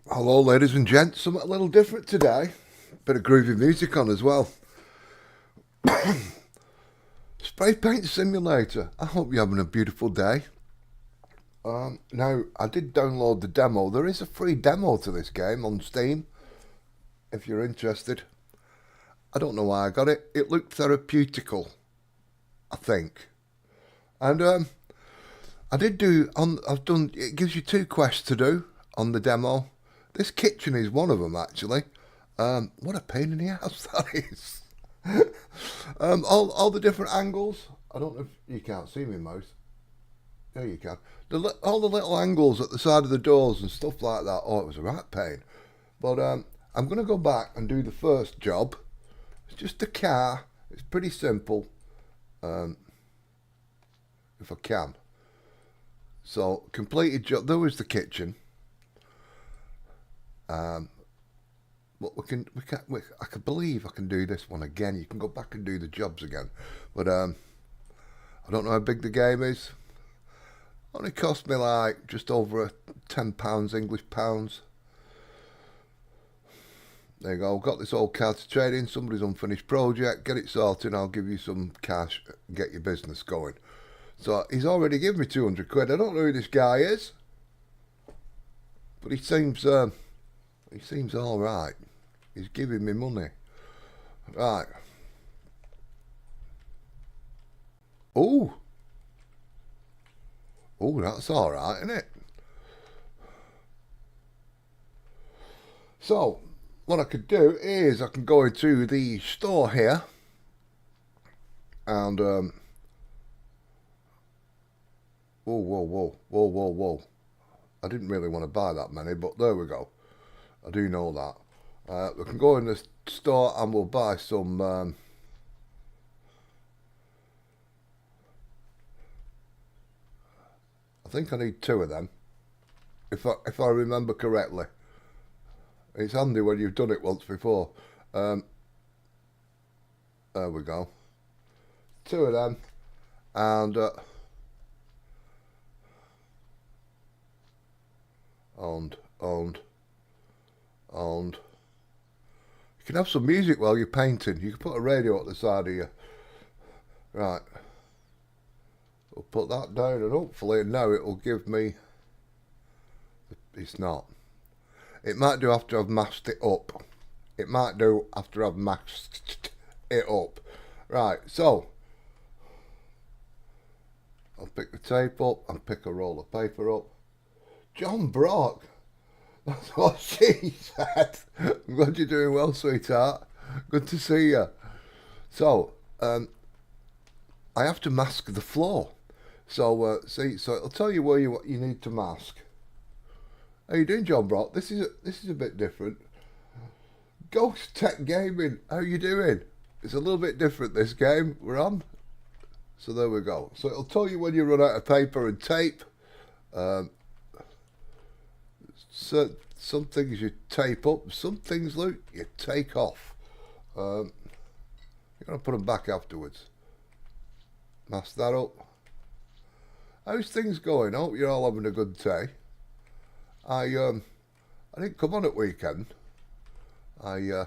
Hello, ladies and gents. Something a little different today. Bit of groovy music on as well. Spray paint simulator. I hope you're having a beautiful day. Now, I did download the demo. There is a free demo to this game on Steam if you're interested. I don't know why I got it. It looked therapeutical, I think. And I did do on. I've done. It gives you two quests to do on the demo. This kitchen is one of them actually. What a pain in the ass that is. All the different angles. I don't know if you can't see me, mouse. There you can. All the little angles at the side of the doors and stuff like that. Oh, it was a right pain. But I'm going to go back and do the first job. It's just a car. It's pretty simple. Um, if I can. So completed job. There was the kitchen. Um, but I can believe I can do this one again. You can go back and do the jobs again. But I don't know how big the game is. Only cost me like just over £10 English pounds. There you go. Got this old car to trade in. Somebody's unfinished project. Get it sorted. I'll give you some cash. Get your business going. So he's already given me 200 quid. I don't know who this guy is, but he seems all right. He's giving me money. Right. Oh. Oh, that's all right, isn't it? So, what I could do is I can go into the store here and whoa, whoa, whoa, whoa, whoa, whoa. I didn't really want to buy that many, but there we go. I do know that. We can go in the store and we'll buy some. I think I need two of them, if I remember correctly. It's handy when you've done it once before. Um, there we go. Two of them, and owned, owned, owned. You can have some music while you're painting. You can put a radio at the side of you. Right. We'll put that down and hopefully now it will give me. It's not. It might do after I've masked it up. It might do after I've masked it up. Right, so I'll pick the tape up and pick a roll of paper up. John Brock. That's what she said. I'm glad you're doing well, sweetheart. Good to see you. So, I have to mask the floor. So, so it'll tell you where you need to mask. How you doing, John Brock? This is a bit different. Ghost Tech Gaming. How you doing? It's a little bit different this game we're on. So there we go. So it'll tell you when you run out of paper and tape. Um, so some things you tape up, some things, Luke, you take off. You're gonna put them back afterwards. Mask that up. How's things going? I hope you're all having a good day. I didn't come on at weekend. I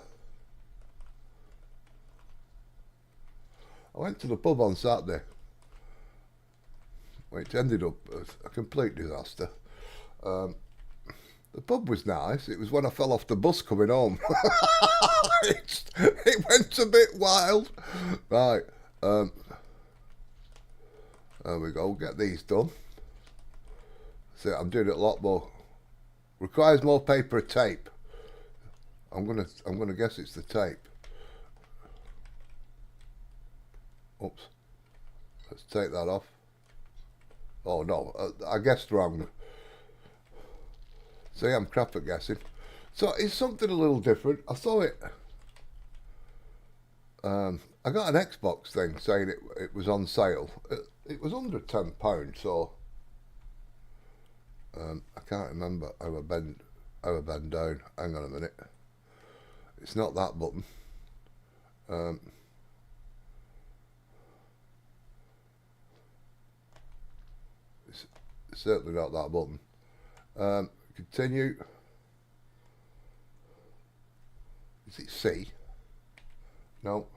went to the pub on Saturday, which ended up a complete disaster. Um, the pub was nice. It was when I fell off the bus coming home. it went a bit wild. Right. There we go. Get these done. See, I'm doing it a lot more. Requires more paper and tape. I'm gonna guess it's the tape. Oops. Let's take that off. Oh no, I guessed wrong. See, I'm crap at guessing. So it's something a little different. I saw it. I got an Xbox thing saying it was on sale. It was under £10, so I can't remember how I bend down. Hang on a minute. It's not that button. Um, it's certainly not that button. Continue. Is it C? No.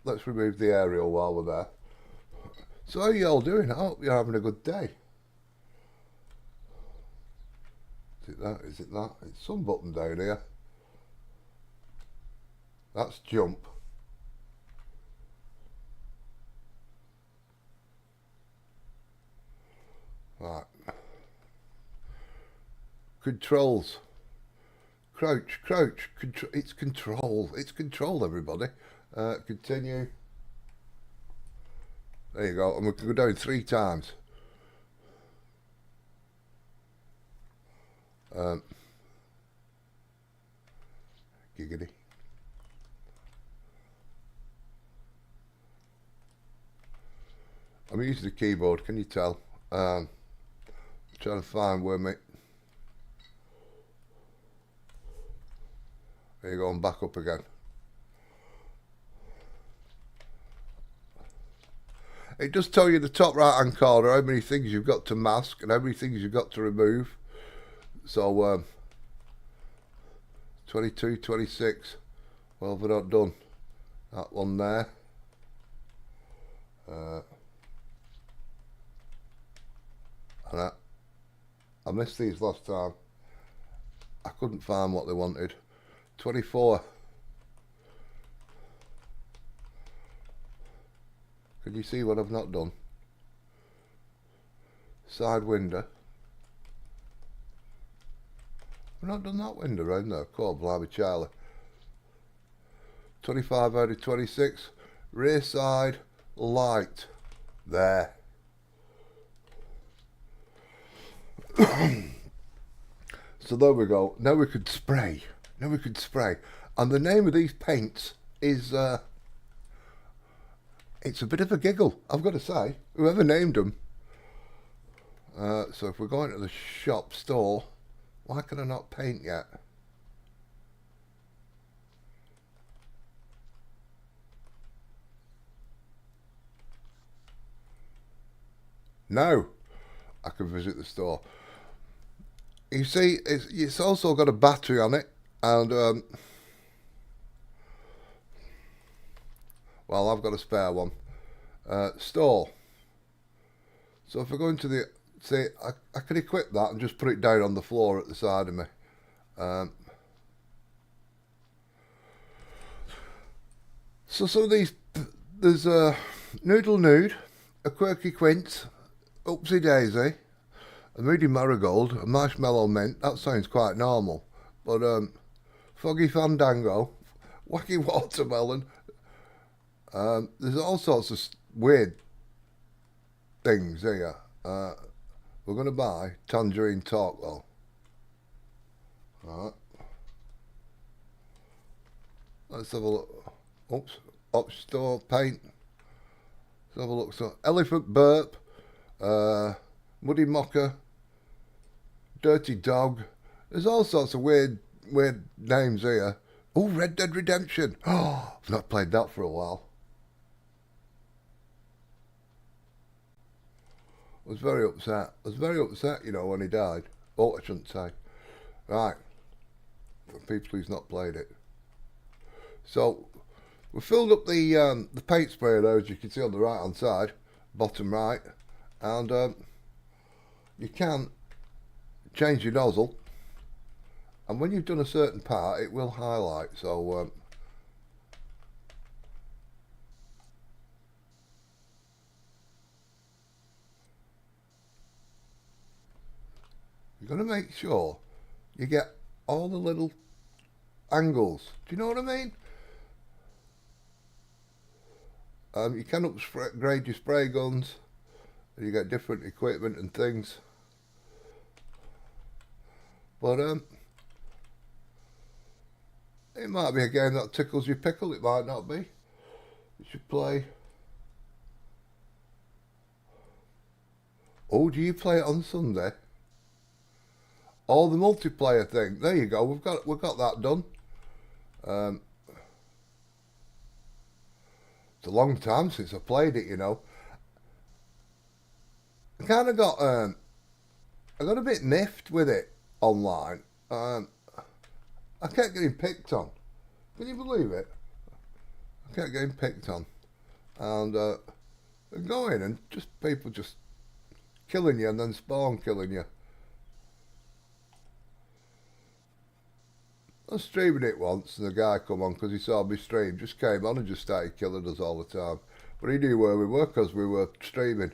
Let's remove the aerial while we're there. So how are you all doing? I hope you're having a good day. Is it that? Is it that? It's some button down here. That's jump. Right. Controls. Crouch, crouch. It's control. It's control, everybody. Continue. There you go. And we can go down 3 times. Giggity. I'm using the keyboard, can you tell? Trying to find where my... There you go, I'm back up again. It does tell you the top right hand corner how many things you've got to mask and how many things you've got to remove. So 22, 26. Well, we're not done. That one there. And I missed these last time. I couldn't find what they wanted. 24. Can you see what I've not done? Side window. I've not done that window round there. Call blimey Charlie. 25 out of 26. Rear side light. There. So there we go. Now we could spray. Now we could spray. And the name of these paints is it's a bit of a giggle, I've got to say. Whoever named them. So if we're going to the shop store, why can I not paint yet? No, I can visit the store. You see, it's also got a battery on it, and well, I've got a spare one. Store. So if I go into the, see, I can equip that and just put it down on the floor at the side of me. So some of these, there's a Noodle Nude, a Quirky Quince, Upsy Daisy, a Moody Marigold, a Marshmallow Mint. That sounds quite normal. But Foggy Fandango, Wacky Watermelon. There's all sorts of weird things here. We're going to buy Tangerine Talk though. Alright. Let's have a look. Oops. Op store paint. Let's have a look. So, Elephant Burp. Muddy Mocker. Dirty Dog. There's all sorts of weird names here. Oh, Red Dead Redemption. Oh, I've not played that for a while. I was very upset. I was very upset, you know, when he died. Oh, I shouldn't say. Right. For people who's not played it. So, we filled up the paint sprayer there, as you can see on the right hand side, bottom right, and you can change your nozzle, and when you've done a certain part, it will highlight. So you're going to make sure you get all the little angles. Do you know what I mean? You can upgrade your spray guns. You get different equipment and things. But it might be a game that tickles your pickle. It might not be. You should play. Oh, do you play it on Sunday? Oh, the multiplayer thing. There you go. We've got that done. It's a long time since I played it, you know. I kind of got I got a bit miffed with it online. I I kept getting picked on. Can you believe it? I kept getting picked on. And going and just people just killing you and then spawn killing you. I was streaming it once and the guy come on because he saw me stream, just came on and just started killing us all the time. But he knew where we were because we were streaming.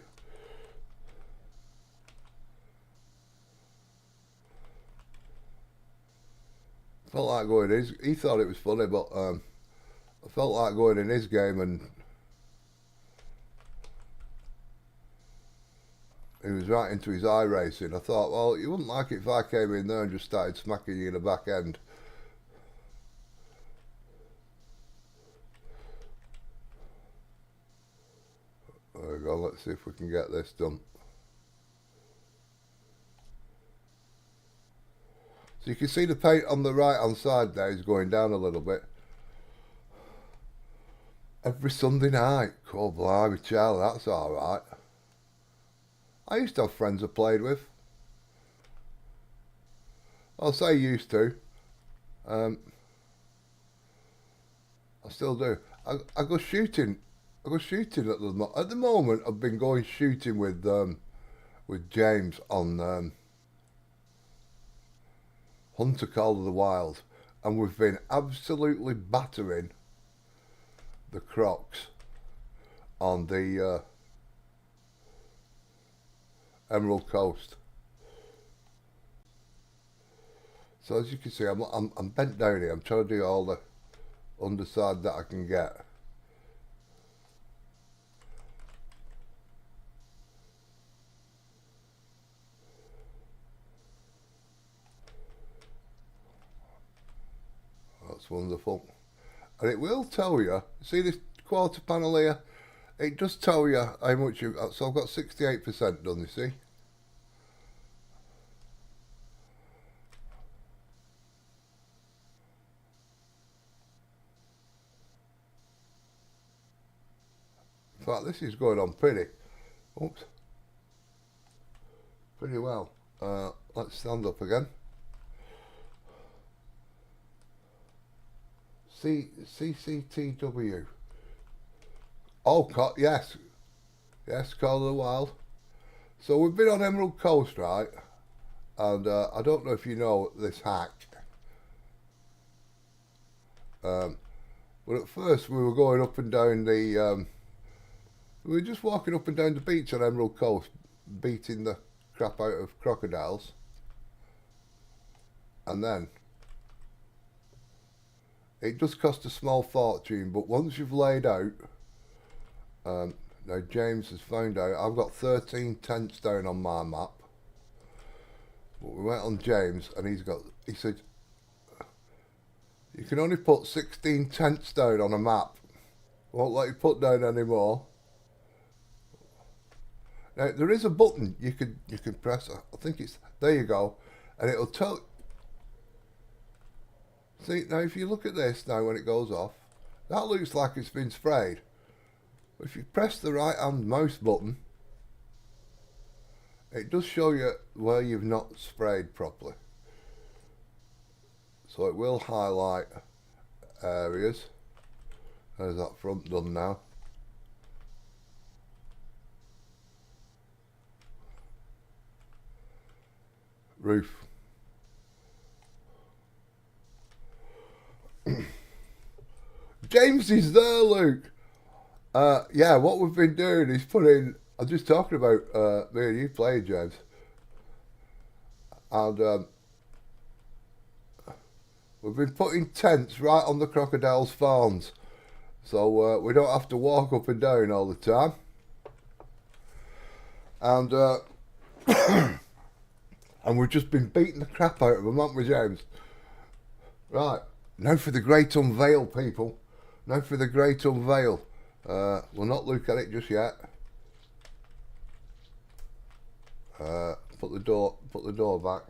Felt like going his, he thought it was funny, but I felt like going in his game and he was right into his eye racing. I thought, well, you wouldn't like it if I came in there and just started smacking you in the back end. There we go, let's see if we can get this done. So you can see the paint on the right hand side there is going down a little bit. Every Sunday night. Oh blimey, Charlie, that's alright. I used to have friends I played with. I'll say used to. I still do. I go shooting. I go shooting at the moment. I've been going shooting with James on Hunter Call of the Wild, and we've been absolutely battering the crocs on the Emerald Coast. So as you can see, I'm bent down here. I'm trying to do all the underside that I can get. That's wonderful. And it will tell you, see this quarter panel here? It does tell you how much you, so I've got 68% done, you see? In fact, this is going on pretty well. Let's stand up again. CCTW. Oh, yes. Yes, Call of the Wild. So we've been on Emerald Coast, right? And I don't know if you know this hack. But at first we were going up and down the... we were just walking up and down the beach on Emerald Coast, beating the crap out of crocodiles. And then... it does cost a small fortune, but once you've laid out... now James has found out, I've got 13 tents down on my map. But we went on James and he said, you can only put 16 tents down on a map. Won't let you put down any more. Now there is a button you can press. I think it's, there you go, and it'll tell. See now, if you look at this now when it goes off, that looks like it's been sprayed. But if you press the right hand mouse button, it does show you where you've not sprayed properly. So it will highlight areas. There's that front done now. Roof. James is there, Luke. Yeah, what we've been doing is putting... I'm just talking about me and you playing, James. And we've been putting tents right on the crocodiles' farms. So we don't have to walk up and down all the time. And and we've just been beating the crap out of them, haven't we, James? Right, now for the great unveil, people. Now for the great unveil. We'll not look at it just yet. Put the door back.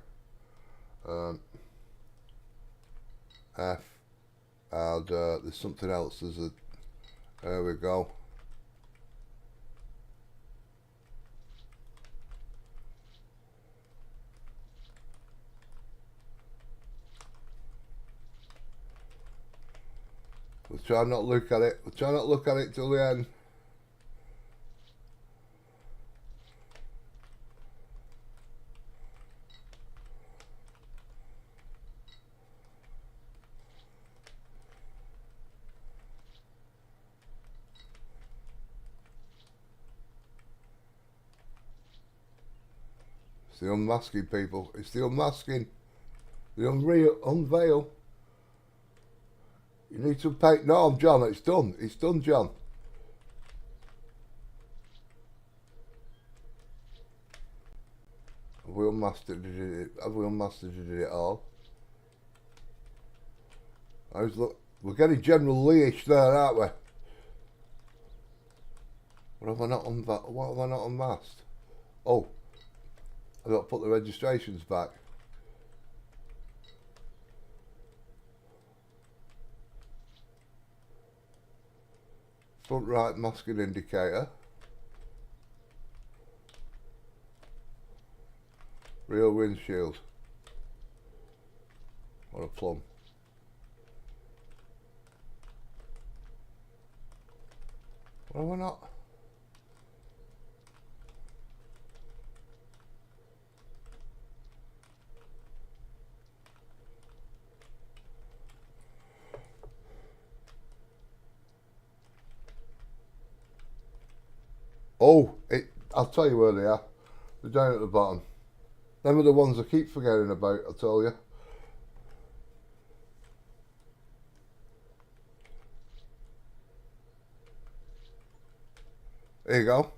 F. And there's something else. There we go. We'll try not look at it. We'll try not look at it till the end. It's the unmasking, people. It's the unmasking. The unveil. You need some paint. No, John, it's done. It's done, John. Have we unmastered it? Have we unmastered it all? We're getting General Lee-ish there, aren't we? What have I not unmasked? Oh, I've got to put the registrations back. Front right masking indicator. Rear windshield. What a plum. What have I not? Oh, I'll tell you where they are. They're down at the bottom. Them are the ones I keep forgetting about, I'll tell you. There you go.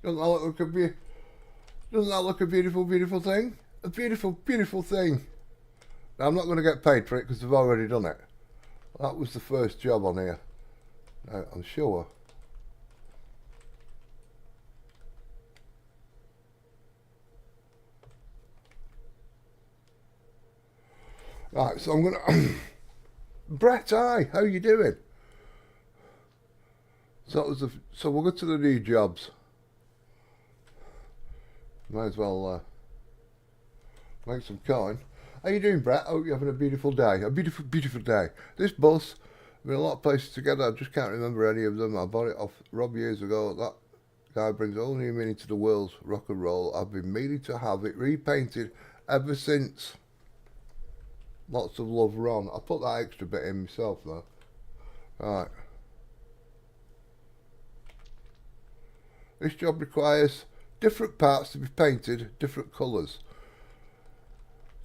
Doesn't that look a beautiful, beautiful thing? A beautiful, beautiful thing. Now, I'm not going to get paid for it because I've already done it. That was the first job on here. Now, I'm sure. Right, so I'm going to... Brett, hi, how you doing? So we'll go to the new jobs. Might as well make some coin. How you doing, Brett? Hope you're having a beautiful day. A beautiful, beautiful day. This bus, I've been a lot of places together. I just can't remember any of them. I bought it off Rob years ago. That guy brings all new meaning to the world's rock and roll. I've been meaning to have it repainted ever since. Lots of love, Ron. I put that extra bit in myself, though. Right. This job requires different parts to be painted different colours.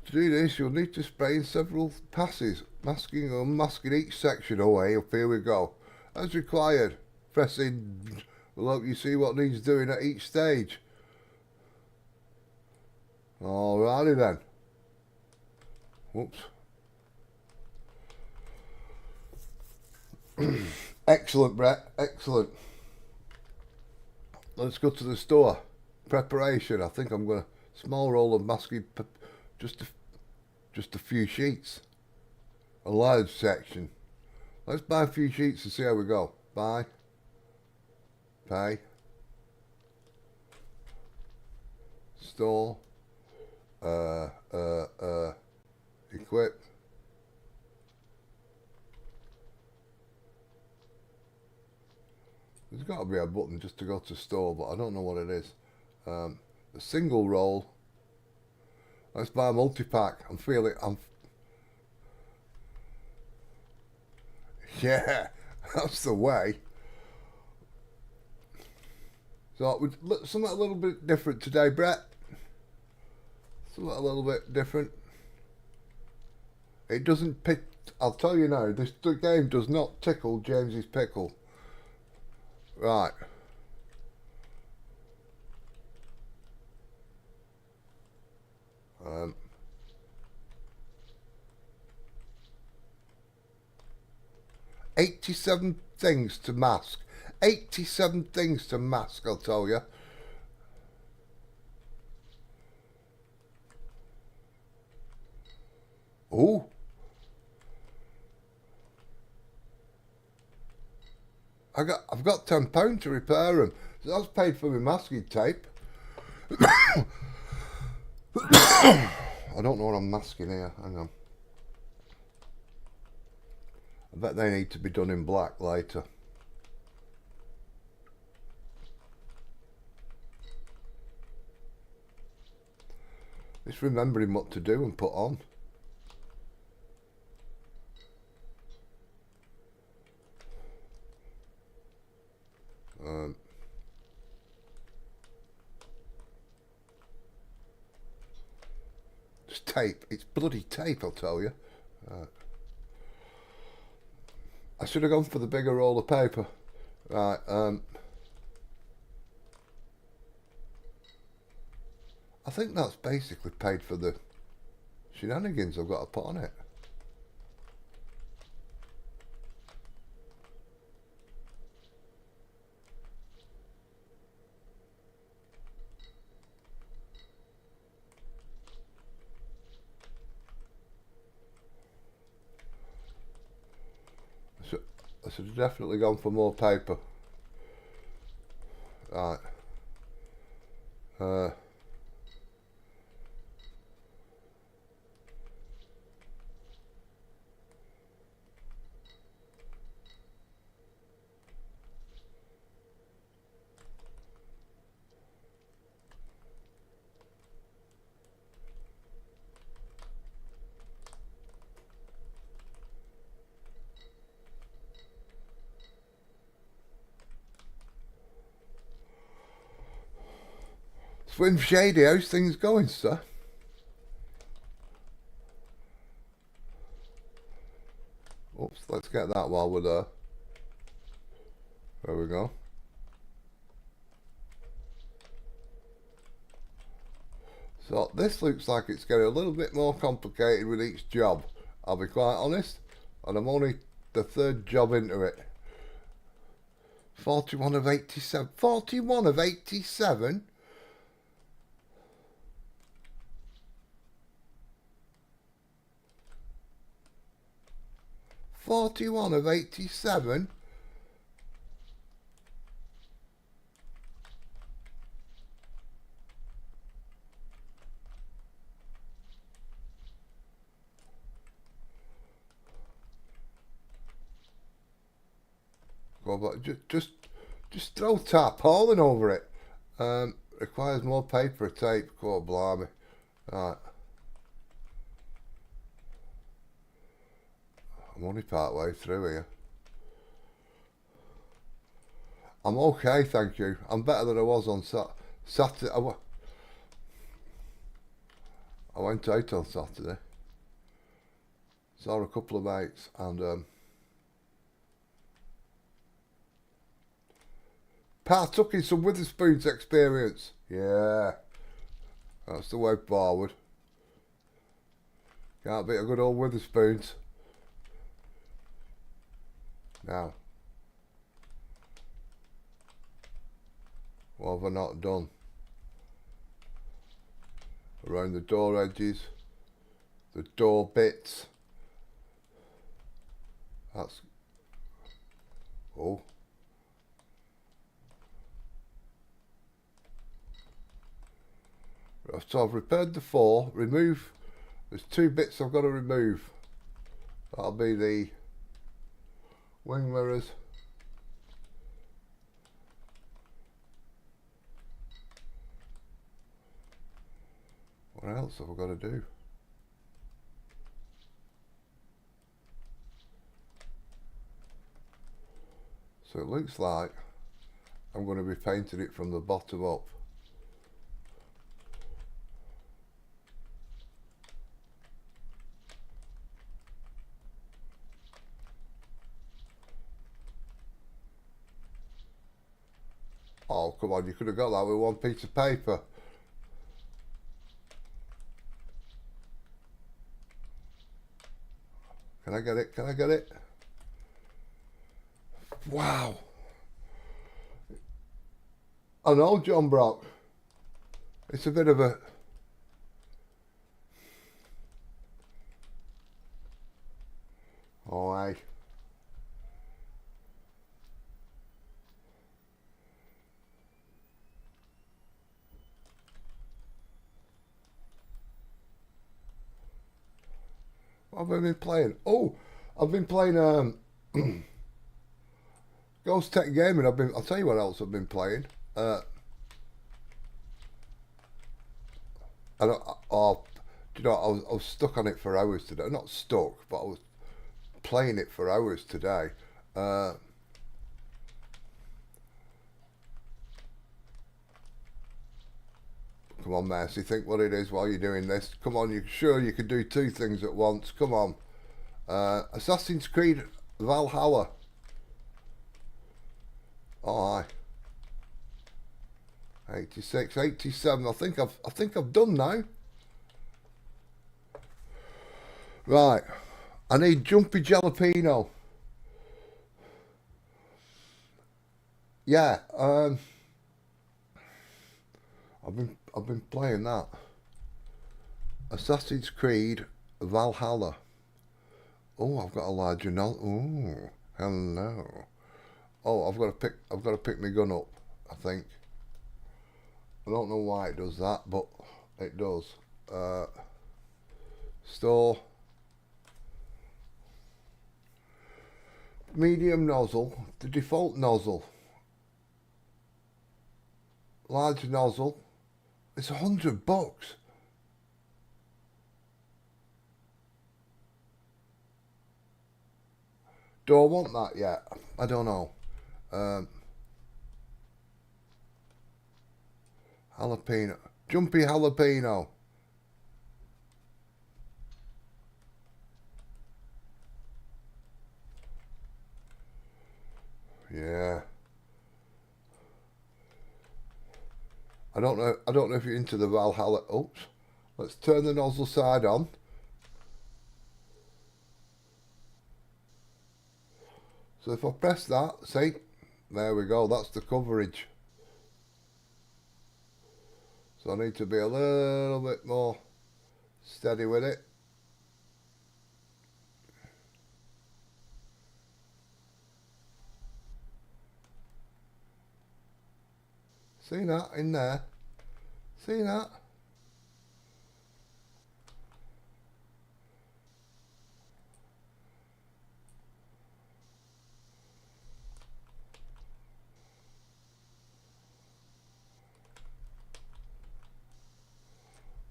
To do this, you'll need to spray in several passes, masking or unmasking each section. Oh, hey, up here we go. As required, pressing will help you see what needs doing at each stage. Alrighty then. Whoops. Excellent, Brett. Excellent. Let's go to the store. Preparation. I think I'm going to small roll of masking, just a few sheets. A large section. Let's buy a few sheets and see how we go. Buy. Pay. Store. Equip. There's got to be a button just to go to store, but I don't know what it is. The single roll. Let's buy a multi-pack. Yeah, that's the way. So something a little bit different today, Brett. Something a little bit different. It doesn't pick. I'll tell you now. The game does not tickle James's pickle. Right. Um, 87 things to mask. 87 things to mask, I'll tell you. Oh. I've got £10 to repair them. So that's paid for my masking tape. I don't know what I'm masking here. Hang on. I bet they need to be done in black later. It's remembering what to do and put on. It's tape. It's bloody tape, I'll tell you. I should have gone for the bigger roll of paper. Right, I think that's basically paid for the shenanigans I've got to put on it. I should have definitely gone for more paper. Right. Swim Shady, how's things going, sir? Oops, let's get that while we're there. There we go. So this looks like it's getting a little bit more complicated with each job, I'll be quite honest. And I'm only the third job into it. 41 of 87. 41 of 87? "41 of 87? Well, but just throw tarpaulin over it. Requires more paper or tape. God blimey. Right. I'm only part way through here. I'm okay, thank you. I'm better than I was on Saturday. I went out on Saturday. Saw a couple of mates and partook in some Witherspoons experience. Yeah, that's the way forward. Can't beat a good old Witherspoons. Now, what have I not done? Around the door edges, the door bits. That's... oh. So I've repaired the 4, remove, there's 2 bits I've got to remove. That'll be the wing mirrors. What else have I got to do? So it looks like I'm going to be painting it from the bottom up. Oh, come on, you could have got that with one piece of paper. Can I get it? Can I get it? Wow. I know, John Brock. It's a bit of a... oh, aye. What have I been playing? Oh, I've been playing Ghost Tech Gaming. I'll tell you what else I've been playing. I don't. Oh, do you know? I was stuck on it for hours today. Not stuck, but I was playing it for hours today. Uh, Come on, Mercy. Think what it is while you're doing this. Come on, you sure you can do two things at once? Come on. Assassin's Creed Valhalla. Oh, aye. 86, 87. I think I've done now. Right. I need Jumpy Jalapeno. Yeah. I've been playing that. Assassin's Creed Valhalla. Oh, I've got a larger note. Oh, hello. Oh, I've got to pick my gun up, I think. I don't know why it does that, but it does. Store. Medium nozzle. The default nozzle. Large nozzle. It's $100. Do I want that yet? I don't know. Jalapeno. Jumpy jalapeno. Yeah. I don't know if you're into the Valhalla. Oops. Let's turn the nozzle side on. So if I press that, see? There we go. That's the coverage. So I need to be a little bit more steady with it. See that in there? See that?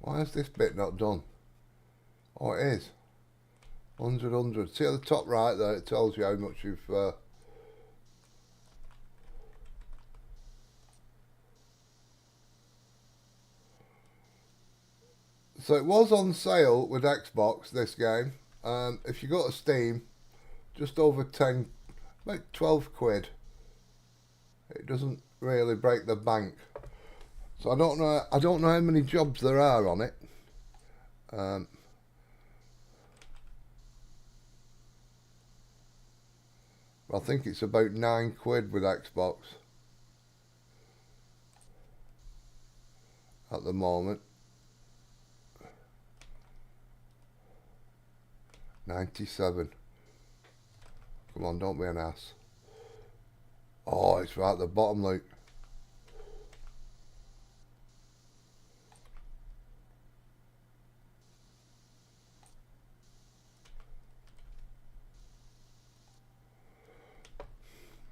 Why is this bit not done? Oh, it is. 100. See at the top right there, it tells you how much you've... So it was on sale with Xbox, this game. If you go to Steam, just over 10, about 12 quid. It doesn't really break the bank. So I don't know how many jobs there are on it. I think it's about 9 quid with Xbox at the moment. 97. Come on, don't be an ass. Oh, it's right at the bottom, Luke.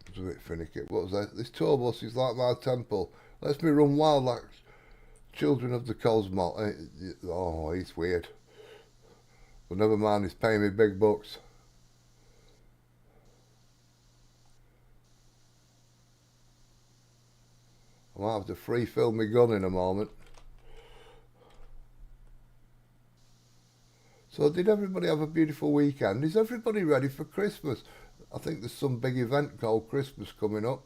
It's a bit finicky. What was that? This tour bus is like my temple. Lets me run wild like children of the cosmos. Oh, he's weird. But never mind, he's paying me big bucks. I might have to free-fill my gun in a moment. So did everybody have a beautiful weekend? Is everybody ready for Christmas? I think there's some big event called Christmas coming up.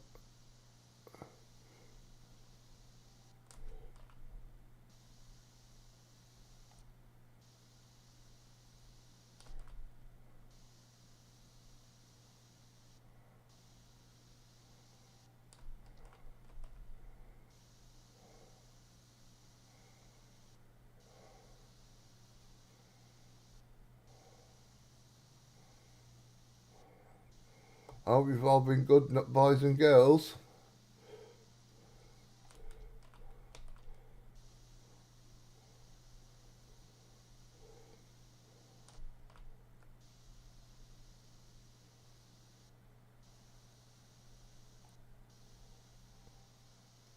I hope you've all been good, boys and girls.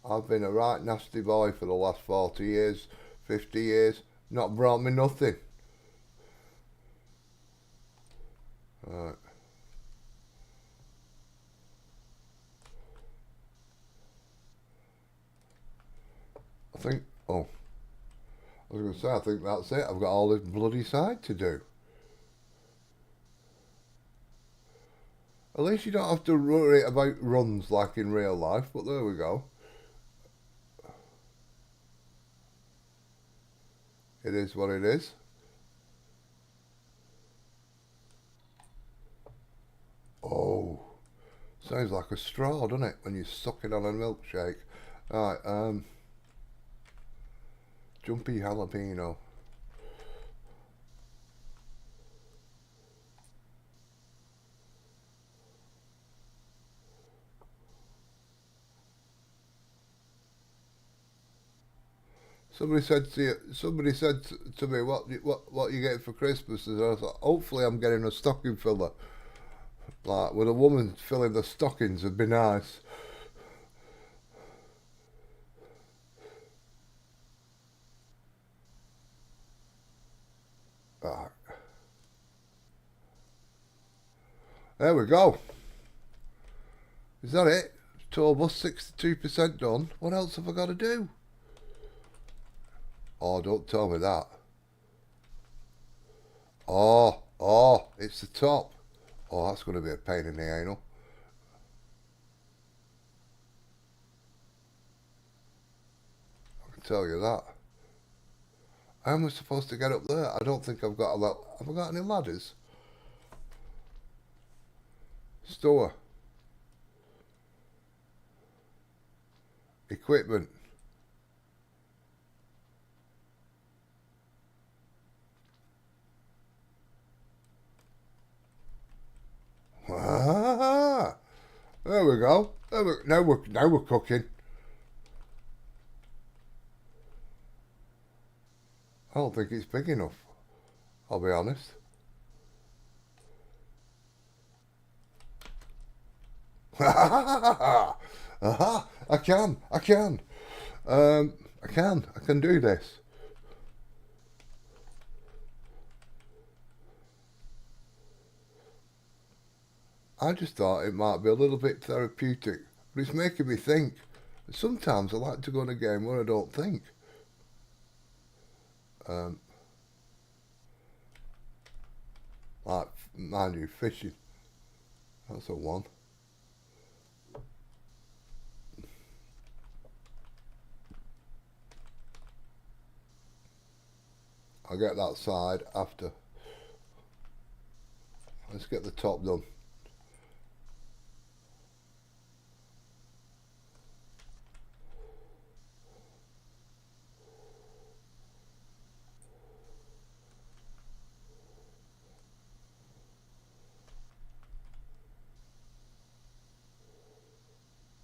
I've been a right nasty boy for the last 40 years, 50 years. Not brought me nothing. Right. I think, oh, I was going to say, I think that's it. I've got all this bloody side to do. At least you don't have to worry about runs like in real life, but there we go. It is what it is. Oh, sounds like a straw, doesn't it, when you're sucking on a milkshake? Right, jumpy jalapeno. Somebody said to me, what you getting for Christmas? And I thought, hopefully I'm getting a stocking filler. Like, with a woman filling the stockings would be nice. Right. There we go. Is that it? Tour bus 62% done. What else have I got to do? Oh, don't tell me that. Oh, it's the top. Oh, that's going to be a pain in the anal. I can tell you that. How am I supposed to get up there? I don't think I've got a lot. Have I got any ladders? Store. Equipment. Ah, there we go. Now we're cooking. I don't think it's big enough. I'll be honest. I can. I can do this. I just thought it might be a little bit therapeutic, but it's making me think. Sometimes I like to go on a game where I don't think. Um, like, mind you, fishing. That's a one. I'll get that side after. Let's get the top done.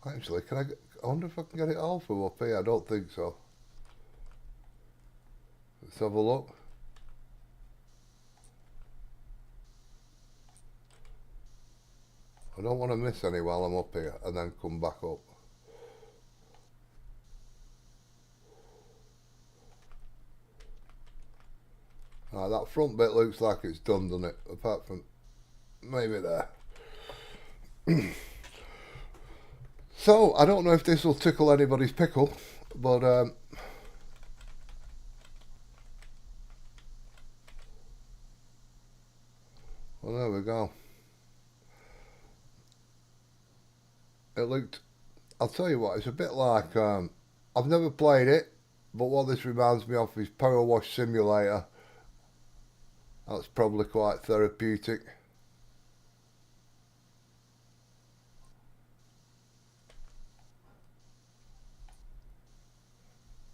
Actually, I wonder if I can get it all from up here. I don't think so. Let's have a look. I don't want to miss any while I'm up here and then come back up. That front bit looks like it's done, doesn't it? Apart from maybe there. So, I don't know if this will tickle anybody's pickle, but well, there we go. It looked, I'll tell you what, it's a bit like, I've never played it, but what this reminds me of is Power Wash Simulator. That's probably quite therapeutic.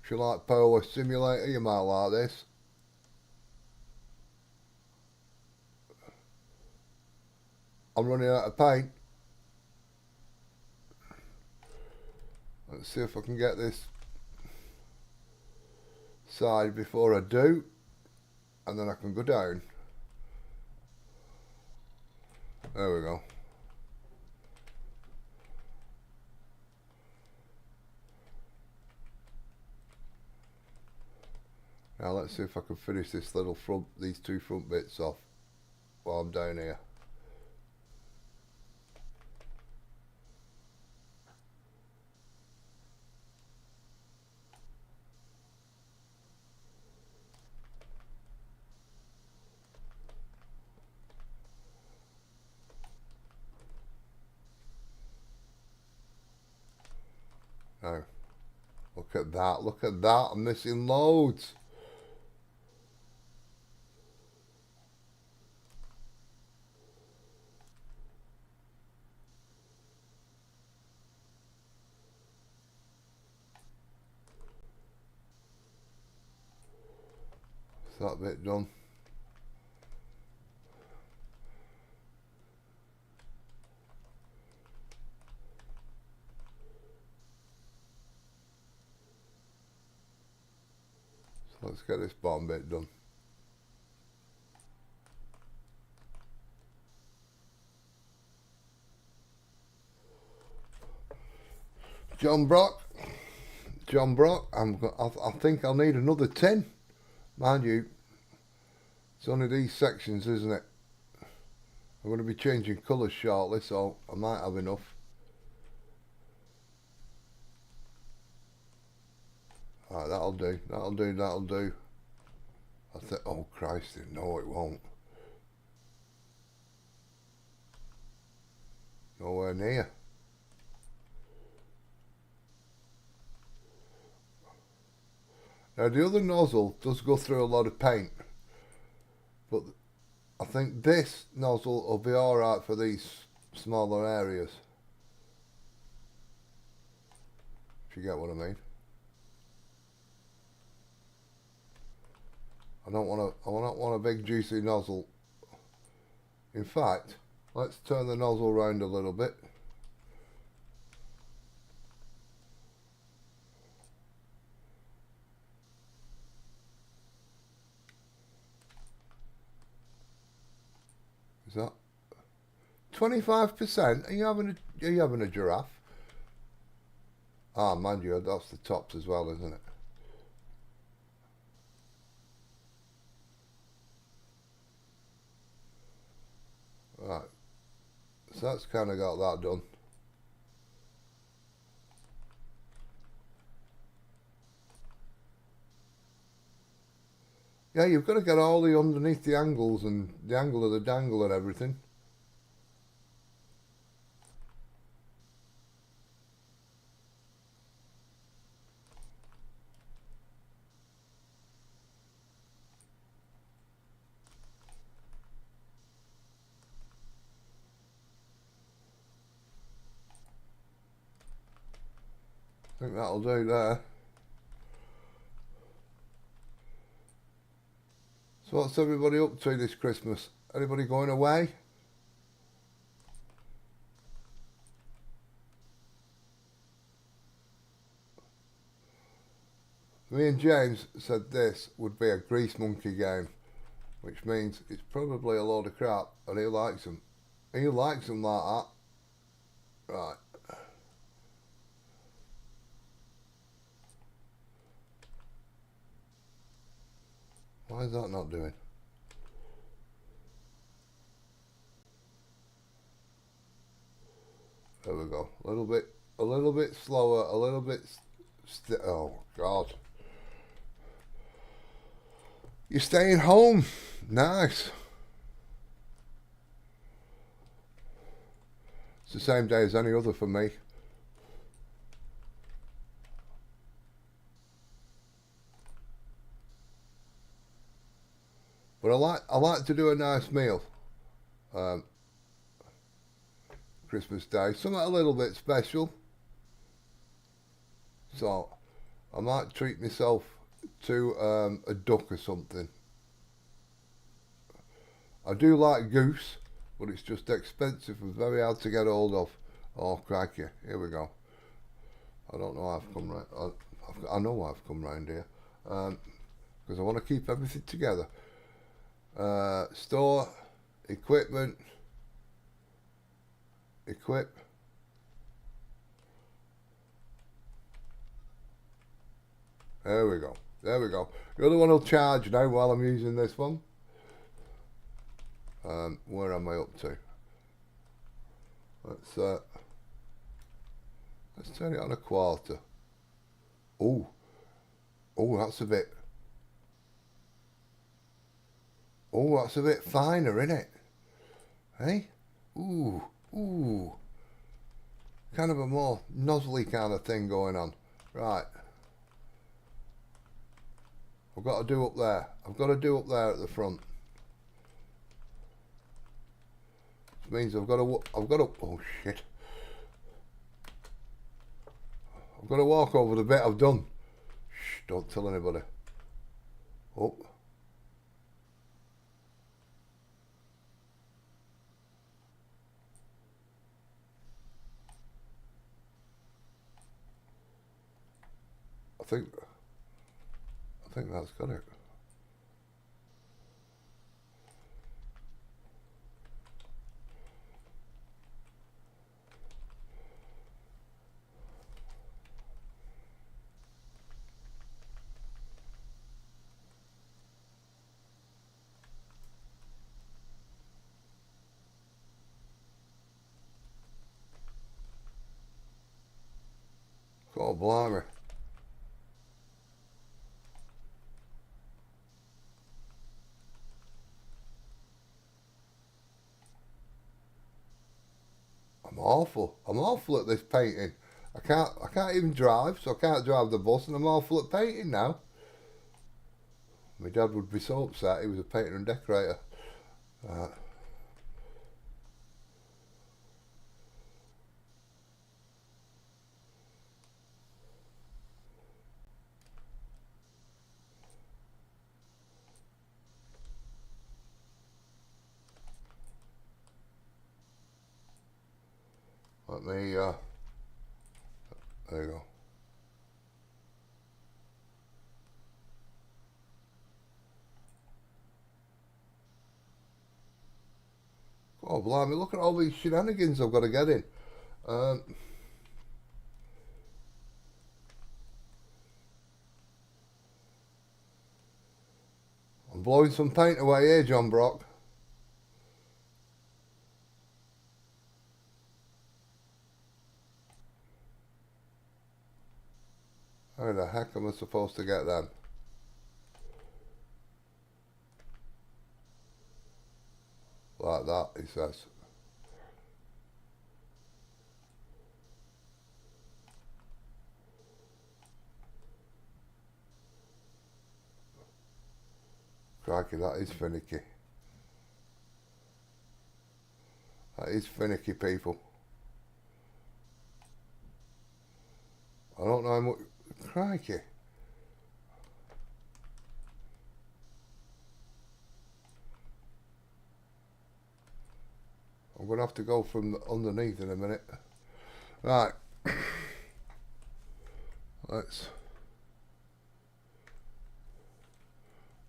If you like Power Wash Simulator, you might like this. I'm running out of paint. Let's see if I can get this side before I do, and then I can go down. There we go. Now let's see if I can finish this little front, these two front bits off while I'm down here. Now, look at that, I'm missing loads. That bit done. So let's get this bottom bit done. John Brock, I think I'll need another 10. Mind you, it's only these sections, isn't it? I'm going to be changing colours shortly, so I might have enough. Alright, that'll do. I think, oh Christ, no it won't. Nowhere near. Now the other nozzle does go through a lot of paint, but I think this nozzle will be alright for these smaller areas. If you get what I mean. I don't want a big juicy nozzle. In fact, let's turn the nozzle around a little bit. Is that 25%? Are you having a giraffe? Ah, mind you, that's the tops as well, isn't it? Right, so that's kind of got that done. Yeah, you've got to get all the underneath the angles and the angle of the dangle and everything. I think that'll do there. So what's everybody up to this Christmas? Anybody going away? Me and James said this would be a grease monkey game, which means it's probably a load of crap, and he likes them. He likes them like that. Right. Why is that not doing? There we go. A little bit slower, a little bit. Oh God! You're staying home. Nice. It's the same day as any other for me. But I like to do a nice meal. Christmas Day, something a little bit special. So I might treat myself to a duck or something. I do like goose, but it's just expensive and very hard to get hold of. Oh crikey, here we go. I don't know how I've come round. I know why I've come round here. Because I want to keep everything together. Store, equipment, equip. There we go. There we go. The other one will charge now while I'm using this one. Where am I up to? Let's turn it on a quarter. Oh, that's a bit. Oh, that's a bit finer, isn't it? Hey? Ooh. Kind of a more nozzly kind of thing going on. Right. I've got to do up there. I've got to do up there at the front. Which means I've got to, oh shit. I've got to walk over the bit I've done. Shh, don't tell anybody. Oh. I think that's got it. God blimey. I'm awful at this painting. I can't even drive, so I can't drive the bus, and I'm awful at painting now. My dad would be so upset. He was a painter and decorator. Let me, there you go. Oh, blimey, look at all these shenanigans I've got to get in. I'm blowing some paint away here, John Brock. How the heck am I supposed to get them? Like that, he says. Crikey, that is finicky. That is finicky, people. I don't know how much... Crikey. I'm going to have to go from underneath in a minute. Right. Let's...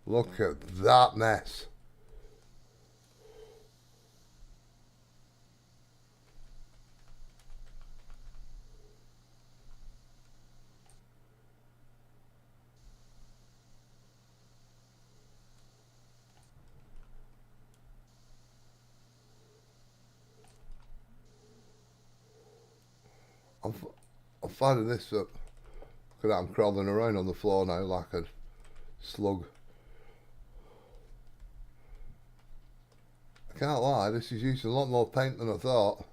Look at that mess. I'm finding this up. Look at that, I'm crawling around on the floor now like a slug. I can't lie, this is using a lot more paint than I thought.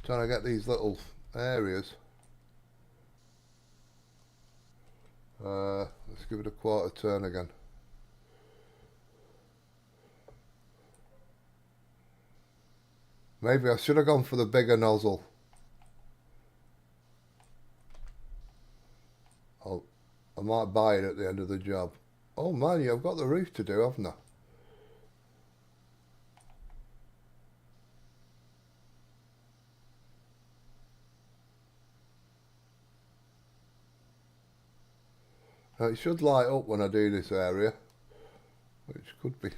Trying to get these little areas. Let's give it a quarter turn again. Maybe I should have gone for the bigger nozzle. I might buy it at the end of the job. Oh man, I've got the roof to do, haven't I? It should light up when I do this area, which could be.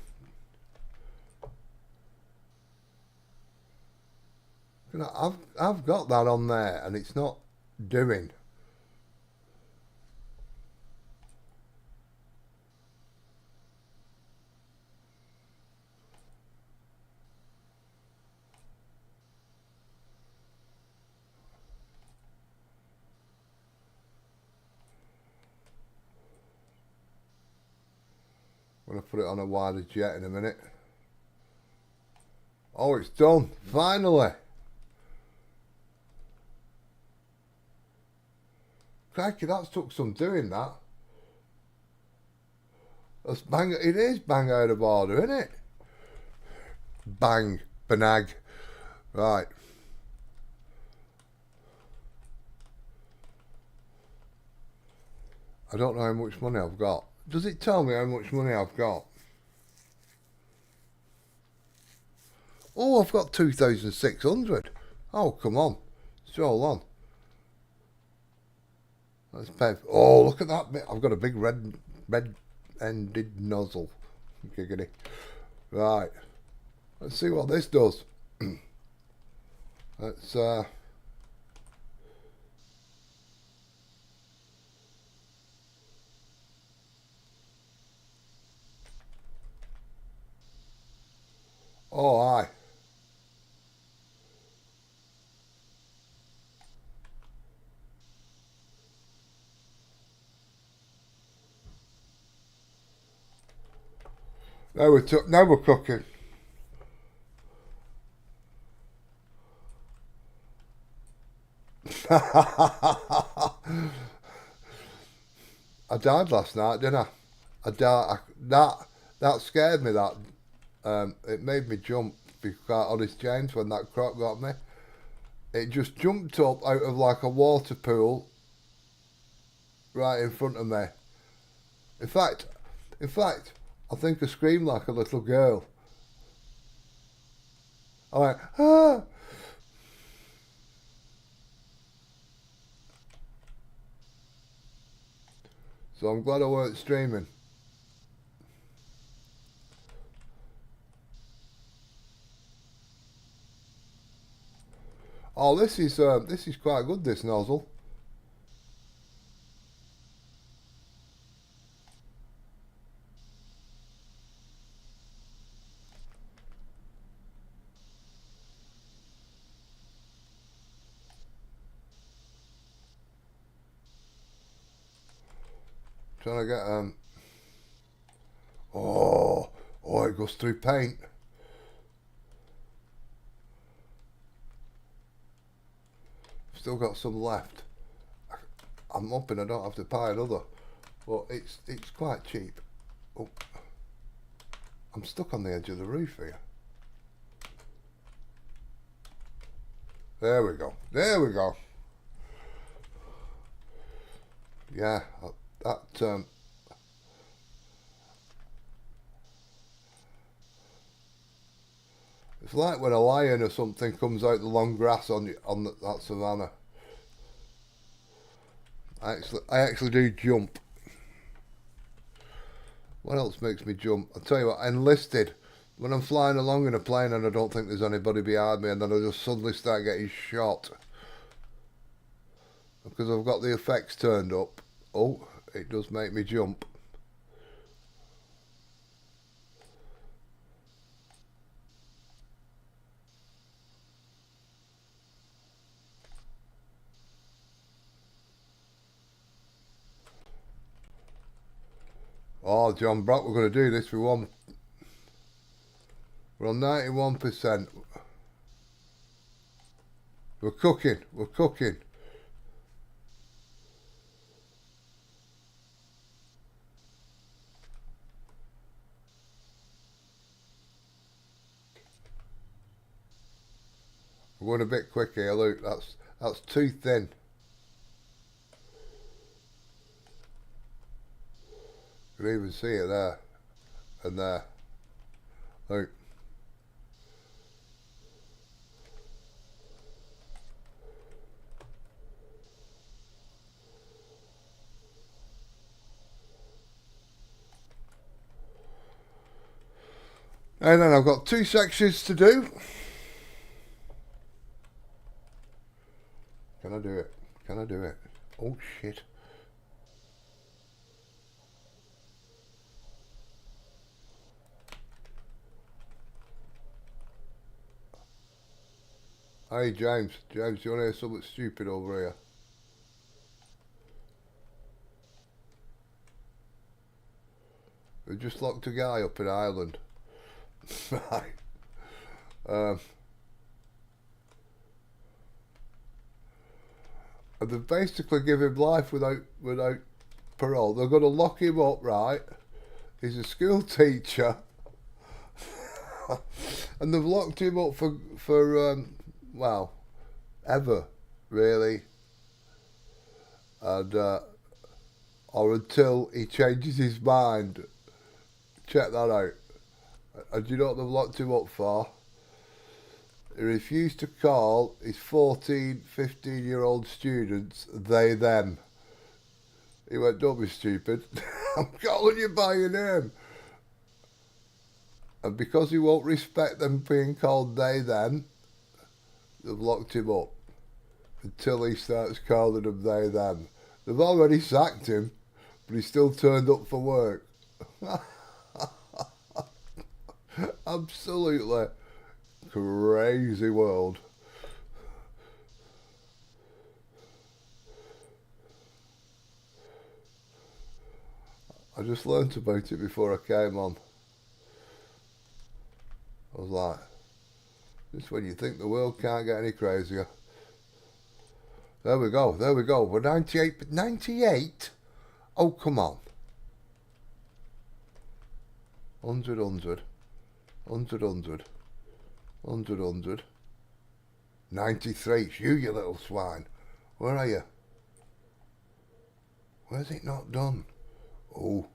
You know, I've got that on there and it's not doing. I'm going to put it on a wider jet in a minute. Oh, it's done. Finally. Crikey, that's took some doing, that. That's bang. It is bang out of order, isn't it? Bang. Banag. Right. I don't know how much money I've got. Does it tell me how much money I've got? Oh, I've got 2,600. Oh, come on. Stroll on. Let's pay. Oh, look at that bit. I've got a big red-ended nozzle. Giggity. Right. Let's see what this does. Let's oh, aye. Now we're cooking. I died last night, didn't I? I died. That scared me. That it made me jump. To be quite honest, James, when that croc got me, it just jumped up out of like a water pool right in front of me. In fact, I think I screamed like a little girl. I went, ah! So I'm glad I weren't streaming. Oh, this is quite good, this nozzle. Trying to get oh, it goes through paint. Still got some left. I'm hoping I don't have to buy another, but it's quite cheap. Oh, I'm stuck on the edge of the roof here. There we go. There we go. Yeah, that it's like when a lion or something comes out the long grass on that savannah. I actually do jump. What else makes me jump? I'll tell you what, enlisted. When I'm flying along in a plane and I don't think there's anybody behind me, and then I just suddenly start getting shot because I've got the effects turned up. Oh, it does make me jump. Oh, John Brock, we're going to do this. We're on 91%. We're cooking. We're cooking. We're going a bit quick here, Luke. That's too thin. You can even see it there and there. Look. And then I've got 2 sections to do. Can I do it? Can I do it? Oh shit. Hey James, do you want to hear something stupid over here? They just locked a guy up in Ireland. Right. And they basically give him life without parole. They're going to lock him up, right? He's a school teacher, and they've locked him up for well, ever really, and or until he changes his mind. Check that out. And do you know what they've locked him up for? He refused to call his 14, 15-year-old students they, them. He went, don't be stupid. I'm calling you by your name. And because he won't respect them being called they, them, they've locked him up until he starts calling them they, them. They've already sacked him, but he still turned up for work. Absolutely crazy world. I just learnt about it before I came on. I was like, just when you think the world can't get any crazier. There we go. We're 98, but 98? Oh, come on. 100, 100. 100, 100. 100, 100. 93. It's you little swine. Where are you? Where's it not done? Oh.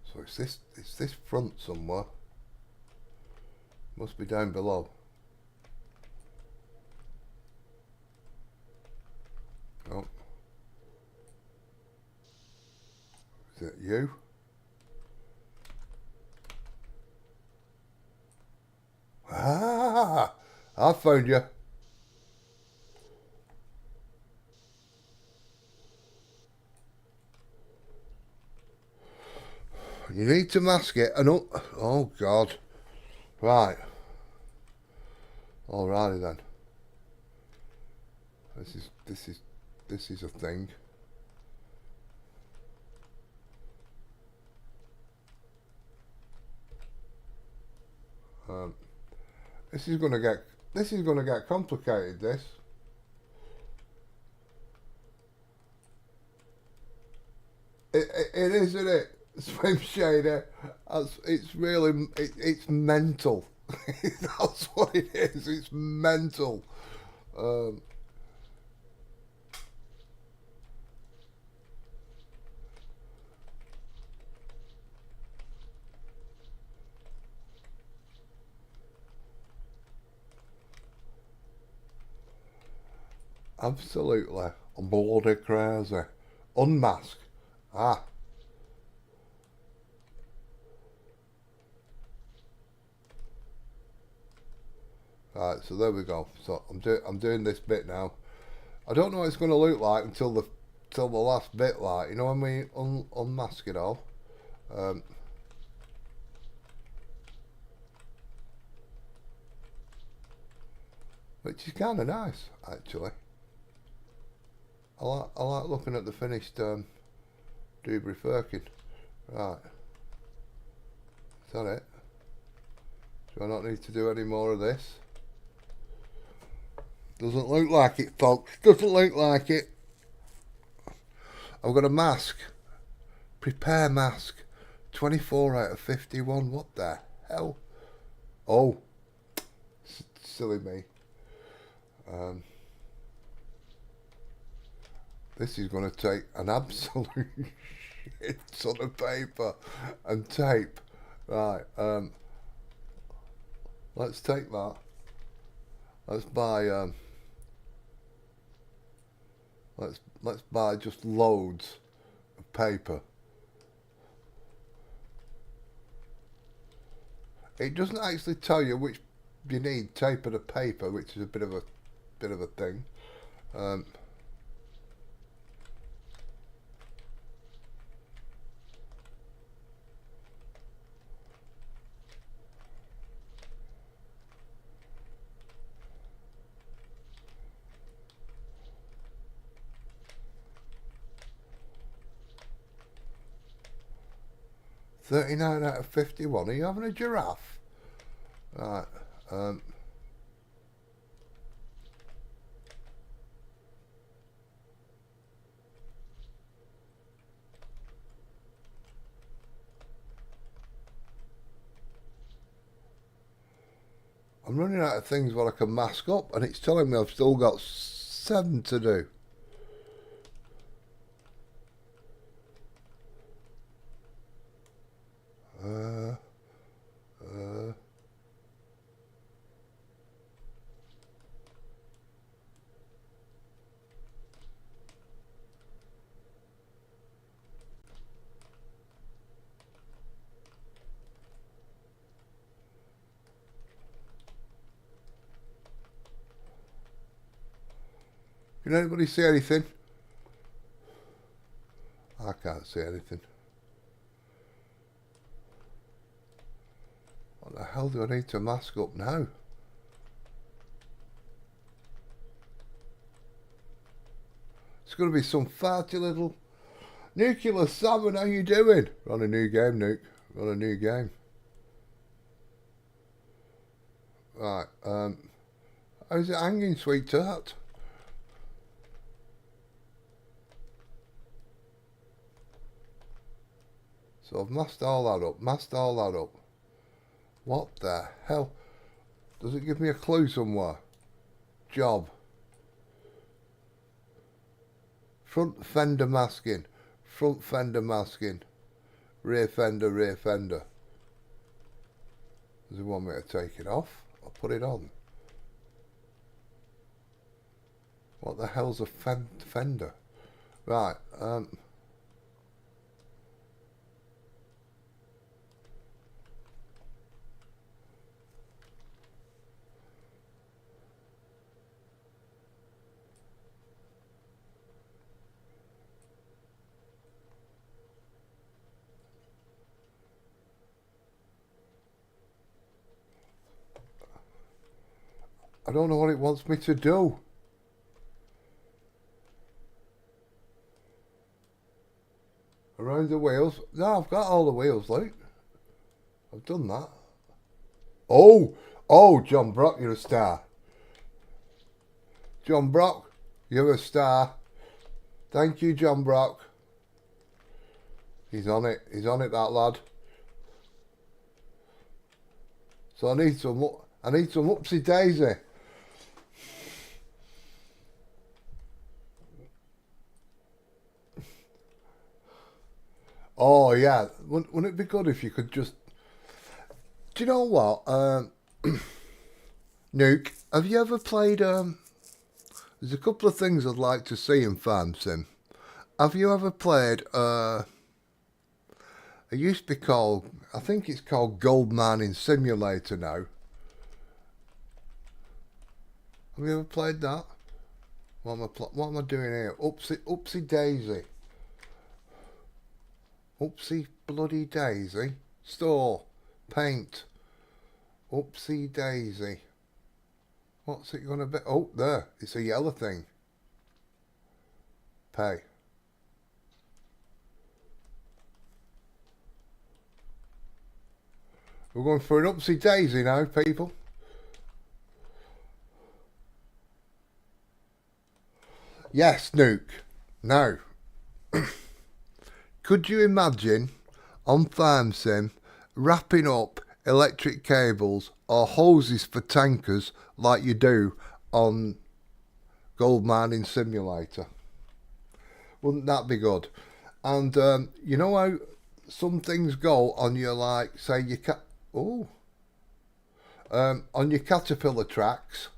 So it's this front somewhere. Must be down below. Oh. Is it you? Ah! I found you. You need to mask it and oh God. Right. Alrighty then. This is a thing. This is gonna get complicated. This. It is, isn't it? Swim Shader. It's really it's mental. That's what it is. It's mental. Absolutely bloody crazy. Unmask. Ah. Right, so there we go. So I'm doing this bit now. I don't know what it's going to look like until the last bit, like, you know, when we unmask it all. Which is kind of nice, actually. I like looking at the finished Dewberry Firkin. Right. Is that it? Do I not need to do any more of this? Doesn't look like it, folks. Doesn't look like it. I've got a mask. Prepare mask. 24 out of 51. What the hell? Oh. Silly me. This is going to take an absolute shit ton of paper and tape. Right. Let's take that. Let's buy let's buy just loads of paper. It doesn't actually tell you which you need, tape or the paper, which is a bit of a thing. 39 out of 51. Are you having a giraffe? Right. I'm running out of things where I can mask up, and it's telling me I've still got 7 to do. Can anybody see anything? I can't see anything. What the hell do I need to mask up now? It's going to be some farty little... Nuclear Salmon, how you doing? We're on a new game, Nuke. We're on a new game. Right, how's it hanging, sweetheart? So I've masked all that up, What the hell? Does it give me a clue somewhere? Job. Front fender masking. Rear fender. Does it want me to take it off? I'll put it on. What the hell's a fender? Right, I don't know what it wants me to do. Around the wheels. No, I've got all the wheels, like. I've done that. Oh, John Brock, you're a star. John Brock, you're a star. Thank you, John Brock. He's on it, that lad. So I need some upsy daisy. Oh yeah, wouldn't it be good if you could just... Do you know what, Nuke, have you ever played, there's a couple of things I'd like to see in Farm Sim. Have you ever played, it used to be called, I think it's called Gold Mining Simulator now. Have you ever played that? What am I doing here? Upsy daisy. Upsy bloody daisy. Store. Paint. Upsy daisy. What's it gonna be? Oh, there. It's a yellow thing. Pay. We're going for an upsy daisy now, people. Yes, Nuke. Now, could you imagine on Farm Sim wrapping up electric cables or hoses for tankers like you do on Gold Mining Simulator? Wouldn't that be good? And you know how some things go on your, like, say your on your Caterpillar tracks.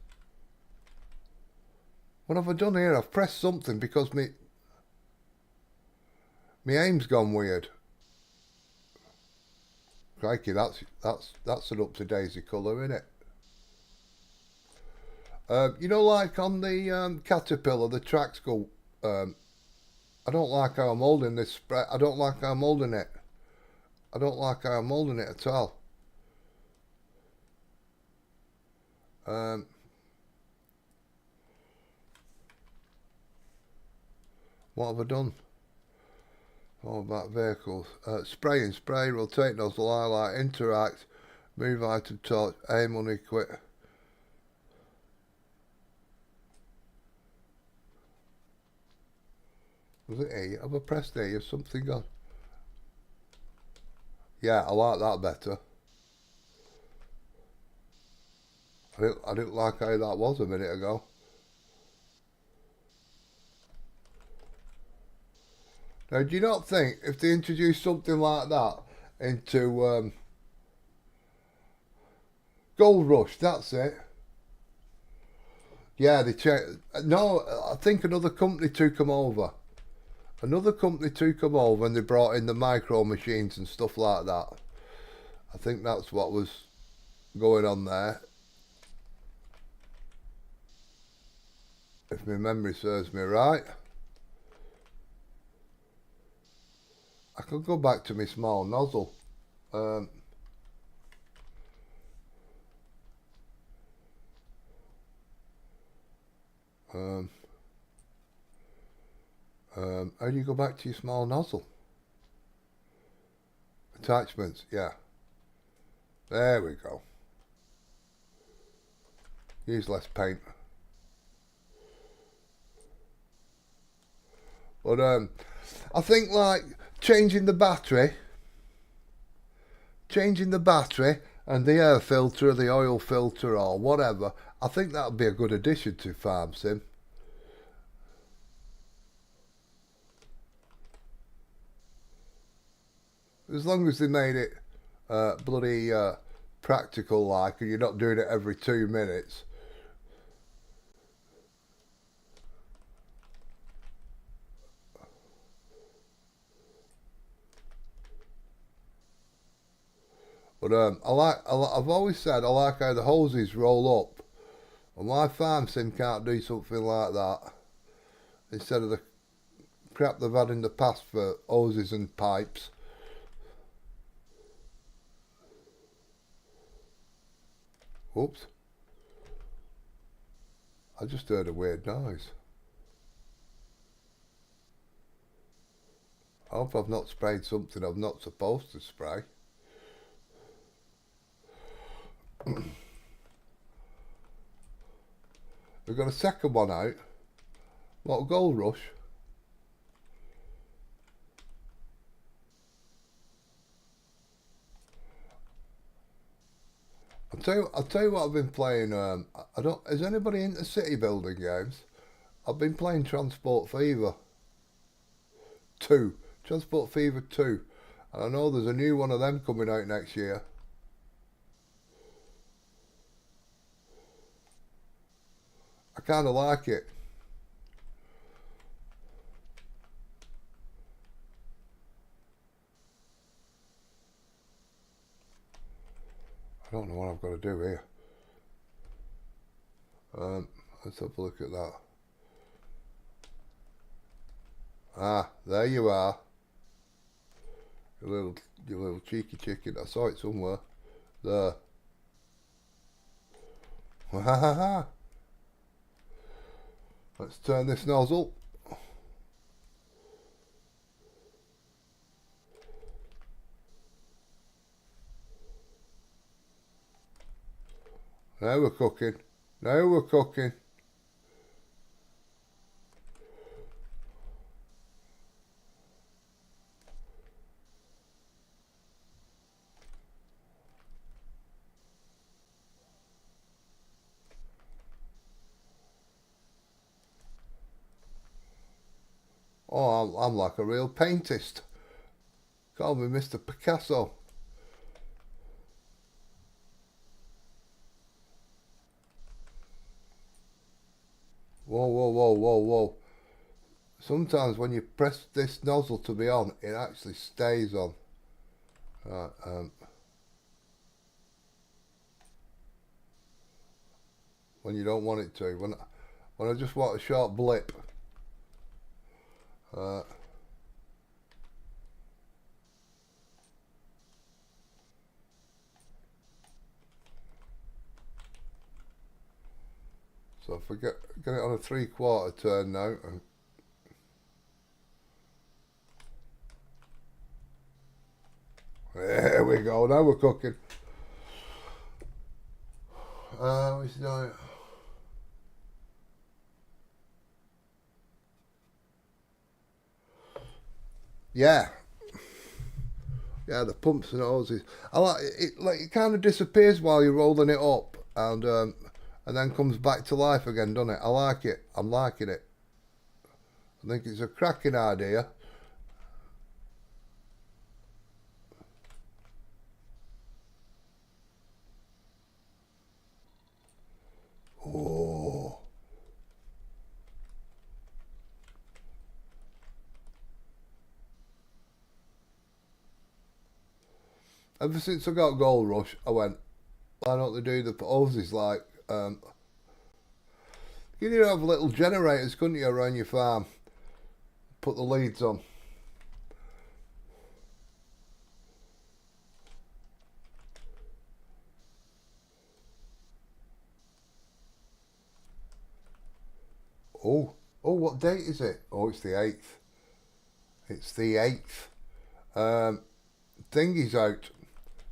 What have I done here? I've pressed something because my aim's gone weird. Crikey, that's an up-to-daisy colour, isn't it? You know, like on the Caterpillar, the tracks go... I don't like how I'm holding this spread. I don't like how I'm holding it. I don't like how I'm holding it at all. What have I done? All about vehicles. Spray and spray, rotate nozzle, highlight, interact, move item torch, aim, unequip. Was it E? Have I pressed E? Has something gone? Yeah, I like that better. I didn't like how that was a minute ago. Now, do you not think if they introduce something like that into Gold Rush, that's it. Yeah, they changed. No, I think another company took them over. Another company took them over and they brought in the micro machines and stuff like that. I think that's what was going on there. If my memory serves me right. I could go back to my small nozzle. How do you go back to your small nozzle? Attachments, yeah. There we go. Use less paint. But I think like changing the battery and the air filter, the oil filter or whatever, I think that would be a good addition to Farm Sim. As long as they made it bloody practical like and you're not doing it every 2 minutes. But I've always said I like how the hoses roll up. And my Farm Sim can't do something like that. Instead of the crap they've had in the past for hoses and pipes. Oops. I just heard a weird noise. I hope I've not sprayed something I'm not supposed to spray. We've got a second one out. What, a Gold Rush? I'll tell you what I've been playing. I don't. Is anybody into city building games? I've been playing Transport Fever 2. Transport Fever 2. And I know there's a new one of them coming out next year. I kind of like it. I don't know what I've got to do here. Let's have a look at that. Ah, there you are. You little cheeky chicken. I saw it somewhere. There. Ha ha ha. Let's turn this nozzle. Now we're cooking. Now we're cooking. Oh, I'm like a real paintist. Call me Mr. Picasso. Whoa, whoa, whoa, whoa, whoa. Sometimes when you press this nozzle to be on, it actually stays on. Right, when you don't want it to. When I just want a short blip. So if I get it on a 3/4 turn now. go. Now we're cooking. What's he doing? Yeah. Yeah, the pumps and hoses. I like it. Like it kind of disappears while you're rolling it up, and then comes back to life again, doesn't it? I like it. I'm liking it. I think it's a cracking idea. Oh. Ever since I got Gold Rush, I went, why don't they do the hoses like, you need to have little generators, couldn't you, around your farm? Put the leads on. Oh, what date is it? Oh, it's the 8th. It's the 8th. Thingy's out.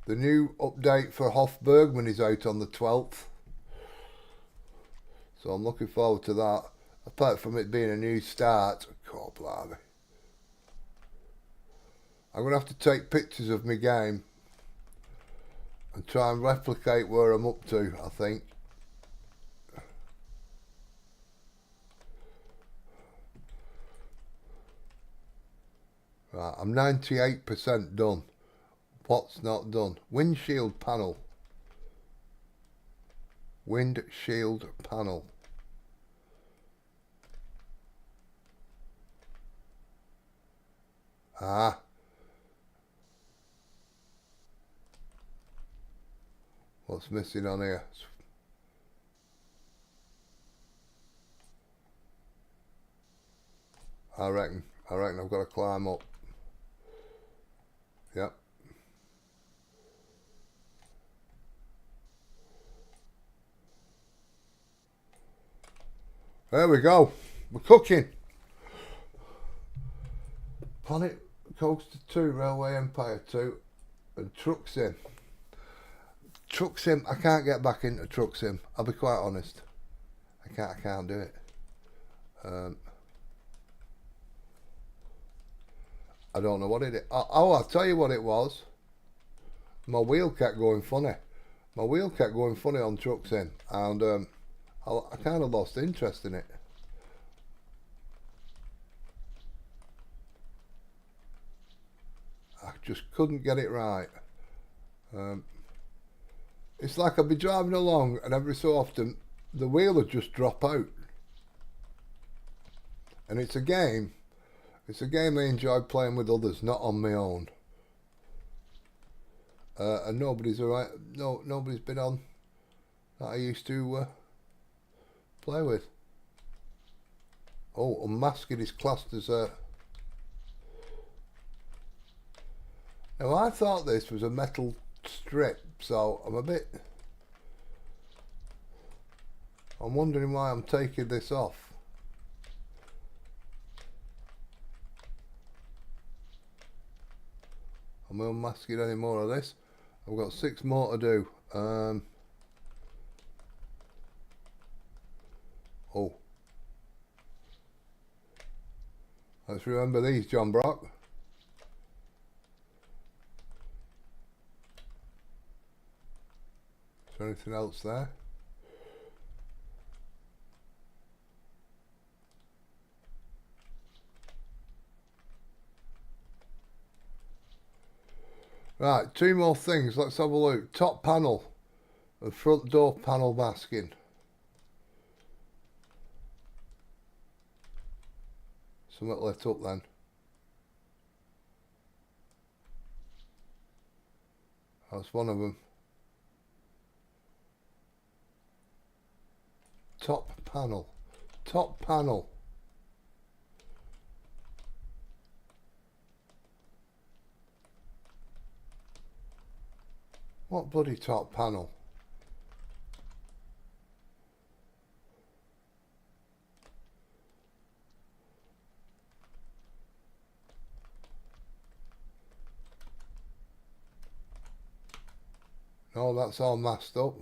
The new update for Hofbergman is out on the 12th. So I'm looking forward to that. Apart from it being a new start. God blimey. I'm going to have to take pictures of my game and try and replicate where I'm up to, I think. Right, I'm 98% done. What's not done? Windshield panel. Windshield panel. Ah. What's missing on here? I reckon I've got to climb up. Yep. There we go. We're cooking. Planet Coaster 2, Railway Empire 2, and Truck Sim. Truck Sim, I can't get back into Truck Sim. I'll be quite honest. I can't do it. I don't know what it is. Oh, I'll tell you what it was. My wheel kept going funny. My wheel kept going funny on Truck Sim, and I kind of lost interest in it. I just couldn't get it right. It's like I'd be driving along and every so often the wheel would just drop out. And it's a game I enjoy playing with others, not on my own. And nobody's been on that I used to play with. Oh, Unmasked is classed as a... Now I thought this was a metal strip, so I'm wondering why I'm taking this off. I'm unmasking any more of this. I've got 6 more to do. Oh. Let's remember these, John Brock. Is there anything else there? Right, 2 more things. Let's have a look. Top panel and front door panel masking. Something lit up then. That's one of them. Top panel. Top panel. What bloody top panel? Oh, that's all masked up.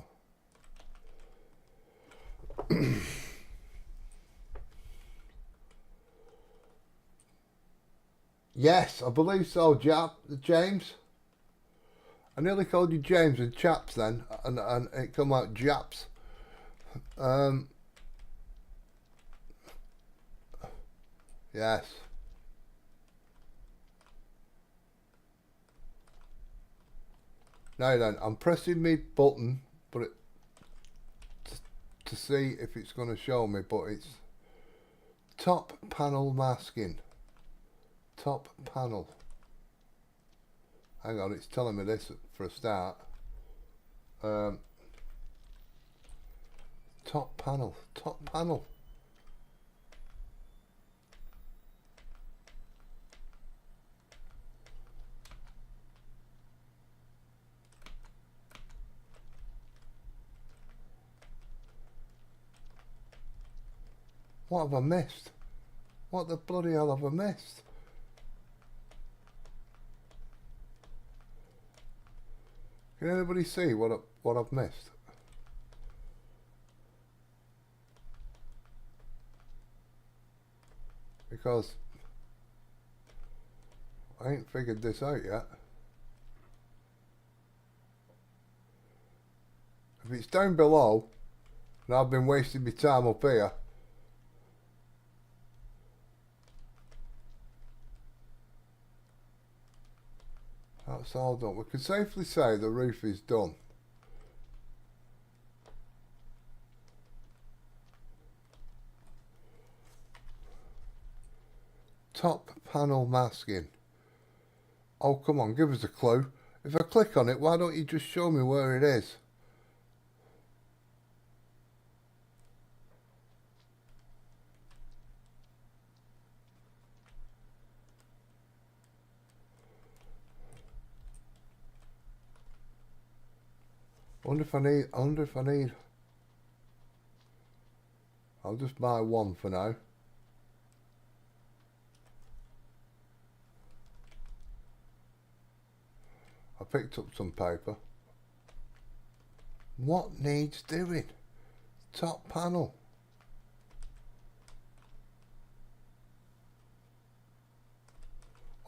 Yes, I believe so, James. I nearly called you James and Chaps then, and it come out Japs. Yes. Now then, I'm pressing my button, but to see if it's going to show me, but it's top panel masking. Top panel. Hang on, it's telling me this for a start. Top panel. What have I missed? What the bloody hell have I missed? Can anybody see what I've missed? Because I ain't figured this out yet. If it's down below, and I've been wasting my time up here, that's all done. We can safely say the roof is done. Top panel masking. Oh, come on, give us a clue. If I click on it, why don't you just show me where it is? I wonder if I need. I'll just buy one for now. I picked up some paper. What needs doing? Top panel.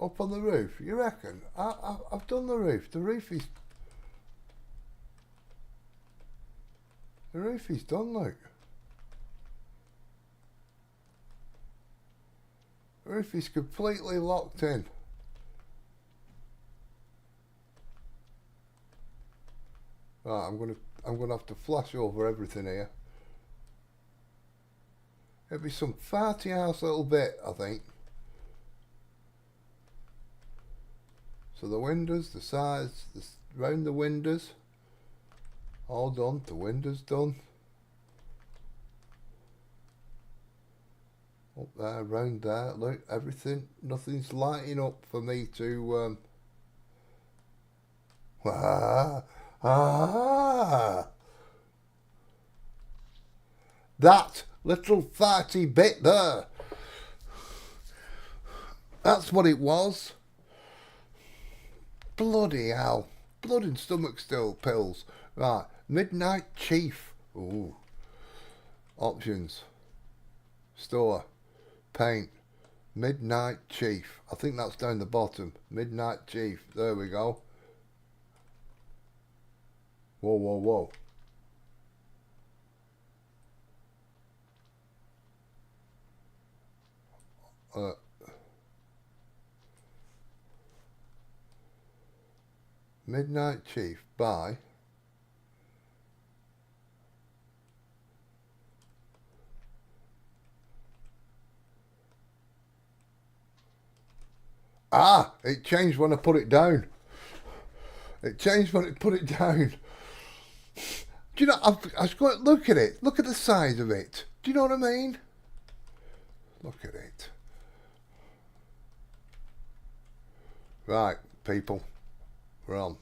Up on the roof, you reckon? I've done the roof. The roof is done, look. The roof is completely locked in. Right, I'm gonna have to flash over everything here. It'll be some farty house little bit, I think. So the windows, the sides, round the windows, all done. The windows done. Up there, round there, look, everything, nothing's lighting up for me to, that little fatty bit there. That's what it was. Bloody hell. Blood and stomach still pills. Right, Midnight Chief. Ooh. Options. Store. Paint. Midnight Chief. I think that's down the bottom. Midnight Chief. There we go. Whoa. Midnight Chief by it changed when I put it down. It changed when I put it down. Do you know, I was going to look at it. Look at the size of it. Do you know what I mean? Look at it. Right, people. We're on.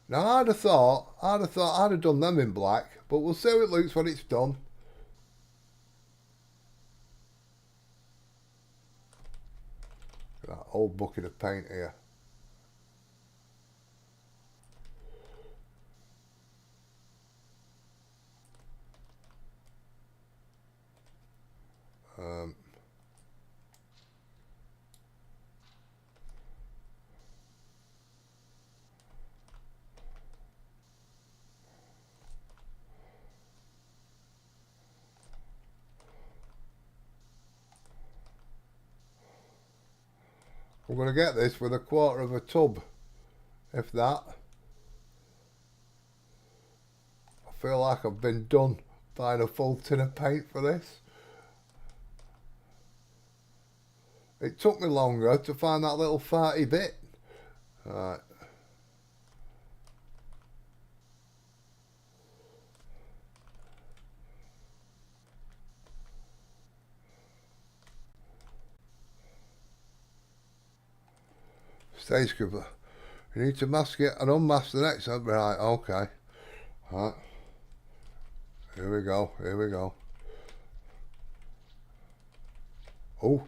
Now, I'd have thought I'd have done them in black, but we'll see how it looks when it's done. That old bucket of paint here. I'm going to get this with a quarter of a tub, if that. I feel like I've been done buying a full tin of paint for this. It took me longer to find that little farty bit. Right. Stage cover. You need to mask it and unmask the next one. Right, okay. Right. Here we go, here we go. Oh.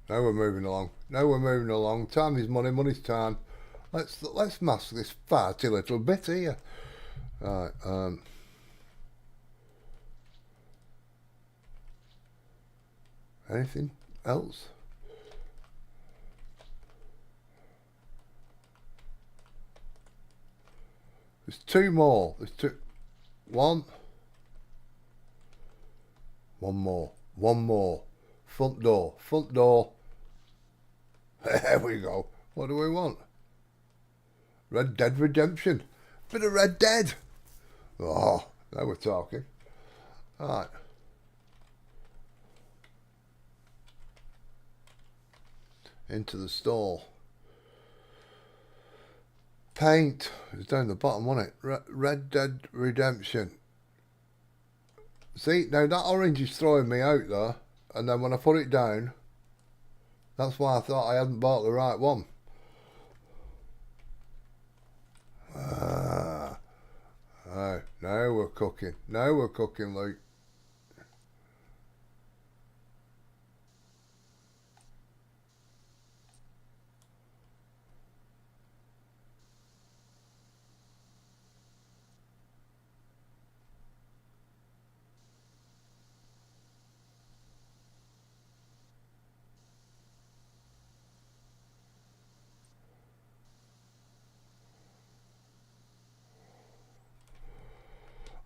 Now we're moving along. Now we're moving along. Time is money, money's time. Let's mask this farty little bit here. Right, anything else? There's two more. There's two. One more. One more. Front door. Front door. There we go. What do we want? Red Dead Redemption. Bit of Red Dead. Oh, now we're talking. Alright. Into the stall. Paint. It's down the bottom, wasn't it? Red Dead Redemption. See, now that orange is throwing me out there. And then when I put it down, that's why I thought I hadn't bought the right one. Oh, now we're cooking. Now we're cooking, Luke.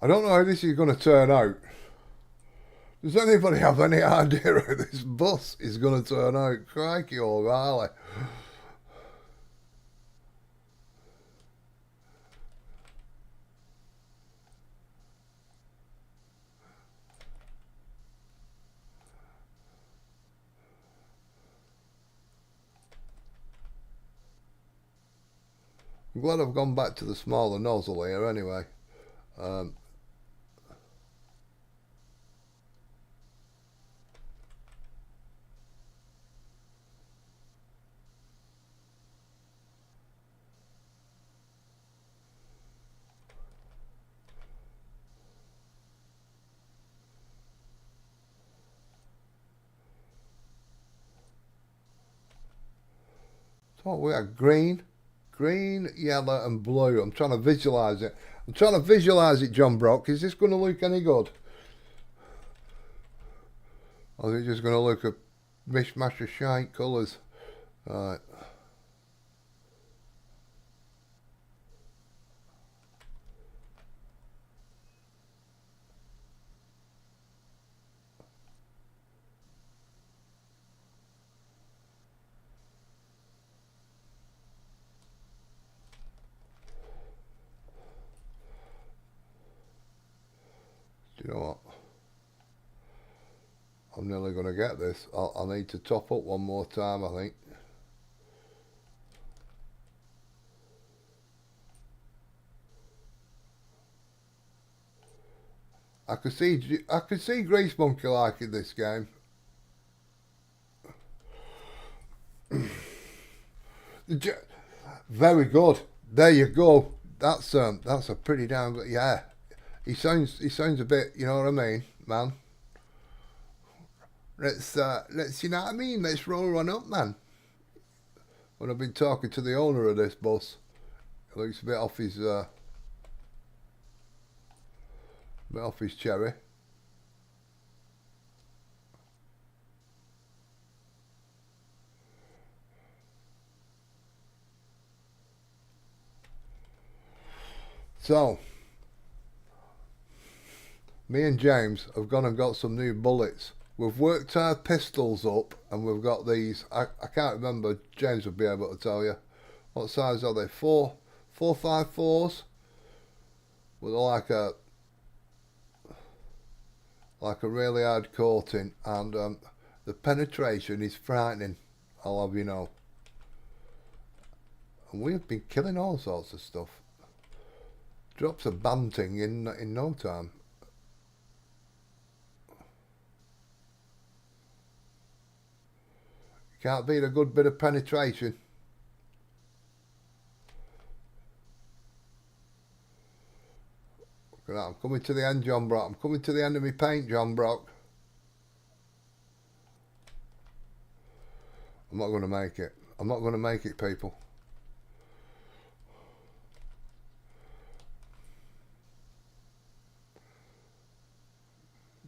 I don't know how this is going to turn out. Does anybody have any idea how this bus is going to turn out? Crikey O'Reilly. I'm glad I've gone back to the smaller nozzle here anyway. So we have green, yellow and blue. I'm trying to visualise it. I'm trying to visualise it, John Brock. Is this going to look any good? Or is it just going to look a mishmash of shite colours? Right. Do you know what? I'm nearly going to get this. I'll need to top up one more time, I think. I could see Grease Monkey liking this game. Very good. There you go. That's a pretty damn good. Yeah, he sounds a bit. You know what I mean, man. Let's you know what I mean. Let's roll one up, man. When I've been talking to the owner of this bus, it looks a bit off his cherry. So, me and James have gone and got some new bullets. We've worked our pistols up and we've got these. I can't remember. James would be able to tell you. What size are they? 4.54s with like a really hard coating, and the penetration is frightening. I'll have you know. And we've been killing all sorts of stuff. Drops of banting in no time. Can't beat a good bit of penetration. Look at that. I'm coming to the end, John Brock. I'm coming to the end of my paint, John Brock. I'm not going to make it. I'm not going to make it, people.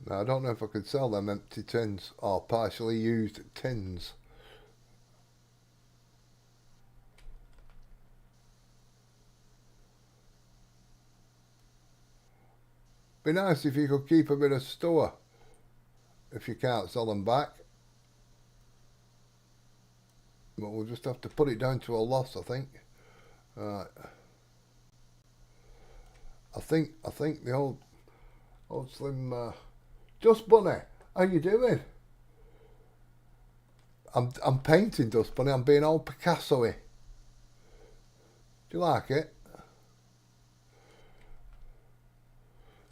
Now, I don't know if I could sell them empty tins or partially used tins. Be nice if you could keep a bit of store if you can't sell them back. But we'll just have to put it down to a loss, I think. Right. I think the old Slim Dust Bunny, how you doing? I'm painting, Dust Bunny. I'm being all Picasso-y. Do you like it?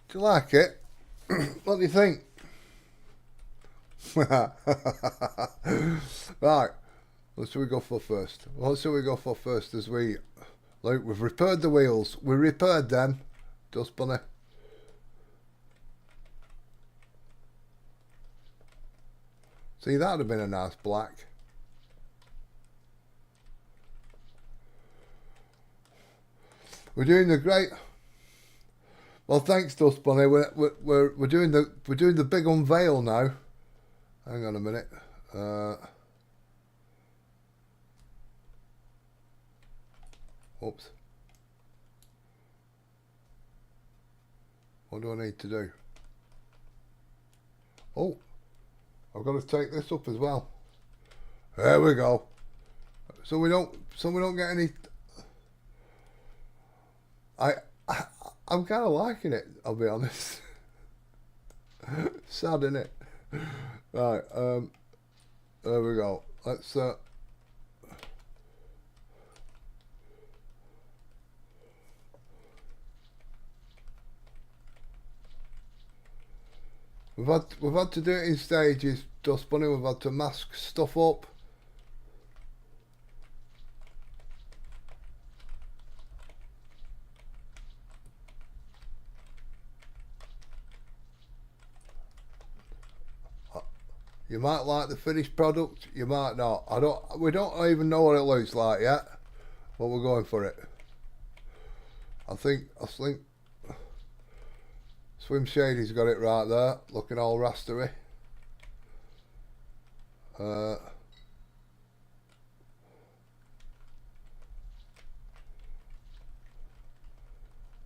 Do you like it? What do you think? Right. What should we go for first? What should we go for first as we... Look, we've repaired the wheels. We repaired them. Dust Bunny. See, that would have been a nice black. We're doing the great... Well, thanks, Dust Bunny. We're doing the big unveil now. Hang on a minute. Oops. What do I need to do? Oh, I've got to take this up as well. There we go. So we don't get any. I'm kind of liking it, I'll be honest. Sad, innit? Right, there we go. Let's we've had to do it in stages, Dust Bunny. We've had to mask stuff up. You might like the finished product, you might not. We don't even know what it looks like yet, but we're going for it. I think Swim Shady's got it right there, looking all rastery.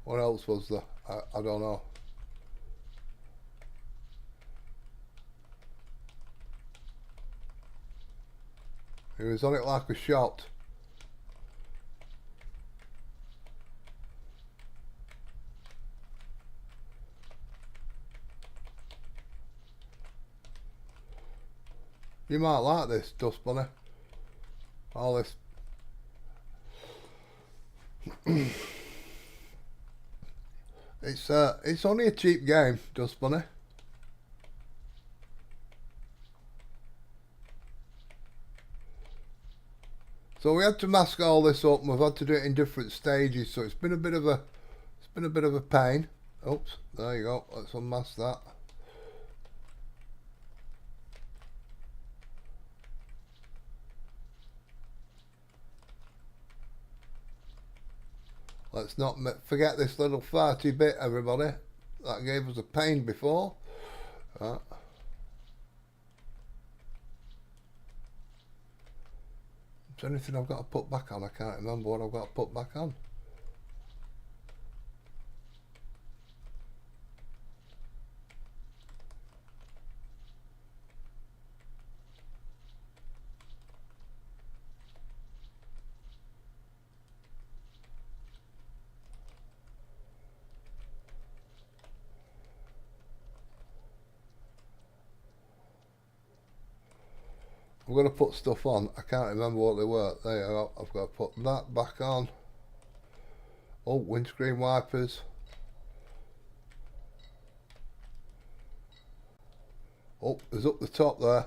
What else was there? I don't know. He was on it like a shot. You might like this, Dust Bunny. All this. It's only a cheap game, Dust Bunny. So we had to mask all this up, and we've had to do it in different stages. So it's been a bit of a pain. Oops, there you go. Let's unmask that. Let's not forget this little farty bit, everybody. That gave us a pain before. Is there anything I've got to put back on? I can't remember what I've got to put back on. I'm going to put stuff on. I can't remember what they were. There you go. I've got to put that back on. Oh, windscreen wipers. Oh, there's up the top there.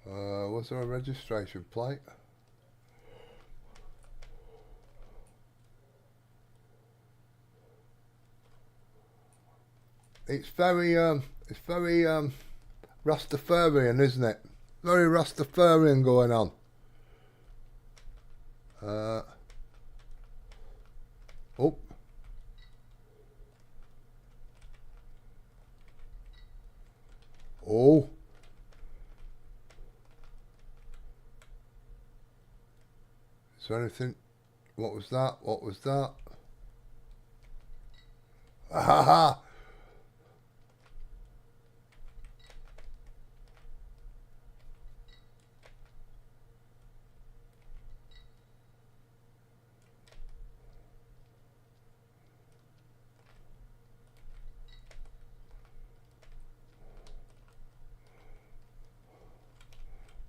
Was there a registration plate? It's very Rastafarian, isn't it? Very Rastafarian going on. Oh. Oh. Is there anything? What was that? What was that? Ha ha!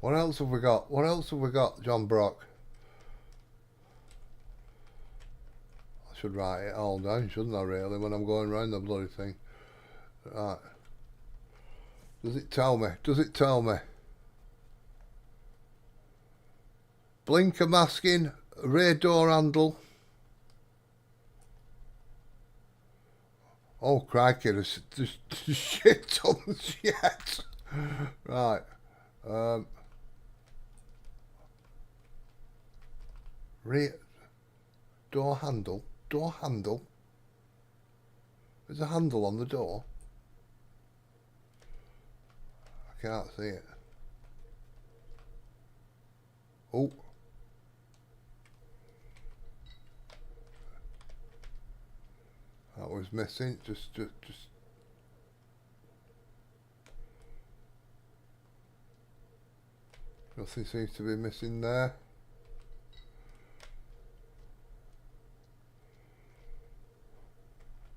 What else have we got? What else have we got, John Brock? I should write it all down, shouldn't I, really, when I'm going around the bloody thing? Right. Does it tell me? Does it tell me? Blinker masking, rear door handle. Oh, crikey, there's shit tons yet. Right. Rear door handle. Door handle. There's a handle on the door. I can't see it. Oh. That was missing. Just. Nothing seems to be missing there.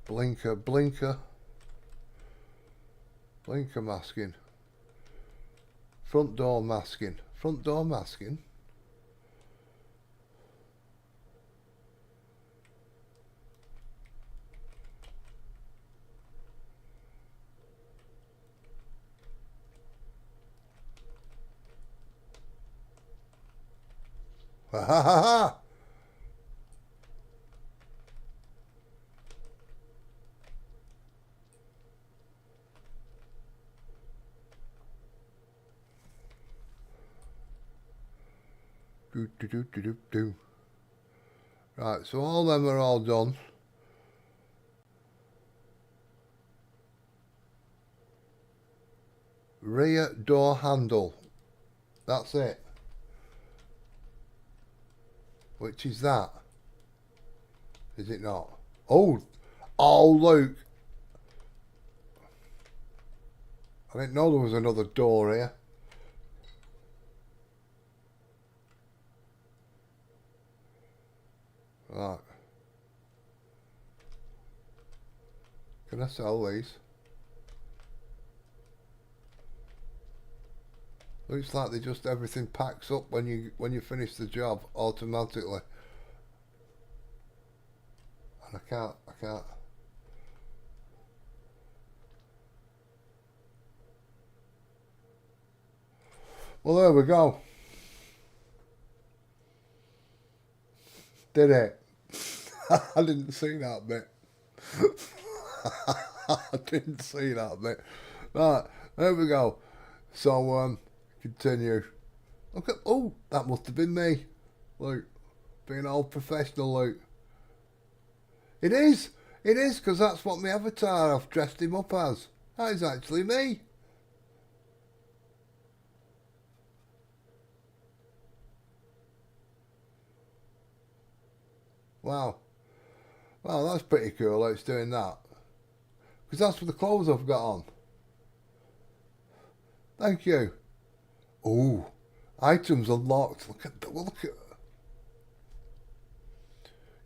Blinker masking. Front door masking. Front door masking. Ha ha ha ha! Do. Right, so all them are all done. Rear door handle. That's it. Which is that? Is it not? Oh, Luke. I didn't know there was another door here. Right. Can I sell these? Looks like they just everything packs up when you finish the job automatically. And I can't. Well, there we go. Did it? I didn't see that bit. I didn't see that bit. Right, there we go. So, continue. Look at, oh, that must have been me. Look, being all professional, Luke. It is, because that's what my avatar I've dressed him up as. That is actually me. Wow. Well, that's pretty cool how it's doing that. Because that's for the clothes I've got on. Thank you. Oh, items unlocked. Look at.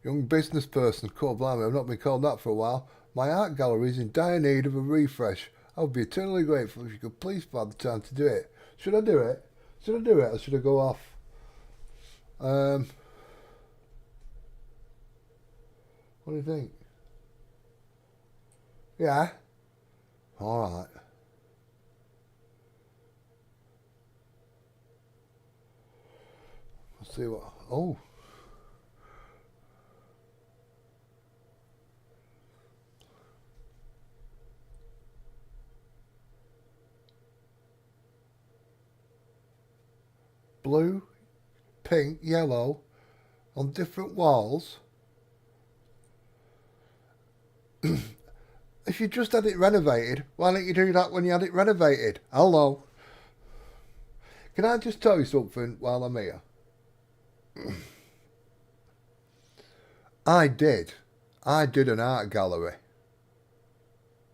Young business person, cool, blimey, I've not been called that for a while. My art gallery is in dire need of a refresh. I would be eternally grateful if you could please find the time to do it. Should I do it? Should I do it or should I go off? What do you think? Yeah? Alright. Let's see what... Oh. Blue, pink, yellow on different walls. If you just had it renovated, why don't you do that when you had it renovated? Hello. Can I just tell you something while I'm here? I did an art gallery.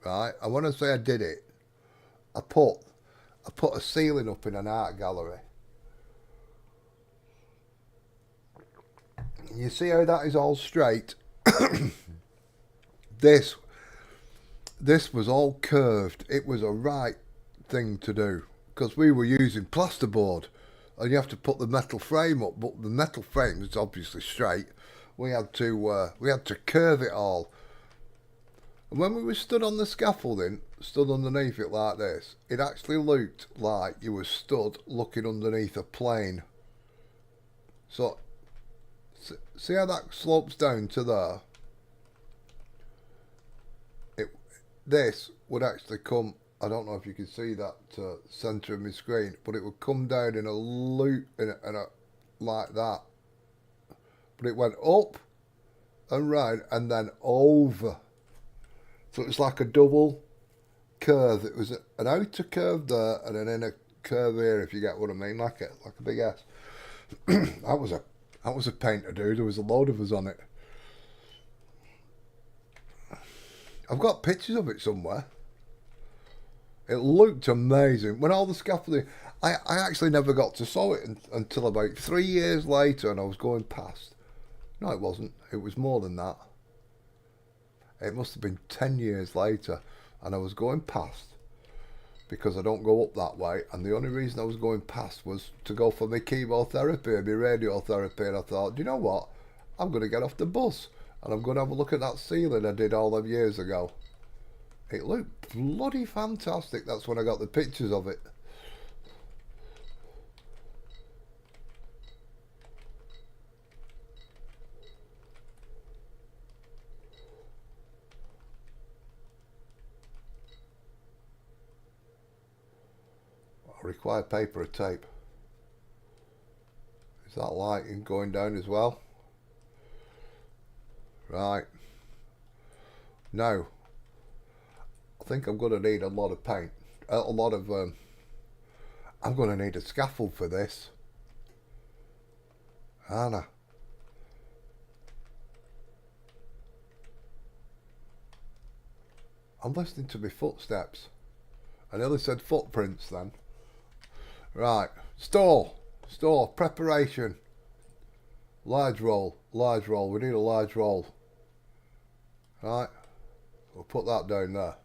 Right? And when I say I did it, I put a ceiling up in an art gallery. You see how that is all straight? This was all curved. It was a right thing to do because we were using plasterboard and you have to put the metal frame up, but the metal frame is obviously straight. We had to curve it all. And when we were stood on the scaffolding, stood underneath it like this, it actually looked like you were stood looking underneath a plane. So see how that slopes down to there? This would actually come, I don't know if you can see that centre of my screen, but it would come down in a loop like that. But it went up and round and then over. So it's like a double curve. It was an outer curve there and an inner curve here, if you get what I mean, like a big S. That was a pain to do. There was a load of us on it. I've got pictures of it somewhere. It looked amazing. When all the scaffolding... I actually never got to saw it until about 3 years later and I was going past. No, it wasn't. It was more than that. It must have been 10 years later and I was going past because I don't go up that way, and the only reason I was going past was to go for my chemotherapy and my radiotherapy, and I thought, do you know what? I'm going to get off the bus and I'm going to have a look at that ceiling I did all them years ago. It looked bloody fantastic. That's when I got the pictures of it. I require paper or tape. Is that lighting going down as well? Right. Now, I think I'm going to need a lot of paint. I'm going to need a scaffold for this. Anna. I'm listening to my footsteps. I nearly said footprints then. Right. Store, preparation. Large roll. We need a large roll. Right. We'll put that down there.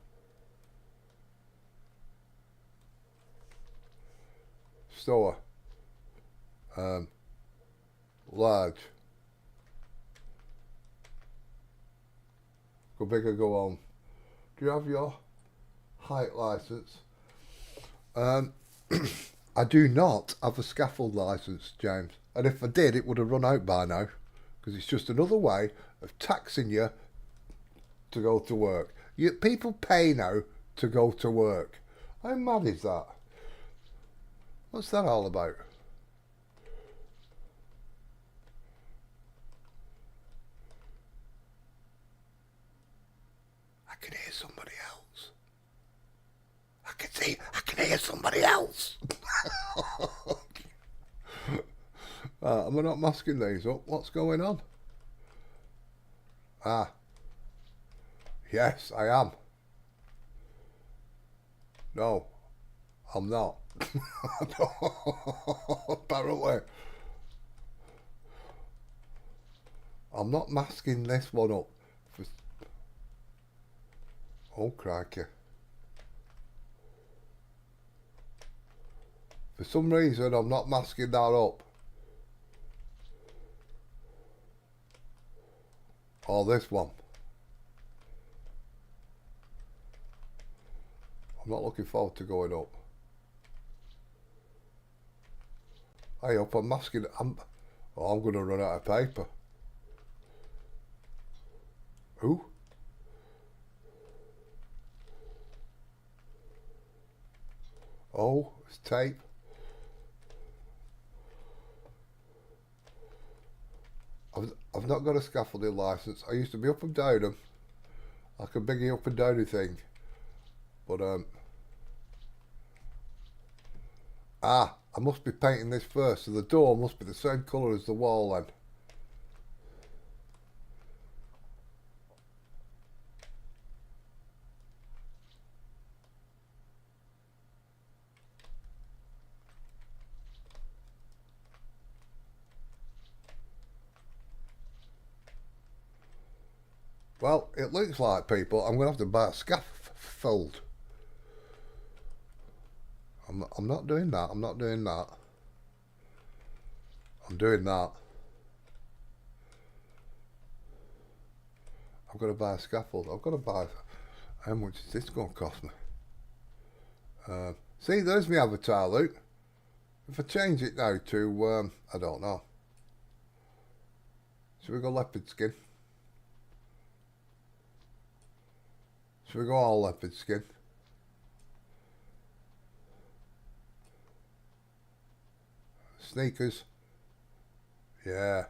Store. Large. Go big or go home. Do you have your height license? I do not have a scaffold license, James. And if I did, it would have run out by now. Because it's just another way of taxing you to go to work. People pay now to go to work. How mad is that? What's that all about? I can hear somebody else. I can hear somebody else. Am I not masking these up? What's going on? Yes, I am. No, I'm not. Apparently. I'm not masking this one up. For... Oh, crikey. For some reason, I'm not masking that up. Or this one. I'm not looking forward to going up. Hey up, I'm masking it. I'm going to run out of paper. Ooh. Oh, it's tape. I've not got a scaffolding licence. I used to be up and down them. Like a biggie up and downy thing. But I must be painting this first, so the door must be the same colour as the wall then. Well, it looks like, people, I'm going to have to buy a scaffold. I'm not doing that. I'm not doing that. I'm doing that. I've got to buy a scaffold. I've got to buy... How much is this going to cost me? See, there's my avatar, Luke. If I change it now to... I don't know. Should we go leopard skin? Should we go all leopard skin? Sneakers. Yeah.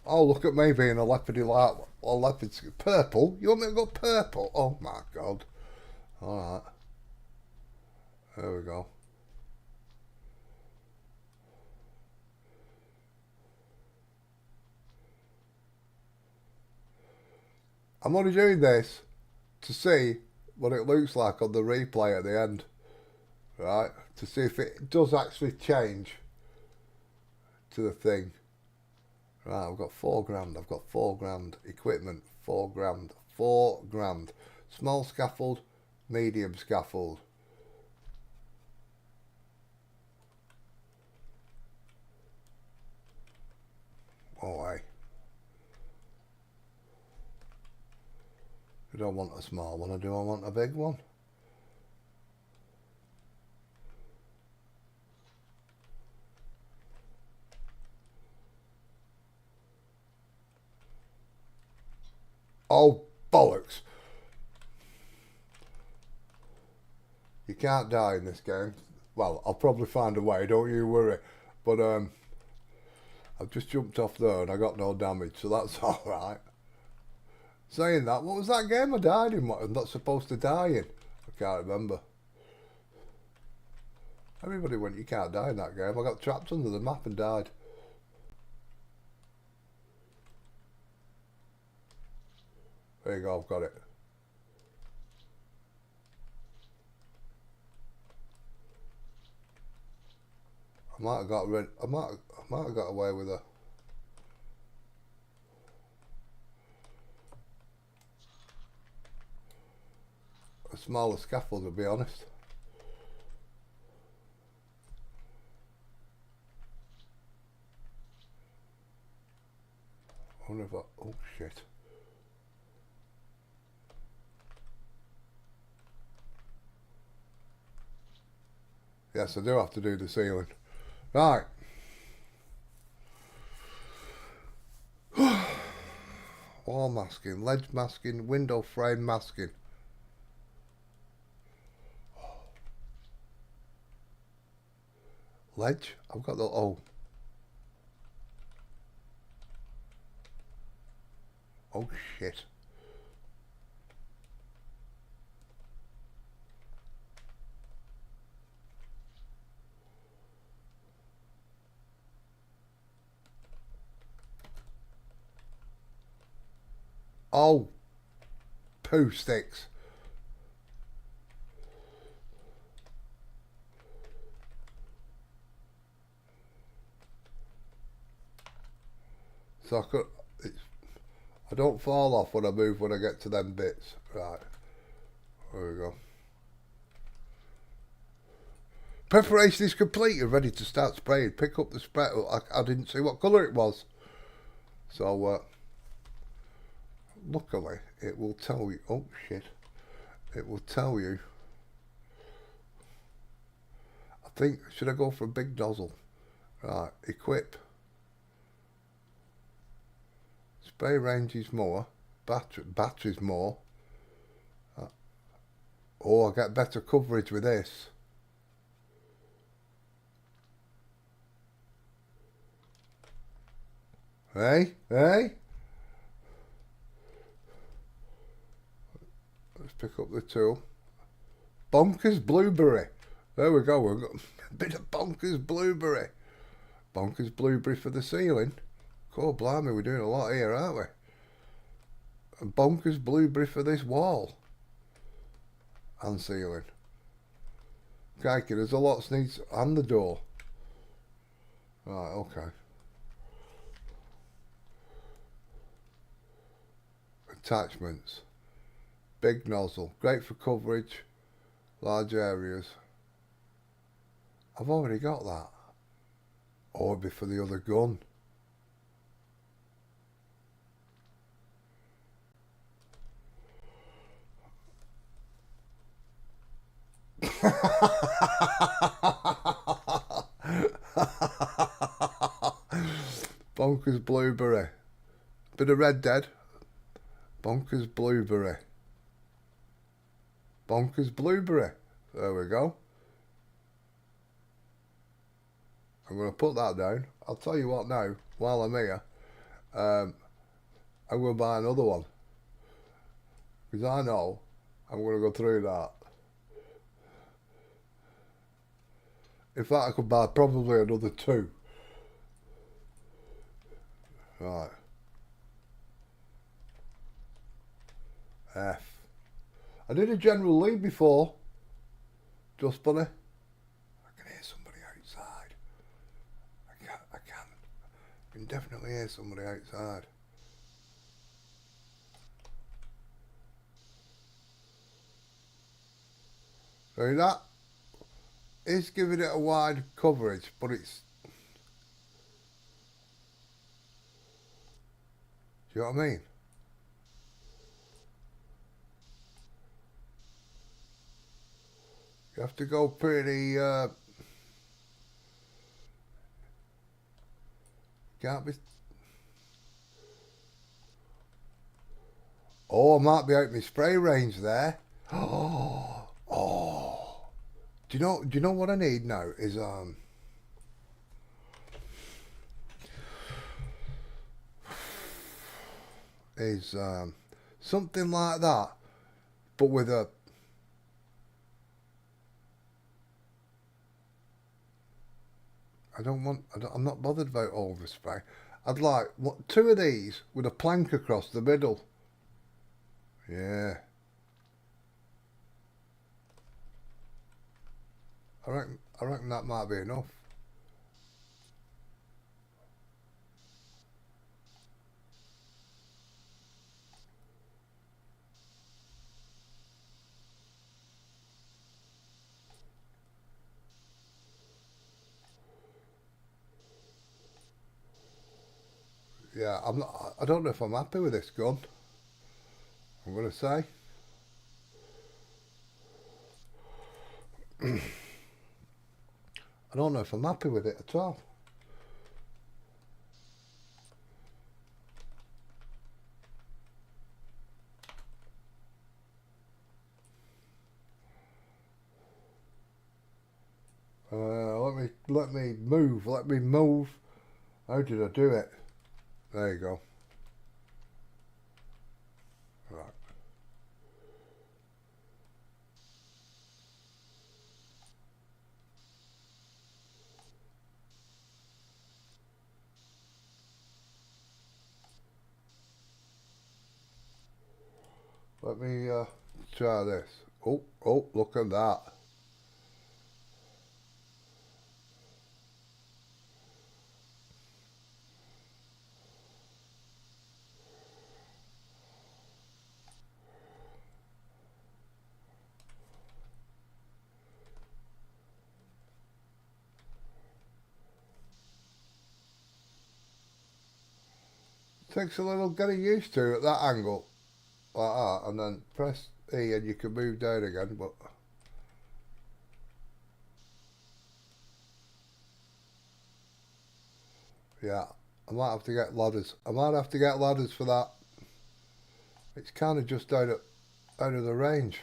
Oh, look at me being a leopardy like or leopard skin. Purple? You want me to go purple? Oh my god. Alright. There we go. I'm only doing this to see what it looks like on the replay at the end. Right? To see if it does actually change to the thing. Right, I've got £4 I've got £4 equipment, £4 small scaffold, medium scaffold. Oh, hey. I don't want a small one, I do. I want a big one. Oh, bollocks. You can't die in this game. Well, I'll probably find a way, don't you worry. But I've just jumped off there and I got no damage, so that's alright. Saying that, what was that game I died in? What I'm not supposed to die in? I can't remember. Everybody went, you can't die in that game. I got trapped under the map and died. There you go, I've got it. I might have got rid. I might have got away with a smaller scaffold, to be honest. I wonder if I... Oh shit. Yes, I do have to do the ceiling. Right. Wall masking, ledge masking, window frame masking. Ledge? I've got the... Oh. Oh shit. Oh, poo sticks. So I don't fall off when I move when I get to them bits. Right, there we go. Preparation is complete. You're ready to start spraying. Pick up the spray. I didn't see what colour it was. So, luckily, it will tell you. Oh, shit. It will tell you. I think, should I go for a big nozzle? Right, equip. Spray range is more. Batteries more. Oh, I get better coverage with this. Hey? Let's pick up the tool. Bonkers Blueberry. There we go. We've got a bit of Bonkers Blueberry. Bonkers Blueberry for the ceiling. Cool, blimey, we're doing a lot here, aren't we? And Bonkers Blueberry for this wall. And ceiling. Crikey, there's a lot needs and the door. Right, okay. Attachments. Big nozzle. Great for coverage. Large areas. I've already got that. Or it'd be for the other gun. Bonkers Blueberry. Bit of Red Dead. Bonkers Blueberry. Bonkers Blueberry. There we go. I'm going to put that down. I'll tell you what now, while I'm here, I'm going to buy another one. Because I know I'm going to go through that. In fact, I could buy probably another 2. Right. F. I did a General Lee before. Just funny. I can hear somebody outside. I can definitely hear somebody outside. So that is giving it a wide coverage, but it's... Do you know what I mean? You have to go pretty... can't be... Oh, I might be out my spray range there. Oh, Do you know what I need now is something like that, but with a... I'm not bothered about overspray. I'd like 2 of these with a plank across the middle. Yeah. I reckon that might be enough. Yeah, I don't know if I'm happy with this gun. I'm gonna say. I don't know if I'm happy with it at all. Let me move. How did I do it? There you go. Right. Let me try this. Oh, look at that. Takes a little getting used to at that angle, like that, and then press E and you can move down again, but... Yeah, I might have to get ladders. I might have to get ladders for that. It's kind of just out of the range.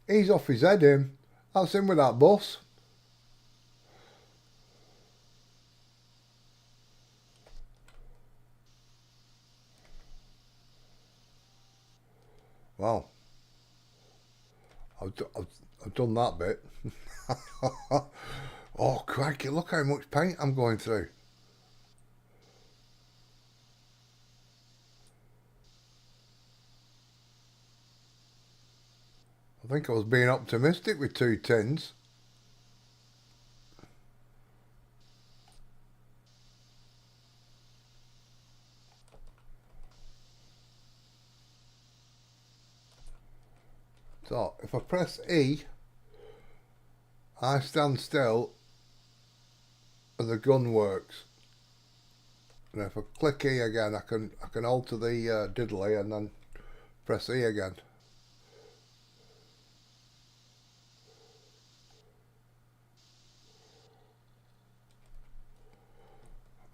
He's off his head, him. That's him with that bus. Wow. I've done that bit. Oh, crikey, look how much paint I'm going through. I think I was being optimistic with 2 tins. So, if I press E, I stand still and the gun works. And if I click E again, I can alter the diddly and then press E again.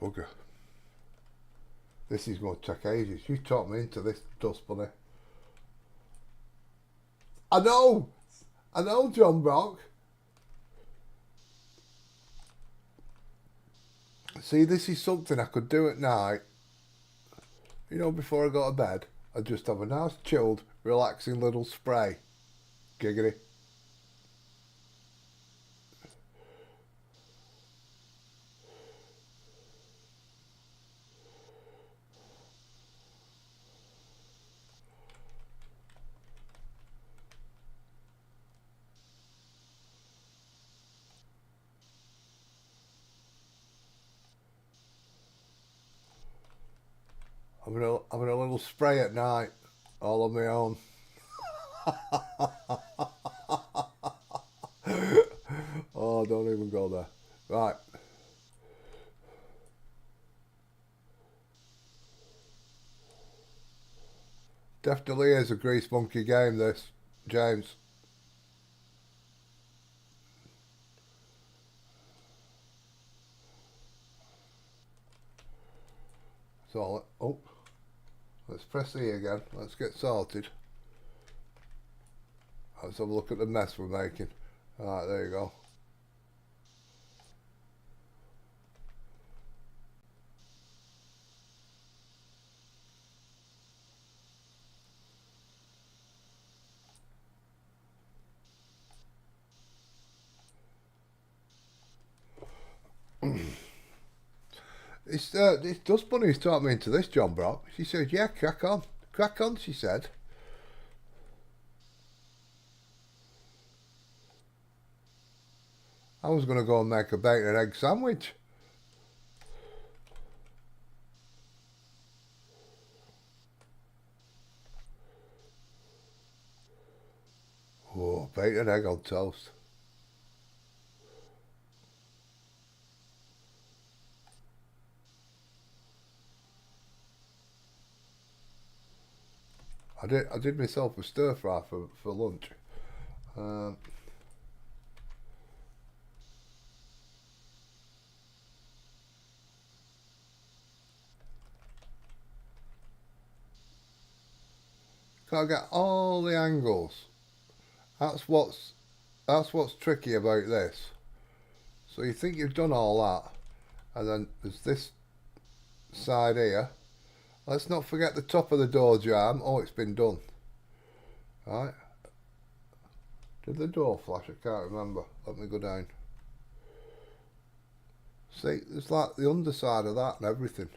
Bugger. This is going to take ages. You talked me into this, Dust Bunny. I know, John Brock. See, this is something I could do at night. You know, before I go to bed, I'd just have a nice, chilled, relaxing little spray. Giggity. Having a little spray at night, all on my own. Oh, don't even go there. Right. Definitely is a Grease Monkey game, this, James. So, oh, let's press E again. Let's get sorted. Let's have a look at the mess we're making. Alright, there you go. This Dust Bunny's taught me into this, John Brock. She said, yeah, crack on. Crack on, she said. I was going to go and make a bacon and egg sandwich. Oh, bacon and egg on toast. I did myself a stir fry for lunch. Gotta get all the angles. That's what's tricky about this. So you think you've done all that, and then there's this side here. Let's not forget the top of the door jamb. Oh, it's been done. Right. Did the door flash? I can't remember. Let me go down. See, there's like the underside of that and everything.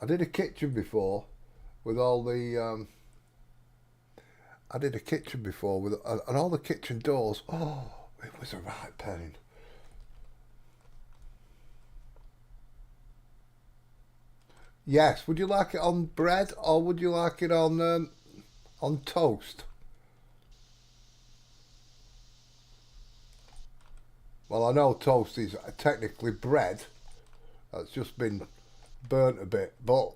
I did a kitchen before with all the... I did a kitchen before with and all the kitchen doors. Oh, It was a right pain. Yes, would you like it on bread or would you like it on toast? Well, I know toast is technically bread. That's just been burnt a bit, but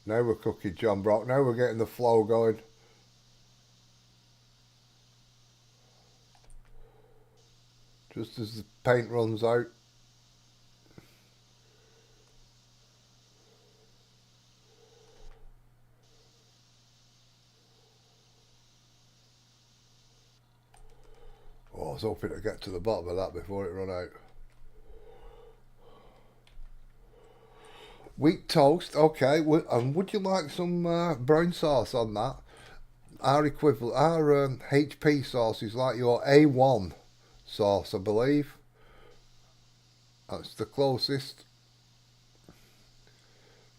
now we're cooking, John Brock. Now we're getting the flow going. Just as the paint runs out. Oh, I was hoping to get to the bottom of that before it run out. Wheat toast, okay. And would you like some brown sauce on that? Our equivalent, our HP sauce is like your A1 sauce, I believe. That's the closest.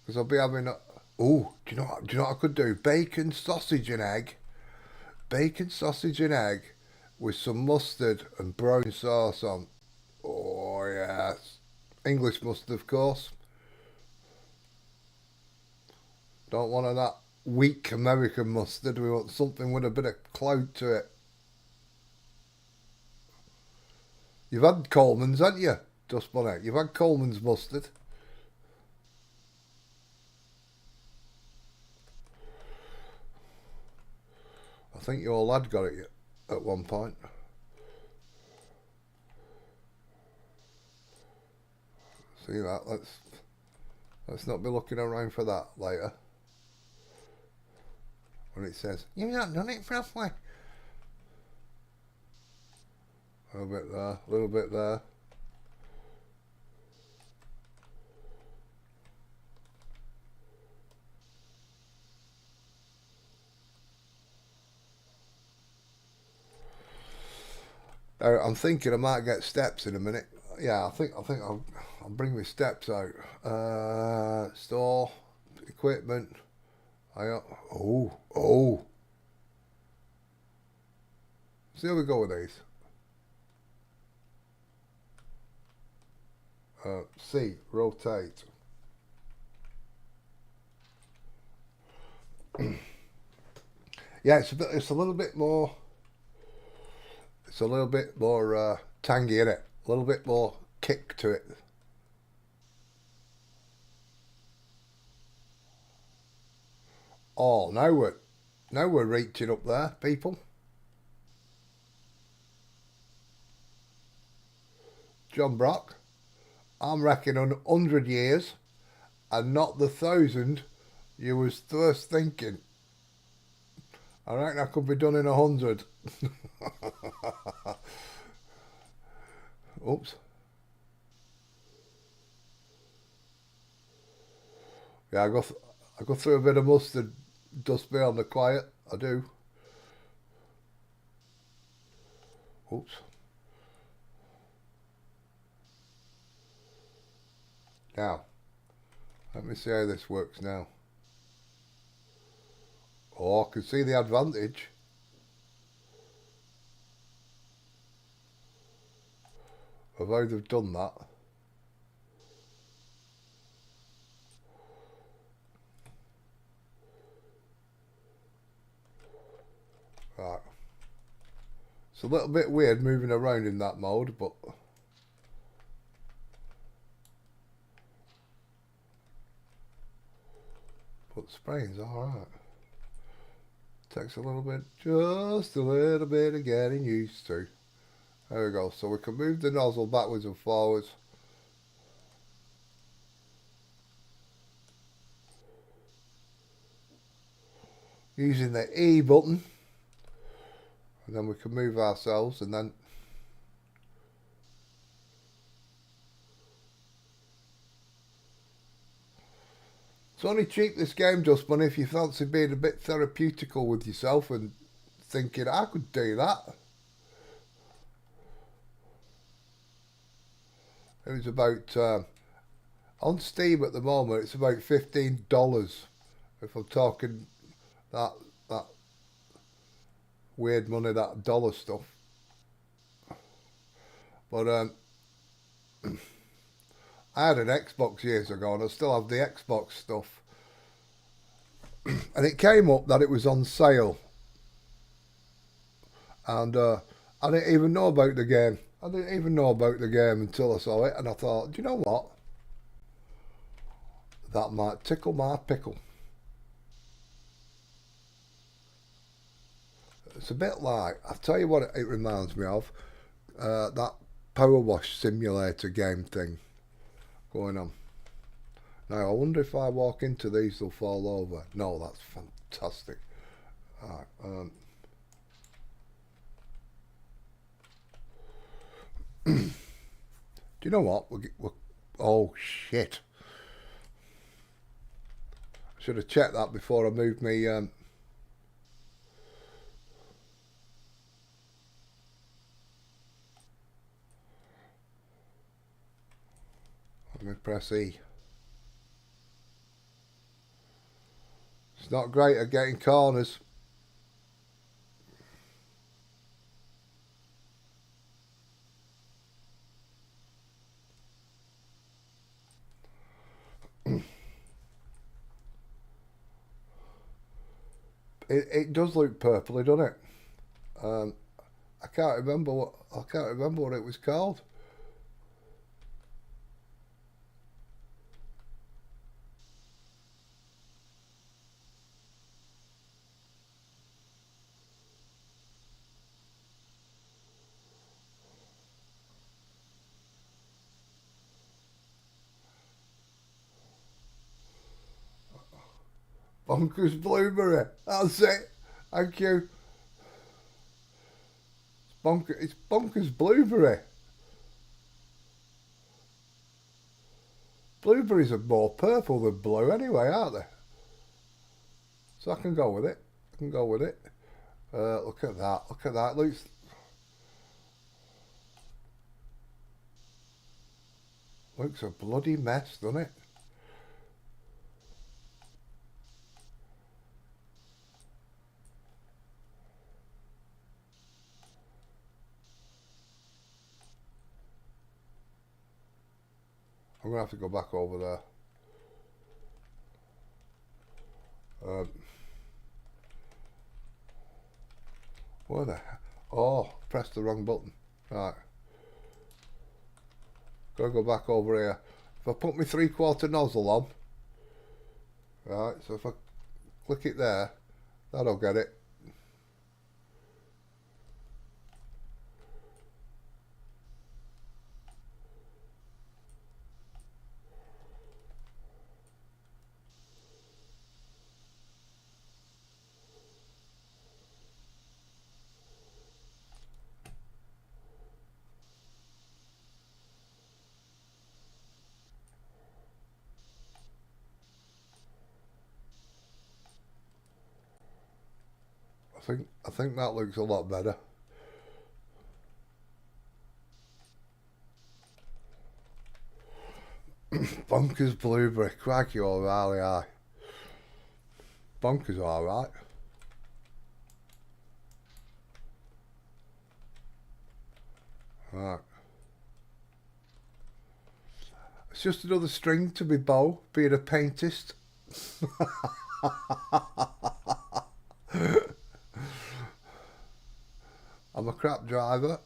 Because I'll be having a... Oh, do you know what I could do? Bacon, sausage and egg. Bacon, sausage and egg with some mustard and brown sauce on. Oh, yes. English mustard, of course. Don't want that weak American mustard. We want something with a bit of clout to it. You've had Coleman's, haven't you? Just one. You've had Coleman's mustard. I think your lad got it at one point. See that? Let's not be looking around for that later. When it says, you've not done it properly. A little bit there, a little bit there. Now, I'm thinking I might get steps in a minute. Yeah, I think I'll bring my steps out. Store equipment. Oh. See how we go with these. C, rotate. Yeah, it's a little bit more. It's a little bit more tangy, isn't it? A little bit more kick to it. Oh, now we're reaching up there, people. John Brock, I'm reckoning 100 years and not the 1,000 you was first thinking. I reckon I could be done in 100. Oops. Yeah, I go through a bit of mustard dust me on the quiet. I do. Oops. Now, let me see how this works now. Oh, I can see the advantage. Of how they've done that. Right. It's a little bit weird moving around in that mode, but spraying's alright. Takes a little bit, just a little bit of getting used to. There we go. So we can move the nozzle backwards and forwards. Using the E button. And then we can move ourselves and then it's only cheap, this game, Dustman, if you fancy being a bit therapeutical with yourself and thinking, I could do that. It was about, On Steam at the moment, it's about $15. If I'm talking that that weird money, that dollar stuff. But I had an Xbox years ago, and I still have the Xbox stuff. And it came up that it was on sale, and I didn't even know about the game. I didn't even know about the game until I saw it, and I thought, do you know what? That might tickle my pickle. It's a bit like, I'll tell you what it reminds me of, that Power Wash Simulator game thing going on. Now, I wonder if I walk into these, they'll fall over. No, that's fantastic. Alright, do you know what? Oh, shit. I should have checked that before I moved me. Let me press E. It's not great at getting corners. It does look purpley, doesn't it? I can't remember what it was called. Bonkers Blueberry. That's it. Thank you. It's Bonkers Blueberry. Blueberries are more purple than blue anyway, aren't they? So I can go with it. I can go with it. Look at that. Look at that. Looks a bloody mess, doesn't it? I'm going to have to go back over there. Where the hell? Oh, pressed the wrong button. Right. Gotta go back over here. If I put my 3/4 nozzle on, right, so if I click it there, that'll get it. I think that looks a lot better. Bonkers Blueberry, crikey O'Reilly, aye. Bonkers alright. Right. It's just another string to my bow, being a paintist. I'm a crap driver.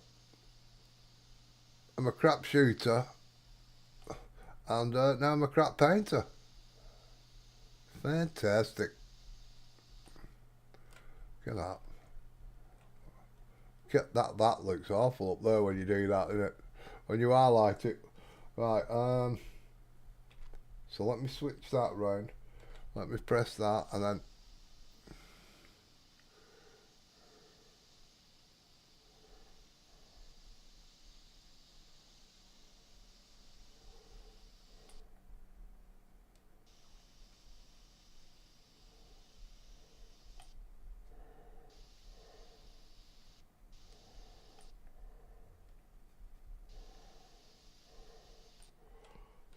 I'm a crap shooter. And now I'm a crap painter. Fantastic. Look at that. That looks awful up there when you do that, doesn't it? When you highlight it. Right, so let me switch that round. Let me press that and then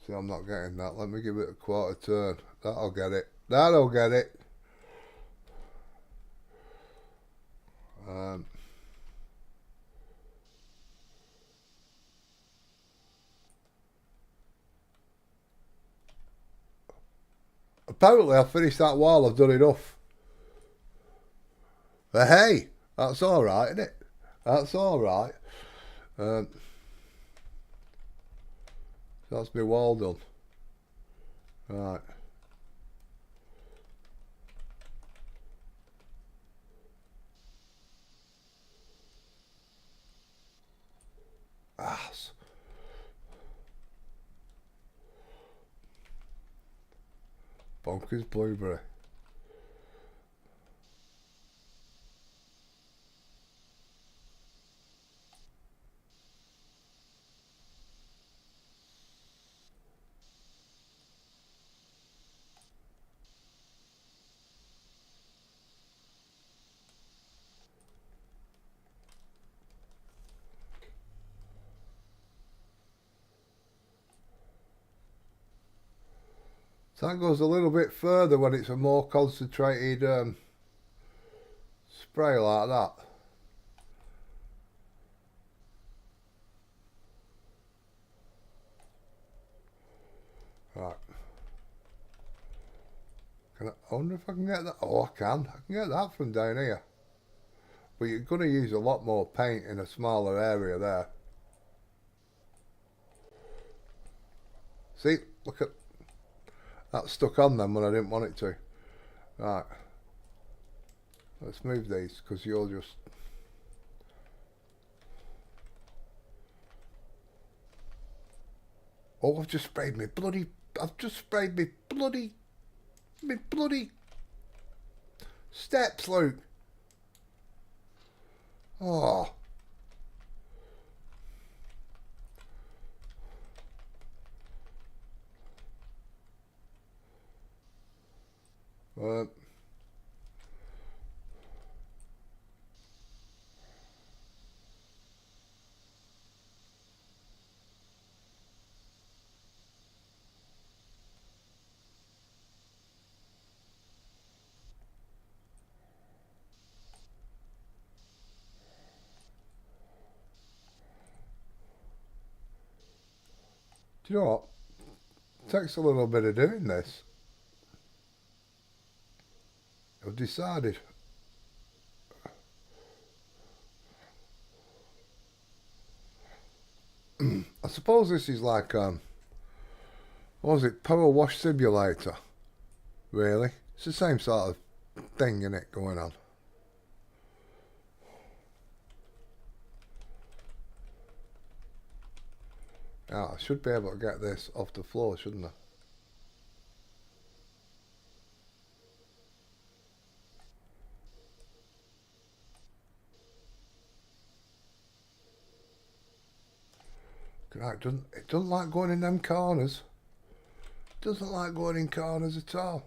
See, I'm not getting that. Let me give it a quarter turn. That'll get it. That'll get it. Apparently, I've finished that while I've done enough. But hey, that's all right, isn't it? That's all right. That's me wall done. Right. Ass. Bonkers blueberry. So that goes a little bit further when it's a more concentrated spray like that. Right. I wonder if I can get that. Oh, I can. I can get that from down here. But you're going to use a lot more paint in a smaller area there. See, look at that stuck on them when I didn't want it to. Right. Let's move these because you'll just... Oh, I've just sprayed me bloody... I've just sprayed me bloody steps, Luke. Oh. Do you know what? It takes a little bit of doing this. I've decided. I suppose this is like, what was it, Power Wash Simulator? Really? It's the same sort of thing, in it, going on. Yeah, I should be able to get this off the floor, shouldn't I? Right, it doesn't like going in them corners. It doesn't like going in corners at all.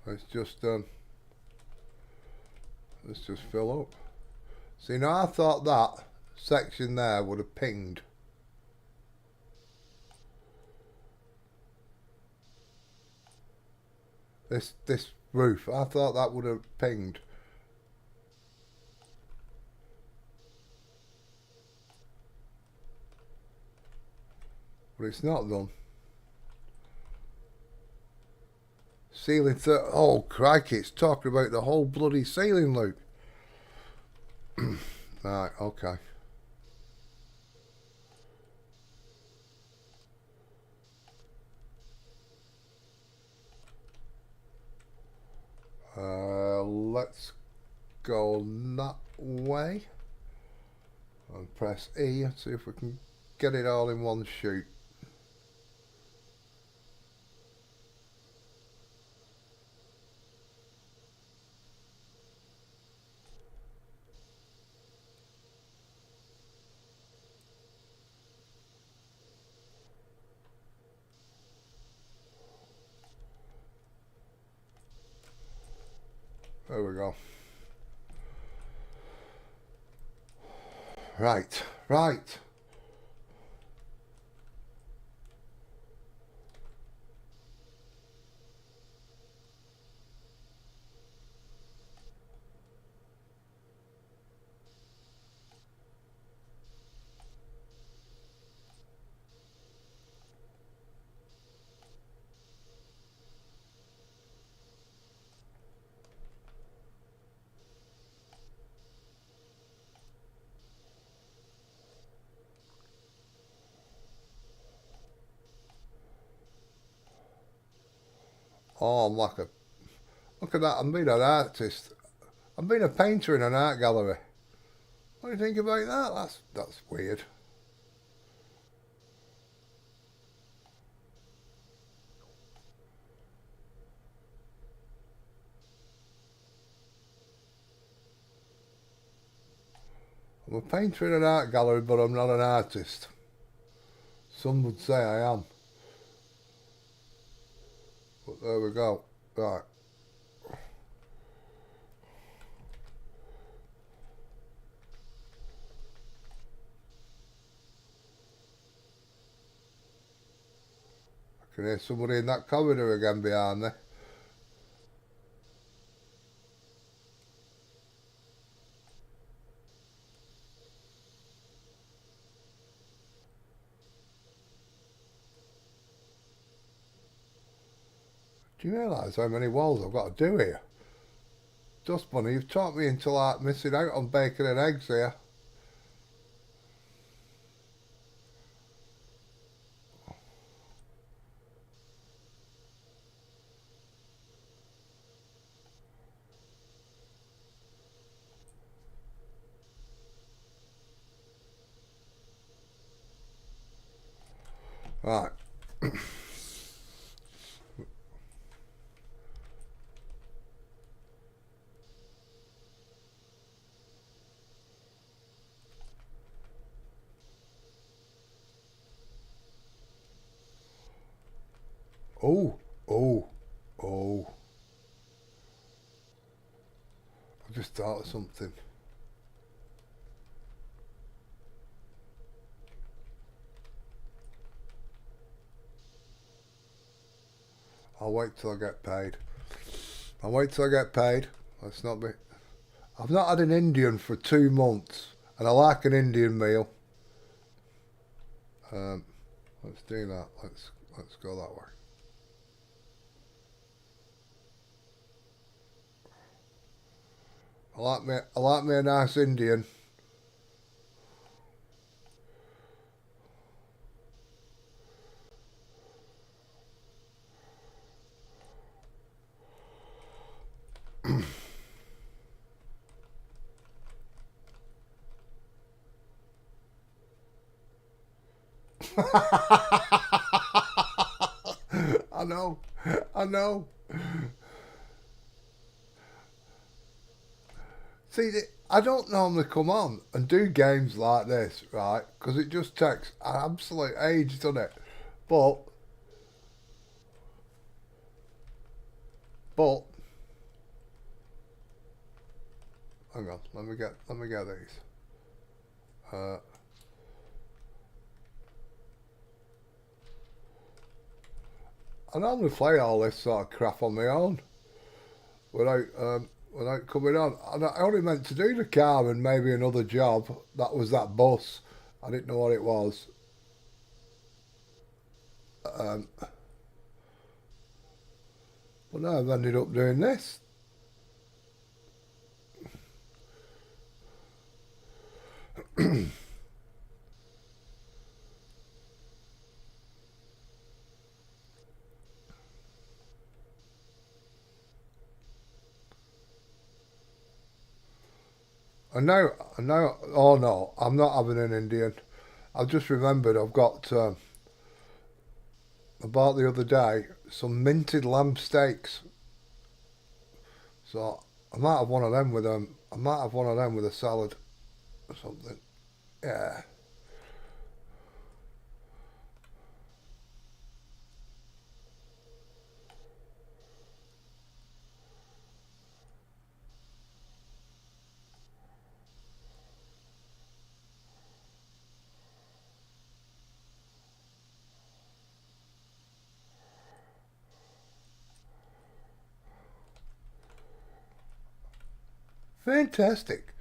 Let's just fill up. See, now I thought that section there would have pinged. This roof, I thought that would have pinged. But it's not done. Ceiling oh crikey, it's talking about the whole bloody ceiling, Luke. Right, okay. Let's go that way and press E and see if we can get it all in one shoot. There we go. Right, right. Oh, I'm like a... Look at that, I'm being an artist. I'm being a painter in an art gallery. What do you think about that? That's weird. I'm a painter in an art gallery, but I'm not an artist. Some would say I am. But there we go. Right. I can hear somebody in that corridor again behind me. Do you realise how many walls I've got to do here? Dust Bunny, you've taught me into like missing out on bacon and eggs here. Right. Oh, oh, oh. I just thought of something. I'll wait till I get paid. I'll wait till I get paid. Let's not be... I've not had an Indian for 2 months, and I like an Indian meal. Let's do that. Let's go that way. I like me a nice Indian. I know. I know. See, I don't normally come on and do games like this, right? Because it just takes an absolute age, doesn't it? But, but, hang on, let me get these. I normally play all this sort of crap on my own without coming on. And I only meant to do the car and maybe another job. That was that bus. I didn't know what it was. But now I've ended up doing this. I know. Oh no, I'm not having an Indian. I've just remembered I've got. I bought the other day some minted lamb steaks. So I might have one of them with I might have one of them with a salad or something. Yeah. Fantastic.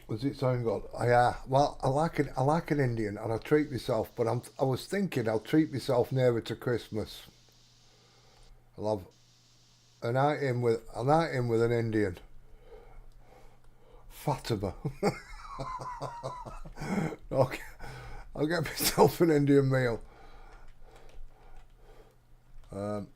Was it sound good? Yeah. Well, I like it. I like an Indian, and I treat myself. But I was thinking I'll treat myself nearer to Christmas. I'll have a night in with an Indian. Fatima. Okay. I'll get myself an Indian meal. Um,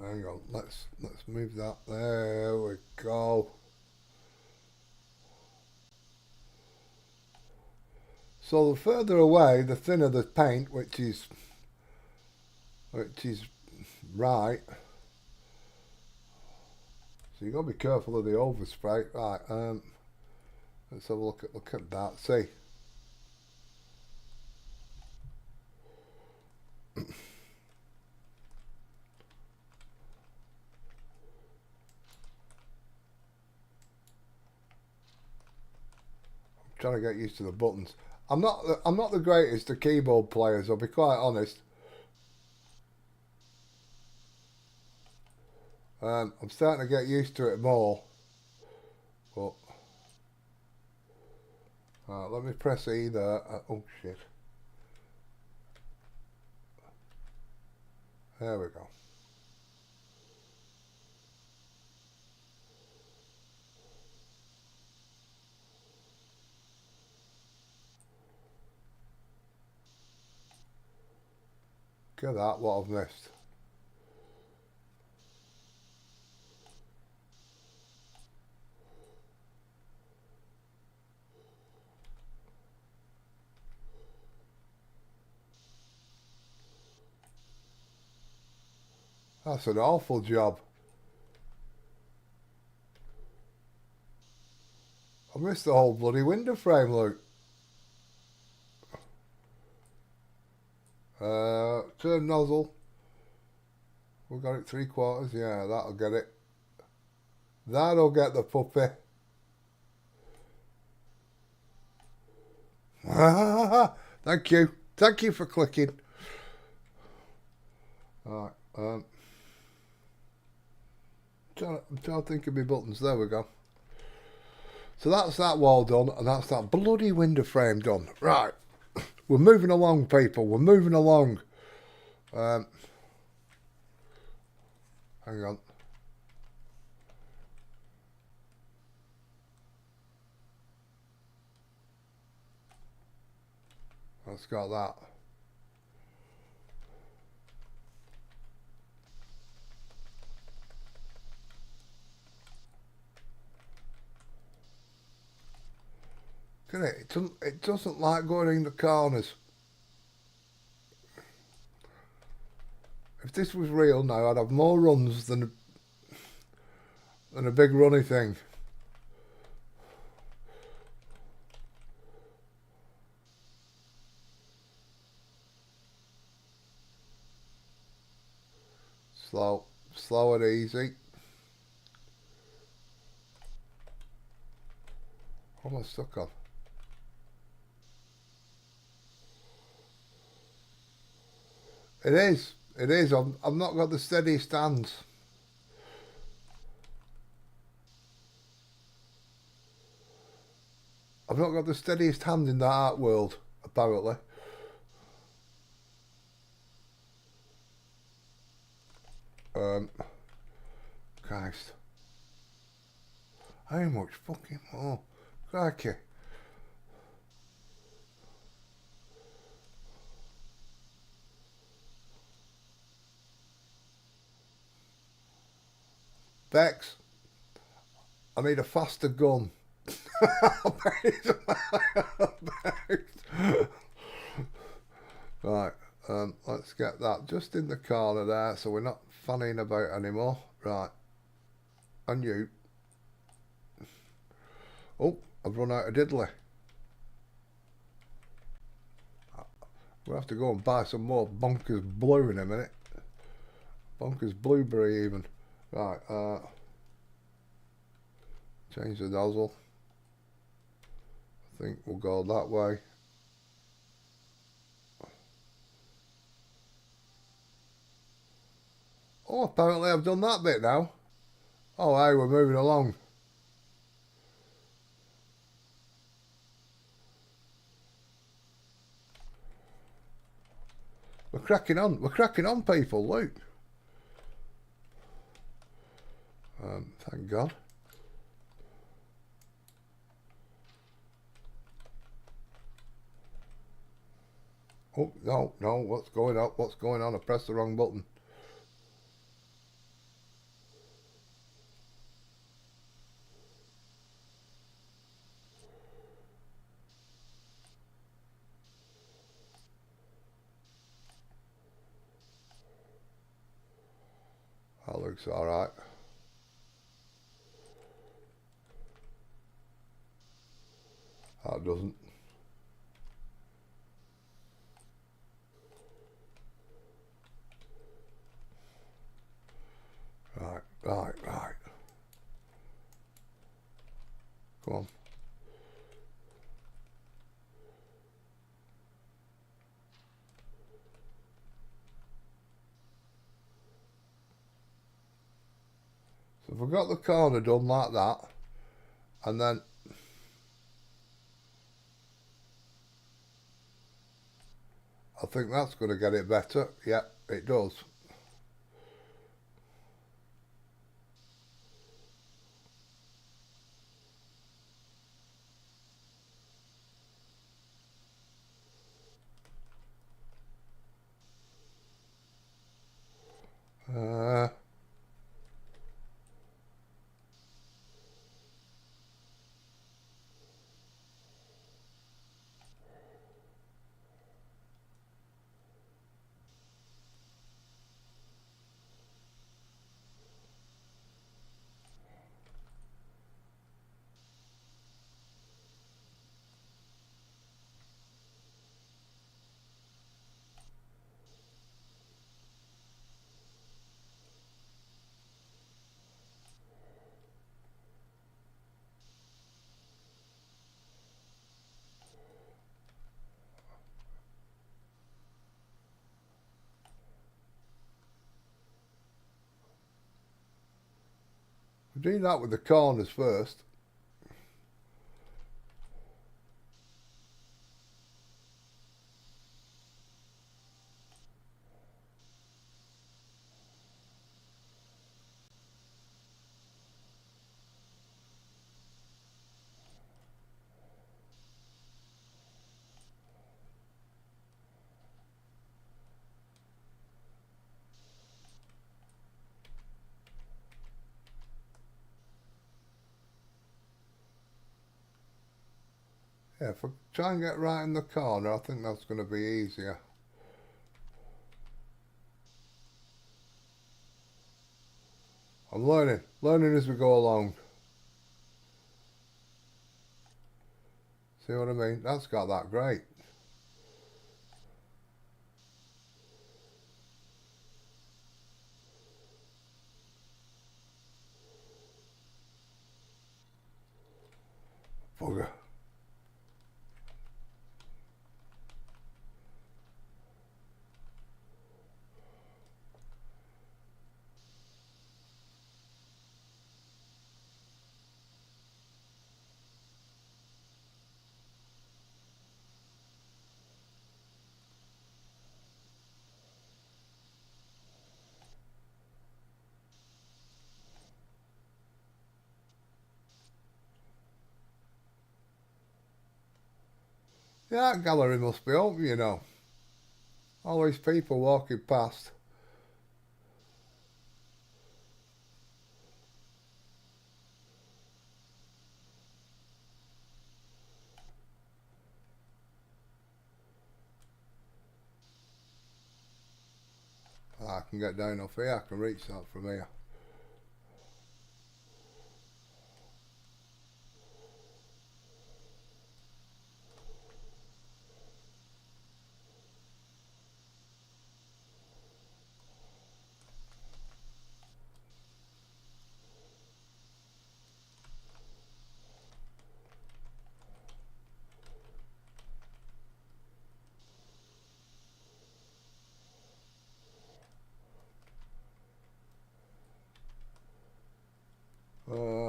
Hang on. Let's move that. There we go. So the further away, the thinner the paint, which is right. So you got to be careful of the overspray. Right. Let's have a look at that. See. Trying to get used to the buttons. I'm not the greatest of keyboard players. I'll be quite honest. I'm starting to get used to it more. But let me press E there. Oh shit. There we go. Look at that, what I've missed. That's an awful job. I missed the whole bloody window frame, look. Turn nozzle. We've got it 3/4. Yeah, that'll get it. That'll get the puppy. Thank you. Thank you for clicking. Alright, I'm trying to think of my buttons. There we go. So that's that wall done, and that's that bloody window frame done. Right. We're moving along, people. We're moving along. Hang on. Let's got that. Look at it. It doesn't like going in the corners. If this was real now, I'd have more runs than a big runny thing. Slow and easy. What am I stuck on? It is. It is. I've not got the steadiest hands. I've not got the steadiest hand in the art world, apparently. Christ. How much fucking more? Crikey. Vex, I need a faster gun. Right, let's get that just in the corner there so we're not fanning about anymore. Right, and you. Oh, I've run out of diddly. We'll have to go and buy some more bonkers blue in a minute. Bonkers blueberry even. Right, change the nozzle. I think we'll go that way. Oh, apparently I've done that bit now. Oh, hey, we're moving along. We're cracking on, people, look. Thank God. Oh, no, what's going on? I pressed the wrong button. That looks alright. That doesn't. Right. Come on. So if I've got the corner done like that, and then I think that's going to get it better. Yeah, it does. Do that with the corners first. Yeah, if I try and get right in the corner, I think that's going to be easier. I'm learning as we go along. See what I mean? That's got that great. Bugger. The art gallery must be open, you know. All these people walking past. I can get down off here, I can reach that from here.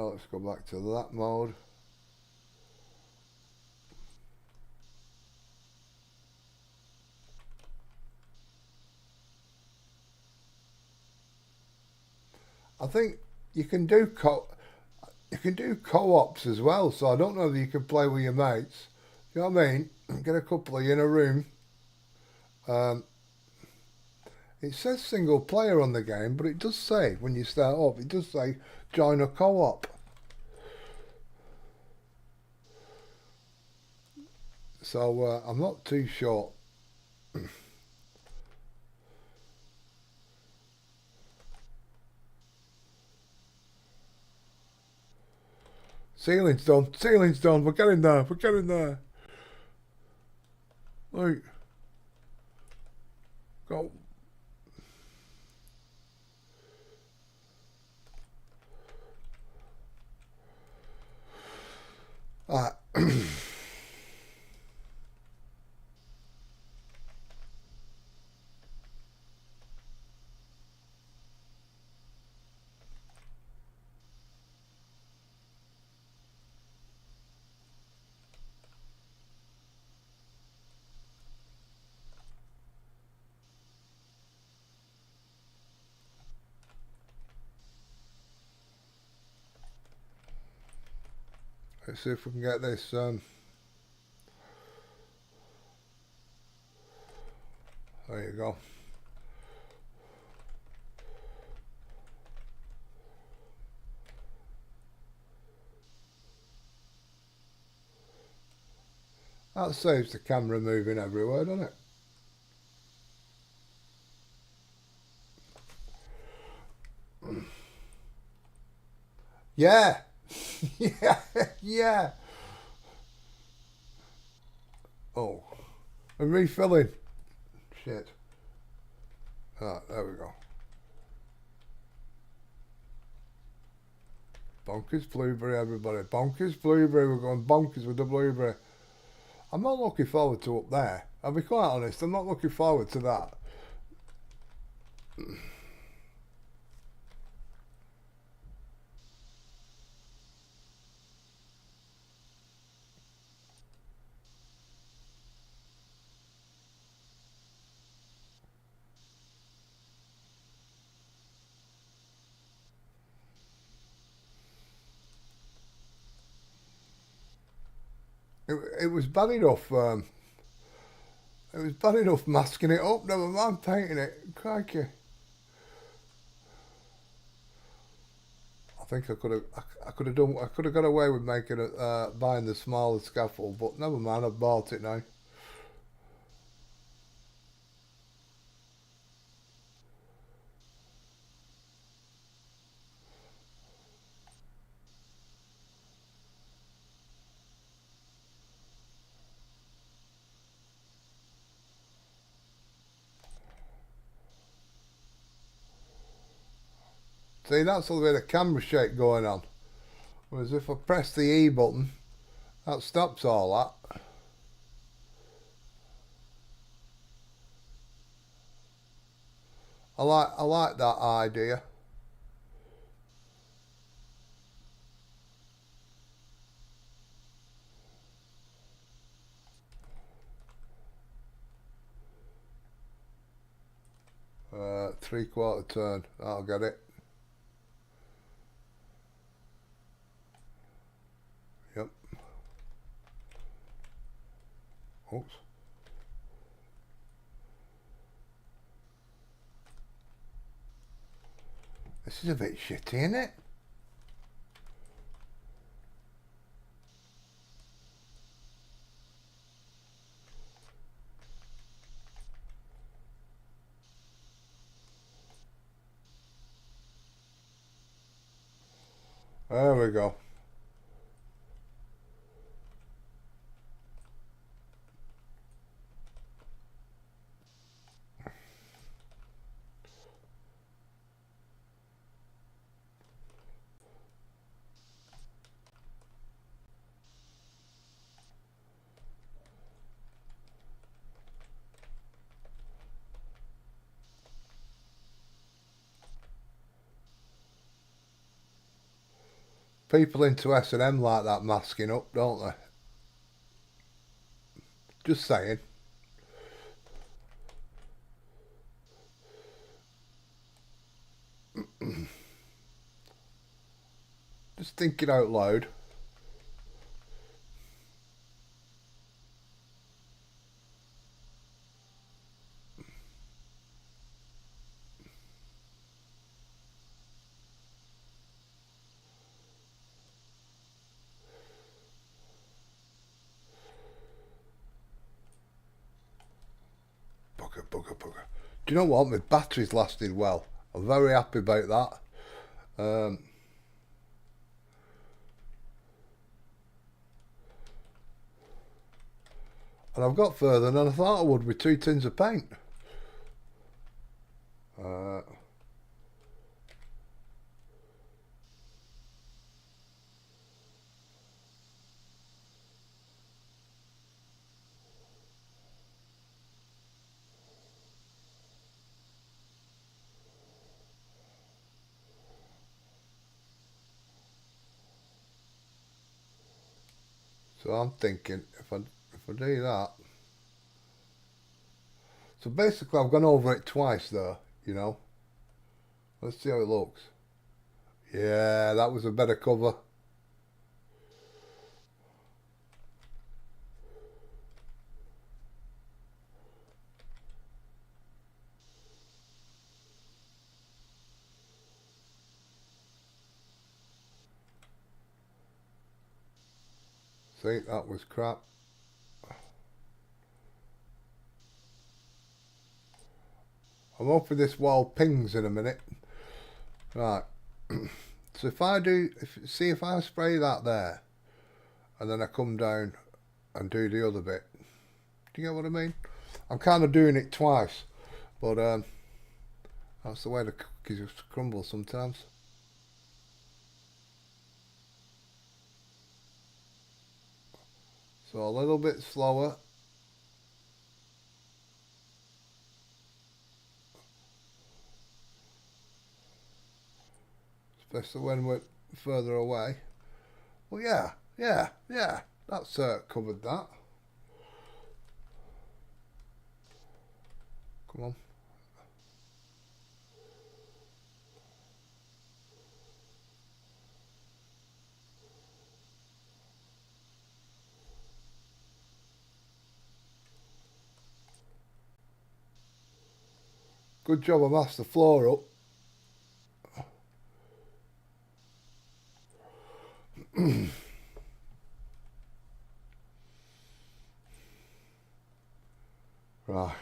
Let's go back to that mode. I think you can do co-ops as well, so I don't know if you can play with your mates. You know what I mean? Get a couple of you in a room. It says single player on the game, but it does say when you start up, it does say join a co-op. So I'm not too sure. Ceiling's done. Ceiling's done. We're getting there. We're getting there. Look. Go. Let's see if we can get this. There you go. That saves the camera moving everywhere, doesn't it? Yeah. Yeah. Yeah. Oh. I'm refilling. Shit. Ah, there we go. Bonkers blueberry, everybody. Bonkers blueberry. We're going bonkers with the blueberry. I'm not looking forward to up there. I'll be quite honest. I'm not looking forward to that. It was bad enough. It was bad enough masking it up. Never mind painting it. Crikey. I think I could have. I could have done. I could have got away with making it, buying the smaller scaffold, but never mind. I've bought it now. See, that's a little bit of camera shake going on. Whereas if I press the E button, that stops all that. I like that idea. Three-quarter turn. I'll get it. Yep. Oops. This is a bit shitty, isn't it? There we go. People into S&M like that masking up, don't they? Just saying. Just thinking out loud. Bugger. Do you know what? My battery's lasted well. I'm very happy about that. And I've got further than I thought I would with 2 tins of paint. So I'm thinking if I do that. So basically I've gone over it twice though, you know. Let's see how it looks. Yeah, that was a better cover. See, that was crap. I'm hoping this wall pings in a minute. Right. So if I spray that there, and then I come down and do the other bit. Do you get what I mean? I'm kind of doing it twice, but that's the way the cookies crumble sometimes. So a little bit slower. Especially when we're further away. Well, yeah. That's covered that. Come on. Good job I masked the floor up. Right.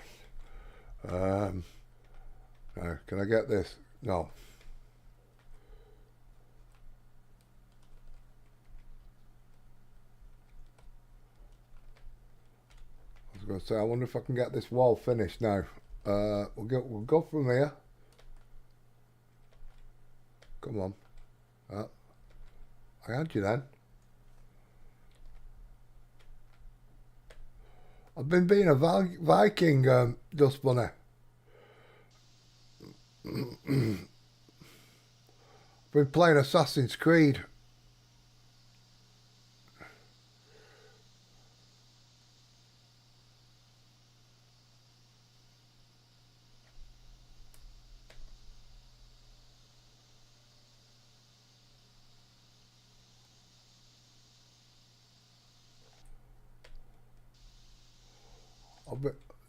Now, can I get this? No. I was going to say, I wonder if I can get this wall finished now. We'll go from here. Come on. I had you then. I've been being a Viking, Dust Bunny. Been playing Assassin's Creed.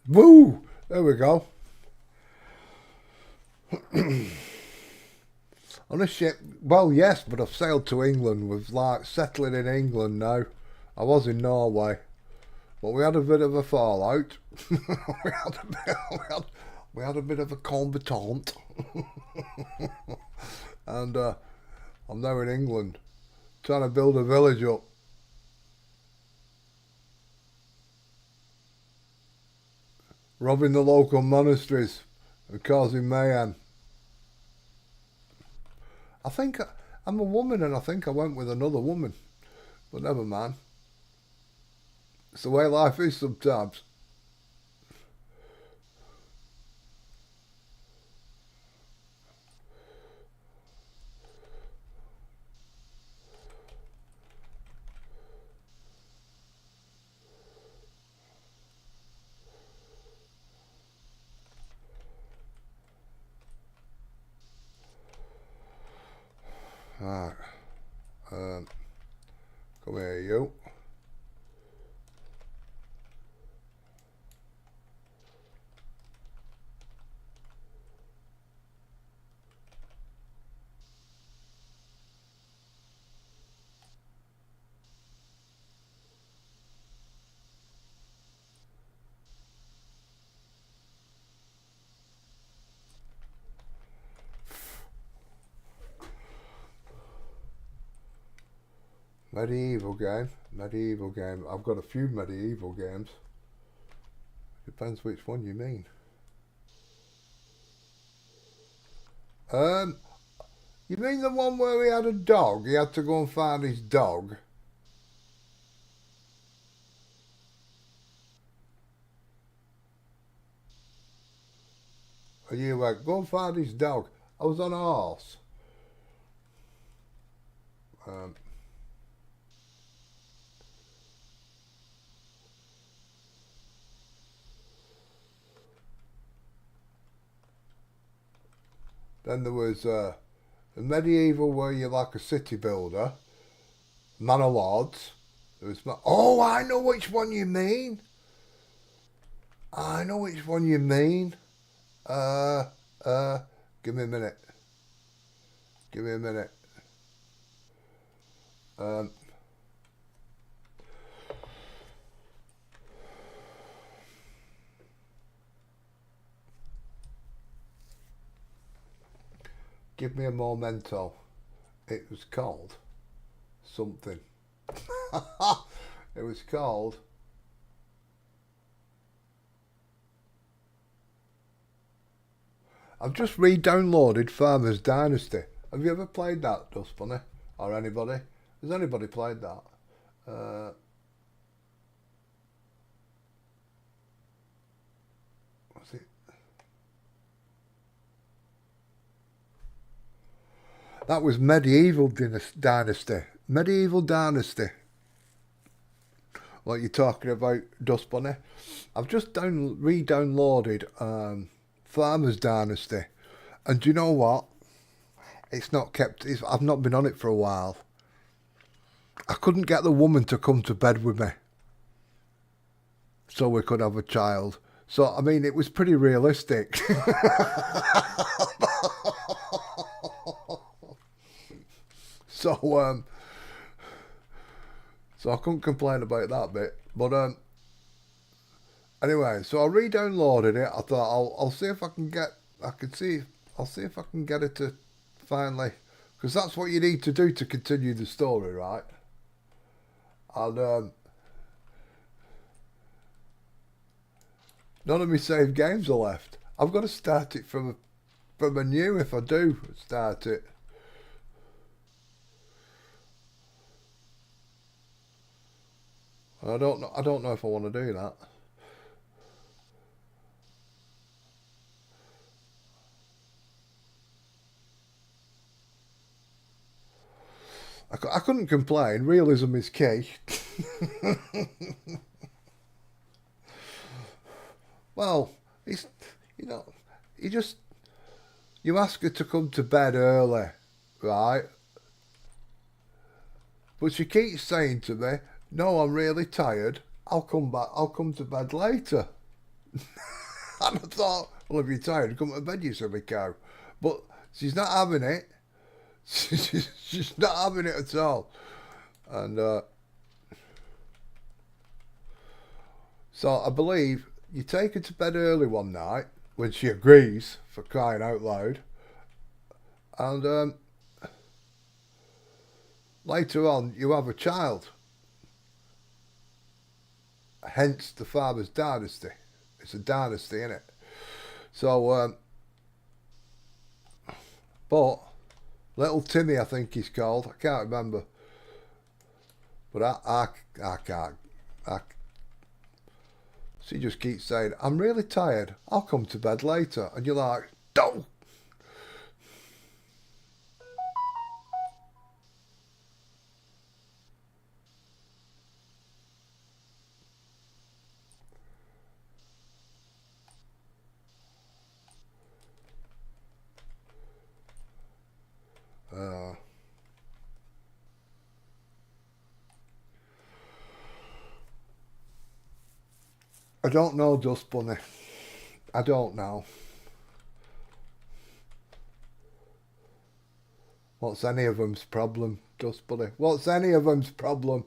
Woo! There we go. On a ship, well, yes, but I've sailed to England with like settling in England now. I was in Norway, but we had a bit of a fallout. we had a bit of a combatant, and I'm now in England, trying to build a village up. Robbing the local monasteries and causing mayhem. I think I'm a woman and I think I went with another woman. But never mind. It's the way life is sometimes. Right. Come here, you. Medieval game. I've got a few medieval games. Depends which one you mean. You mean the one where he had a dog? He had to go and find his dog. And you went, go and find his dog. I was on a horse. Then there was the medieval where you're like a city builder. Manor Lords. There was oh, I know which one you mean. Give me a minute. Give me a memento. It was called something. It was called I've just re-downloaded Farmers Dynasty. Have you ever played that, Dust Bunny? Or anybody? Has anybody played that? What's it? That was Medieval Dynasty. Medieval Dynasty. What you're talking about, Dust Bunny? I've just re-downloaded Farmers Dynasty, and do you know what? It's not kept. I've not been on it for a while. I couldn't get the woman to come to bed with me, so we could have a child. So I mean, it was pretty realistic. So I couldn't complain about that bit. But anyway, so I re-downloaded it. I thought I'll see if I can get. I'll see if I can get it to finally, because that's what you need to do to continue the story, right? And none of my saved games are left. I've got to start it from anew if I do start it. I don't know if I want to do that. I couldn't complain. Realism is key. Well, it's you ask her to come to bed early, right? But she keeps saying to me, "No, I'm really tired. I'll come back. I'll come to bed later." And I thought, well, if you're tired, come to bed, you silly cow. But she's not having it. She's not having it at all. And so I believe you take her to bed early one night when she agrees, for crying out loud. And later on, you have a child. Hence the father's dynasty. It's a dynasty, isn't it? So, but little Timmy, I think he's called. I can't remember. But I can't. She just keeps saying, I'm really tired. I'll come to bed later. And you're like, don't. I don't know, Dust Bunny. I don't know. What's any of them's problem, Dust Bunny? What's any of them's problem?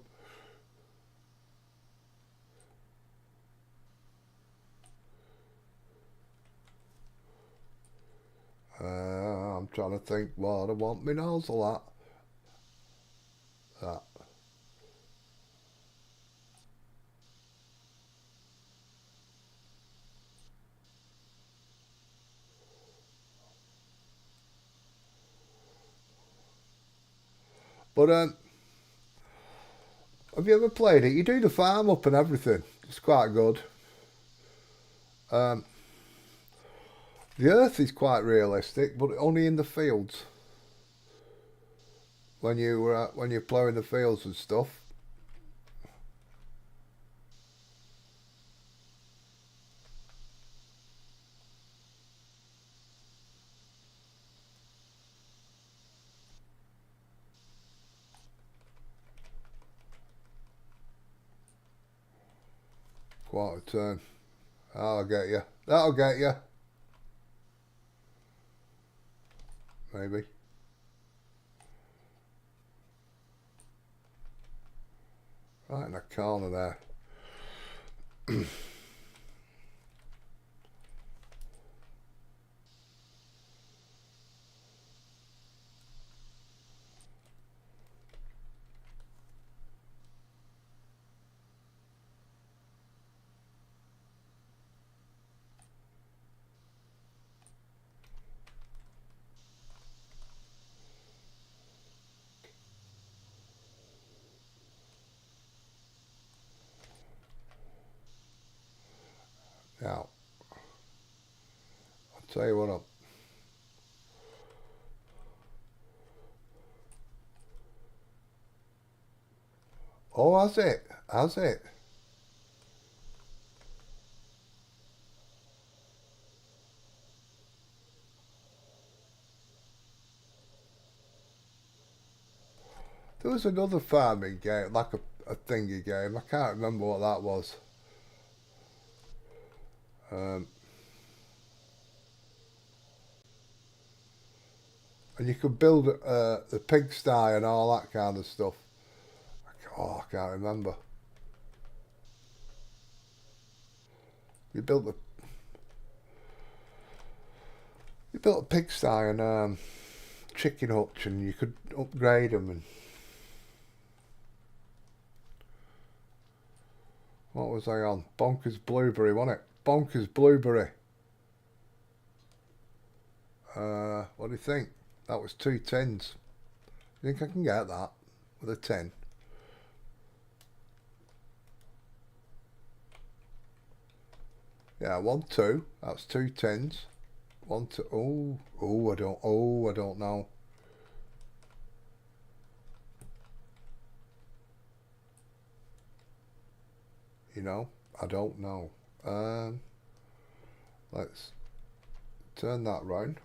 I'm trying to think what I want my nozzle at. That. But have you ever played it? You do the farm up and everything. It's quite good. The earth is quite realistic, but only in the fields. When you're ploughing the fields and stuff. Quarter turn. I'll get you. That'll get you. Maybe. Right in the corner there. Now, I'll tell you what up. Oh, has it? Has it? There was another farming game, like a thingy game. I can't remember what that was. And you could build the pigsty and all that kind of stuff. Oh, I can't remember. You built a pigsty and chicken hutch, and you could upgrade them. And what was I on? Bonkers Blueberry, wasn't it? Bonkers Blueberry. What do you think? That was 2 tens. You think I can get that with a 10? Yeah, 1, 2. That's 2 tens. 1, 2. I don't know. You know, I don't know. Let's turn that round.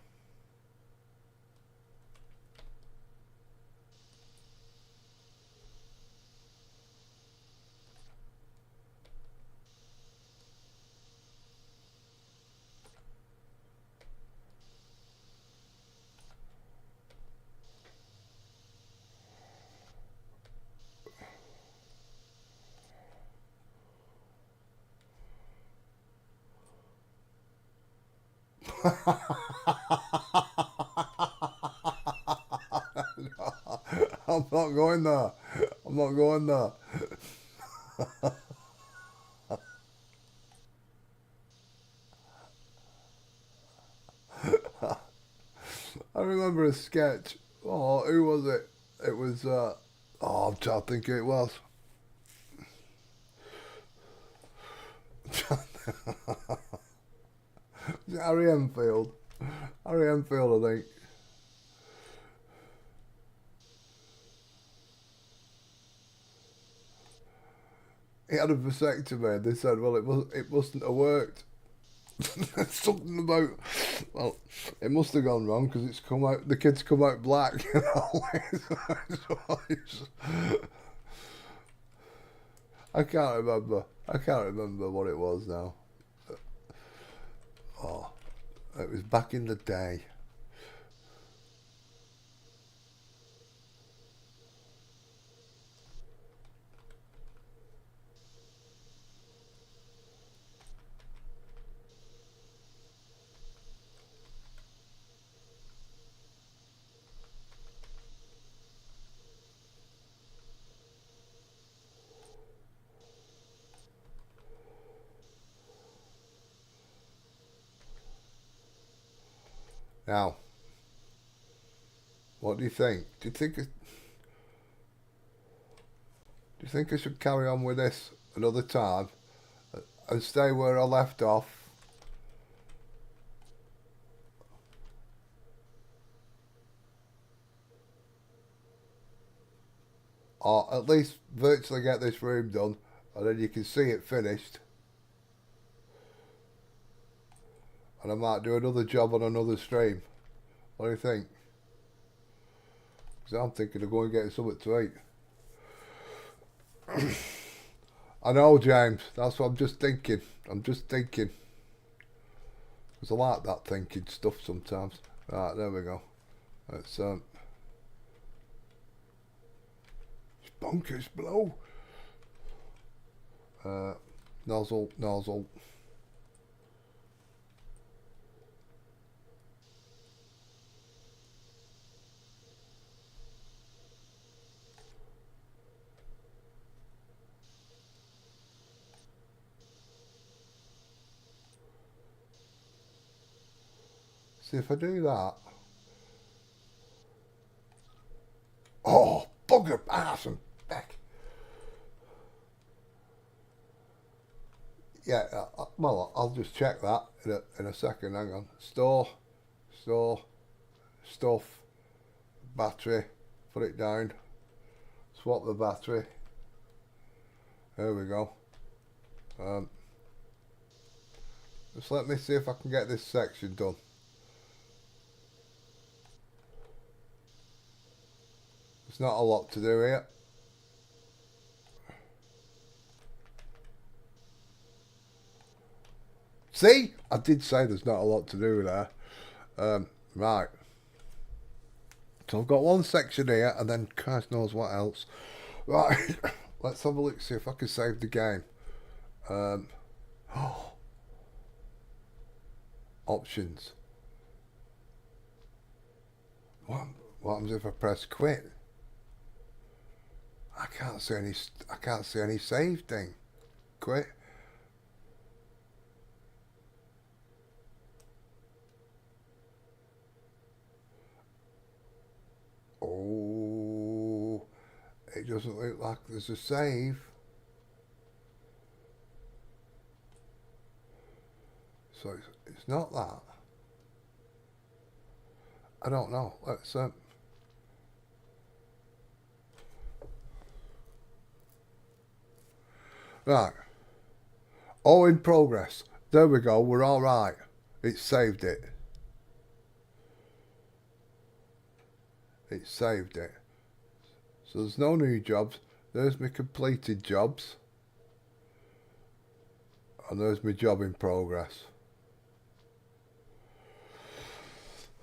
I'm not going there. I'm not going there. I remember a sketch. Oh, who was it? It was, I'm trying to think who it was. Harry Enfield. Harry Enfield, I think. He had a vasectomy and they said, well, it mustn't have worked. Something about, well, it must have gone wrong because the kid's come out black. You know? I can't remember. I can't remember what it was now. Oh, it was back in the day. Now, what do you think? Do you think I should carry on with this another time and stay where I left off? Or at least virtually get this room done and then you can see it finished. And I might do another job on another stream. What do you think? Because I'm thinking of going and getting something to eat. I know, James. That's what I'm just thinking. I'm just thinking. Because I like that thinking stuff sometimes. Right, there we go. It's bonkers blow. Nozzle. See if I do that. Oh, bugger, ass and back. Yeah, well, I'll just check that in a second. Hang on. Store, stuff, battery, put it down, swap the battery. There we go. Just let me see if I can get this section done. There's not a lot to do here. See? I did say there's not a lot to do there. Right. So I've got one section here and then Christ knows what else. Right. Let's have a look, see if I can save the game. Options. What happens if I press quit? I can't see any save thing. Quit. Oh, it doesn't look like there's a save. So it's not that. I don't know. Let's right. Oh, in progress. There we go. We're all right. It saved it. It saved it. So there's no new jobs. There's my completed jobs. And there's my job in progress.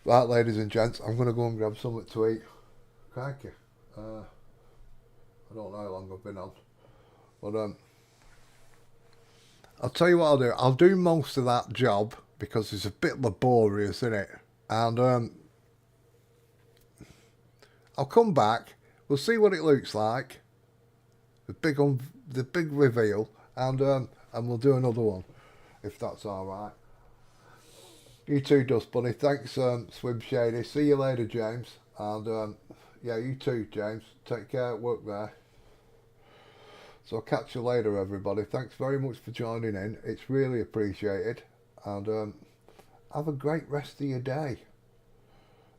Right, ladies and gents, I'm going to go and grab something to eat. Thank you. I don't know how long I've been on. But I'll tell you what I'll do. I'll do most of that job because it's a bit laborious, isn't it? And I'll come back. We'll see what it looks like. The big reveal, and we'll do another one, if that's all right. You too, Dust Bunny. Thanks, Swim Shady. See you later, James. And yeah, you too, James. Take care at work there. So I'll catch you later, everybody. Thanks very much for joining in. It's really appreciated. And have a great rest of your day.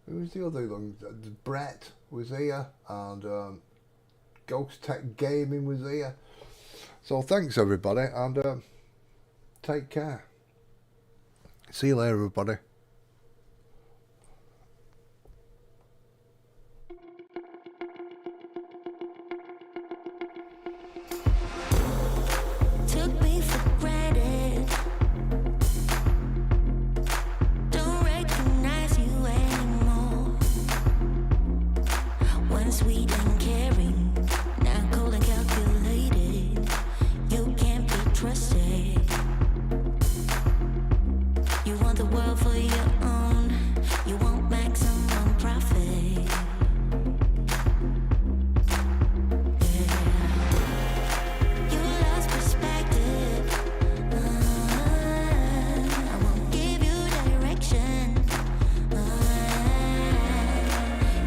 Who was the other one? Brett was here, and Ghost Tech Gaming was here. So thanks, everybody, and take care. See you later, everybody. Took me for granted. Don't recognize you anymore. Once sweet and caring, now cold and calculated. You can't be trusted. You want the world for your own. You want maximum profit. You lost perspective. I won't give you direction.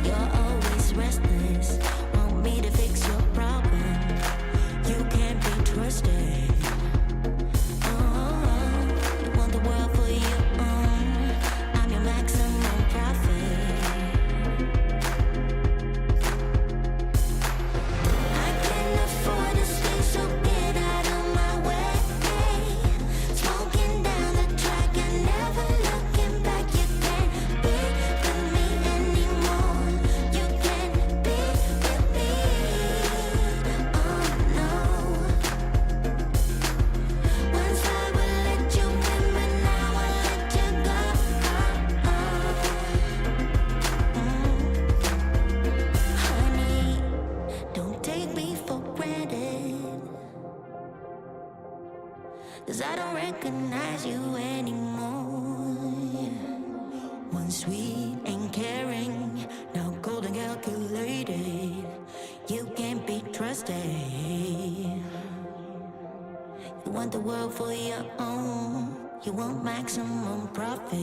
You're always restless. Want me to fix your problem. You can't be trusted. You want the world for your own. I'm your maximum profit. I can't afford to stay, so get out of my way. Smoking down the track and never looking back. You can't be with me anymore. You can't be with me. Oh no. Once I would let you in, but now I let you go. Honey, don't take me for granted. 'Cause I don't recognize you anymore. Once sweet and caring, now cold and calculated. You can't be trusted. You want the world for your own. You want maximum profit.